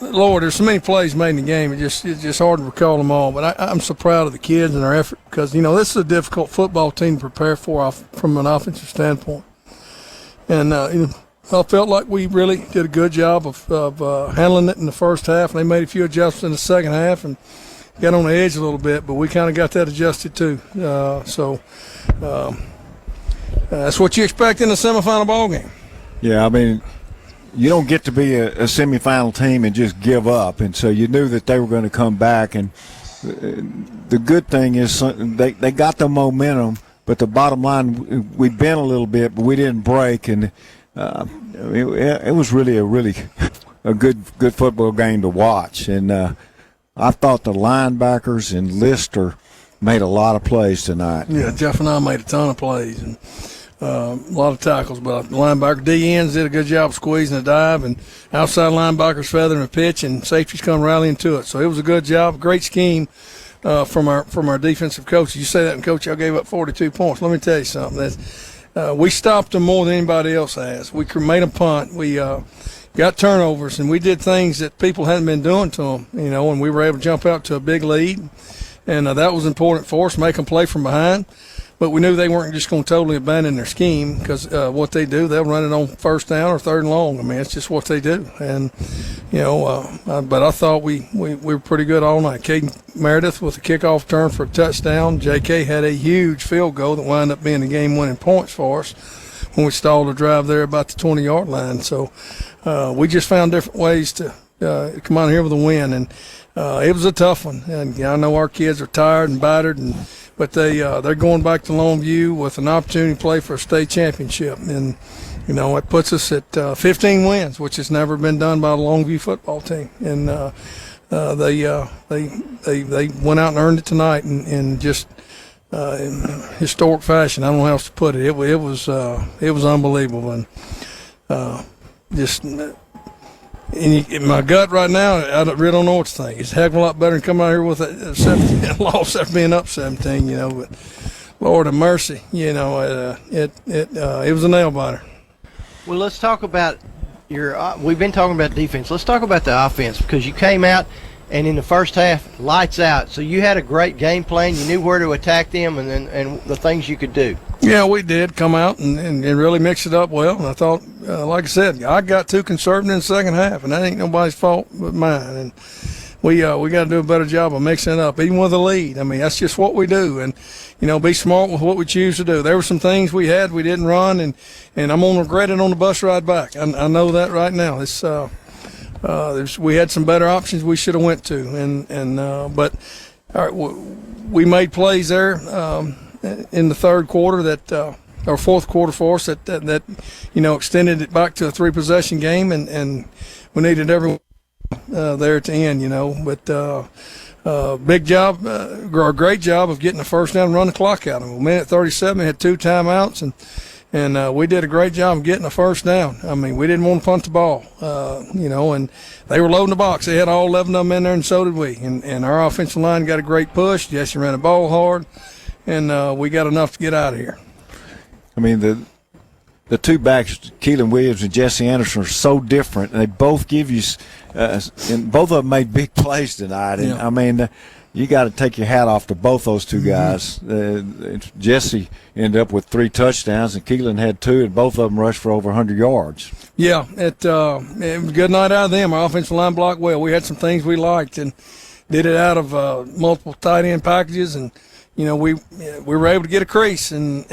Lord, there's so many plays made in the game. It's just hard to recall them all. But I'm so proud of the kids and their effort because this is a difficult football team to prepare for from an offensive standpoint. And I felt like we really did a good job of handling it in the first half. And they made a few adjustments in the second half and got on the edge a little bit. But we kind of got that adjusted too. That's what you expect in a semifinal ball game. Yeah, I mean, you don't get to be a semifinal team and just give up, and so you knew that they were going to come back. And the good thing is they got the momentum, but the bottom line, we bent a little bit, but we didn't break, and it was really a good football game to watch. And I thought the linebackers and Lister made a lot of plays tonight. Yeah, Jeff and I made a ton of plays. And a lot of tackles, but linebacker D-ends did a good job squeezing the dive, and outside linebackers feathering the pitch, and safeties come rallying to it. So it was a good job, great scheme from our defensive coaches. You say that, and Coach, y'all gave up 42 points. Let me tell you something. We stopped them more than anybody else has. We made them punt. We got turnovers, and we did things that people hadn't been doing to them, and we were able to jump out to a big lead, and that was important for us, make them play from behind. But we knew they weren't just going to totally abandon their scheme because what they do, they'll run it on first down or third and long. I mean, it's just what they do. And, but I thought we were pretty good all night. Caden Meredith with a kickoff return for a touchdown. J.K. had a huge field goal that wound up being the game-winning points for us when we stalled a drive there about the 20-yard line. So we just found different ways to come out here with a win. And it was a tough one. And I know our kids are tired and battered, but they're going back to Longview with an opportunity to play for a state championship, and it puts us at 15 wins, which has never been done by the Longview football team. And they went out and earned it tonight in just in historic fashion. I don't know how else to put it. It was unbelievable, and just. In my gut right now, I really don't know what to think. It's a heck of a lot better than coming out here with a 17 loss after being up 17, But Lord have mercy, it was a nail biter. Well, let's talk about we've been talking about defense. Let's talk about the offense because you came out and in the first half, lights out. So you had a great game plan. You knew where to attack them and the things you could do. Yeah, we did come out and really mix it up well. And I thought, like I said, I got too conservative in the second half, and that ain't nobody's fault but mine. And we got to do a better job of mixing it up, even with a lead. I mean, that's just what we do. And, be smart with what we choose to do. There were some things we didn't run, and I'm going to regret it on the bus ride back. I know that right now. It's we had some better options we should have went to, but all right, we made plays there in the third quarter or fourth quarter for us that extended it back to a 3-possession game, and we needed everyone there at the end, But big job, or great job of getting the first down and run the clock out. A minute 37, had 2 timeouts, and we did a great job of getting the first down. I mean, we didn't want to punt the ball, and they were loading the box. They had all 11 of them in there, and so did we. And our offensive line got a great push. Jesse ran the ball hard, and we got enough to get out of here. I mean, the two backs, Keelan Williams and Jesse Anderson, are so different, and they both give you and both of them made big plays tonight. And, I mean, you got to take your hat off to both those two guys. Jesse ended up with 3 touchdowns, and Keelan had 2, and both of them rushed for over 100 yards. Yeah, it was a good night out of them. Our offensive line blocked well. We had some things we liked and did it out of multiple tight end packages, and we were able to get a crease and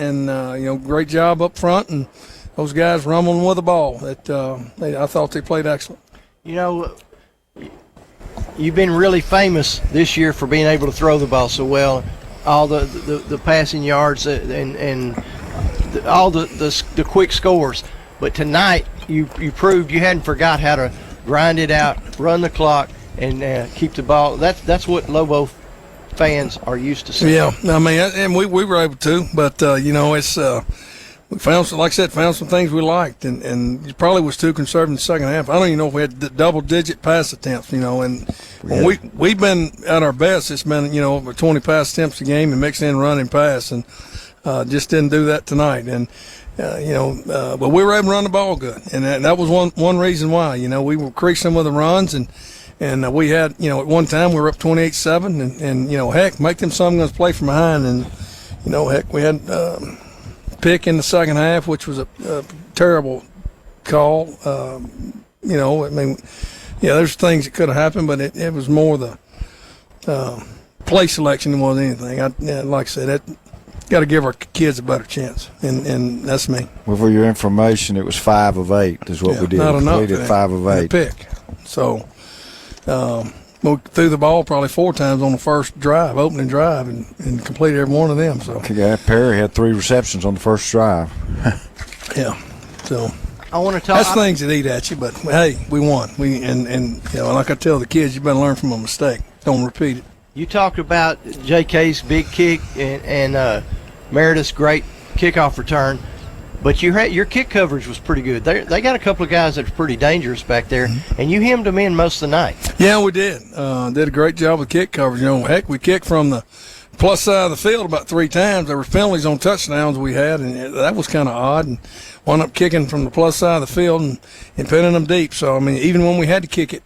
great job up front, and those guys rumbling with the ball. I thought they played excellent. You've been really famous this year for being able to throw the ball so well, all the passing yards and all the quick scores. But tonight, you proved you hadn't forgot how to grind it out, run the clock, and keep the ball. That's what Lobo fans are used to seeing. Yeah, I mean, and we were able to, but it's we found some, like I said, some things we liked, and it probably was too conservative in the second half. I don't even know if we had double-digit pass attempts, and when we've been at our best, it's been over 20 pass attempts a game and mixing in run and pass, and just didn't do that tonight. And but we were able to run the ball good, and that was one reason why. We were creasing with the runs, and we had at one time we were up 28-7, and heck, make them some guns play from behind, and heck, we had pick in the second half, which was a terrible call. I mean, there's things that could have happened, but it was more the play selection than was anything. Like I said, got to give our kids a better chance, and that's me. Well, for your information, it was 5 of 8 is what we did. Not enough. We did 5 of 8. Pick. So we threw the ball probably 4 times on the first opening drive, and completed every one of them. So Perry had 3 receptions on the first drive. Yeah. So I want to talk. That's things that eat at you, but hey, we won. And like I tell the kids, you better learn from a mistake. Don't repeat it. You talked about J.K.'s big kick and Meredith's great kickoff return, but your kick coverage was pretty good. They got a couple of guys that are pretty dangerous back there, and you hemmed them in most of the night. Yeah, we did. Did a great job with kick coverage. Heck, we kicked from the plus side of the field about 3 times. There were penalties on touchdowns we had, and that was kind of odd. And wound up kicking from the plus side of the field and pinning them deep. So, I mean, even when we had to kick it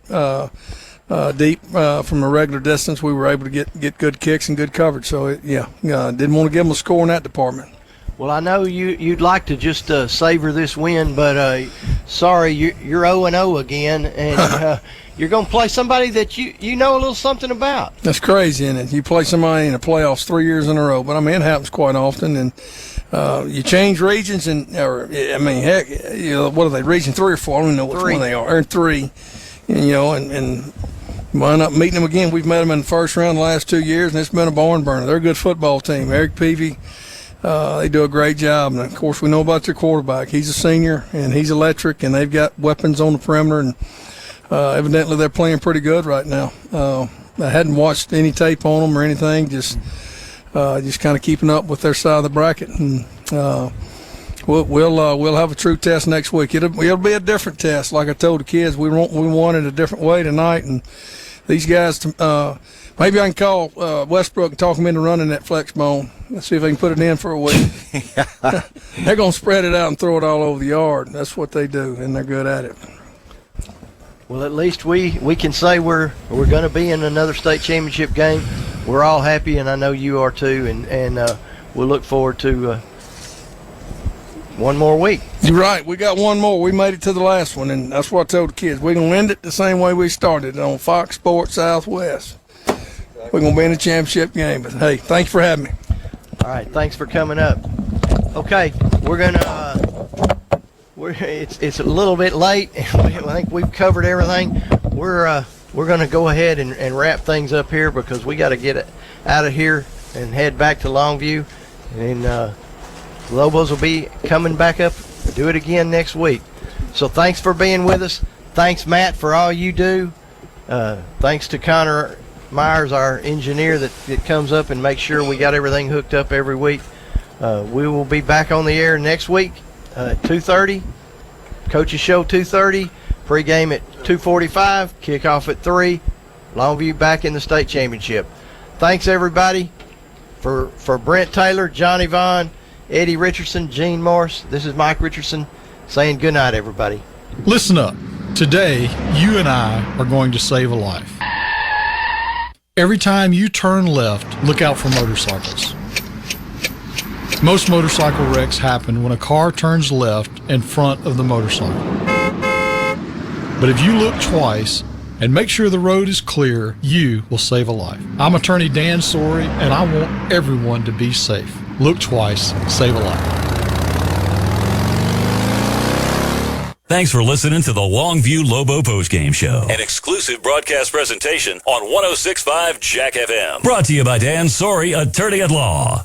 deep from a regular distance, we were able to get good kicks and good coverage. So, didn't want to give them a score in that department. Well, I know you'd like to just savor this win, but sorry, you're 0-0 again, and you're going to play somebody that you know a little something about. That's crazy, isn't it? You play somebody in the playoffs 3 years in a row, but I mean it happens quite often, and you change regions, heck, what are they? Region 3 or 4? I don't even know which one they are. Or 3, and wind up meeting them again. We've met them in the first round the last 2 years, and it's been a barn burner. They're a good football team. Eric Peavy. They do a great job, and of course we know about their quarterback. He's a senior, and he's electric, and they've got weapons on the perimeter, and evidently they're playing pretty good right now. I hadn't watched any tape on them or anything, just kind of keeping up with their side of the bracket, and we'll have a true test next week. It'll be a different test. Like I told the kids, we won it a different way tonight, and these guys. Maybe I can call Westbrook and talk them into running that flex bone. Let's see if they can put it in for a week. They're going to spread it out and throw it all over the yard. That's what they do, and they're good at it. Well, at least we can say we're going to be in another state championship game. We're all happy, and I know you are too, and we'll look forward to one more week. You're right. We got one more. We made it to the last one, and that's what I told the kids. We're going to end it the same way we started, on Fox Sports Southwest. We're going to be in a championship game. But, hey, thank you for having me. All right, thanks for coming up. Okay, we're going to it's a little bit late. I think we've covered everything. We're going to go ahead and wrap things up here because we got to get it out of here and head back to Longview. And Lobos will be coming back up, do it again next week. So thanks for being with us. Thanks, Matt, for all you do. Thanks to Connor Myers, our engineer that comes up and makes sure we got everything hooked up every week. We will be back on the air next week at 2:30. Coach's show 2:30. Pregame at 2:45. Kickoff at 3. Longview back in the state championship. Thanks everybody. For Brent Taylor, Johnny Vaughn, Eddie Richardson, Gene Morris. This is Mike Richardson saying good night, everybody. Listen up. Today, you and I are going to save a life. Every time you turn left, look out for motorcycles. Most motorcycle wrecks happen when a car turns left in front of the motorcycle. But if you look twice and make sure the road is clear, you will save a life. I'm attorney Dan Sorey, and I want everyone to be safe. Look twice, save a life. Thanks for listening to the Longview Lobo Postgame Show, an exclusive broadcast presentation on 106.5 Jack FM. Brought to you by Dan Sorey, attorney at law.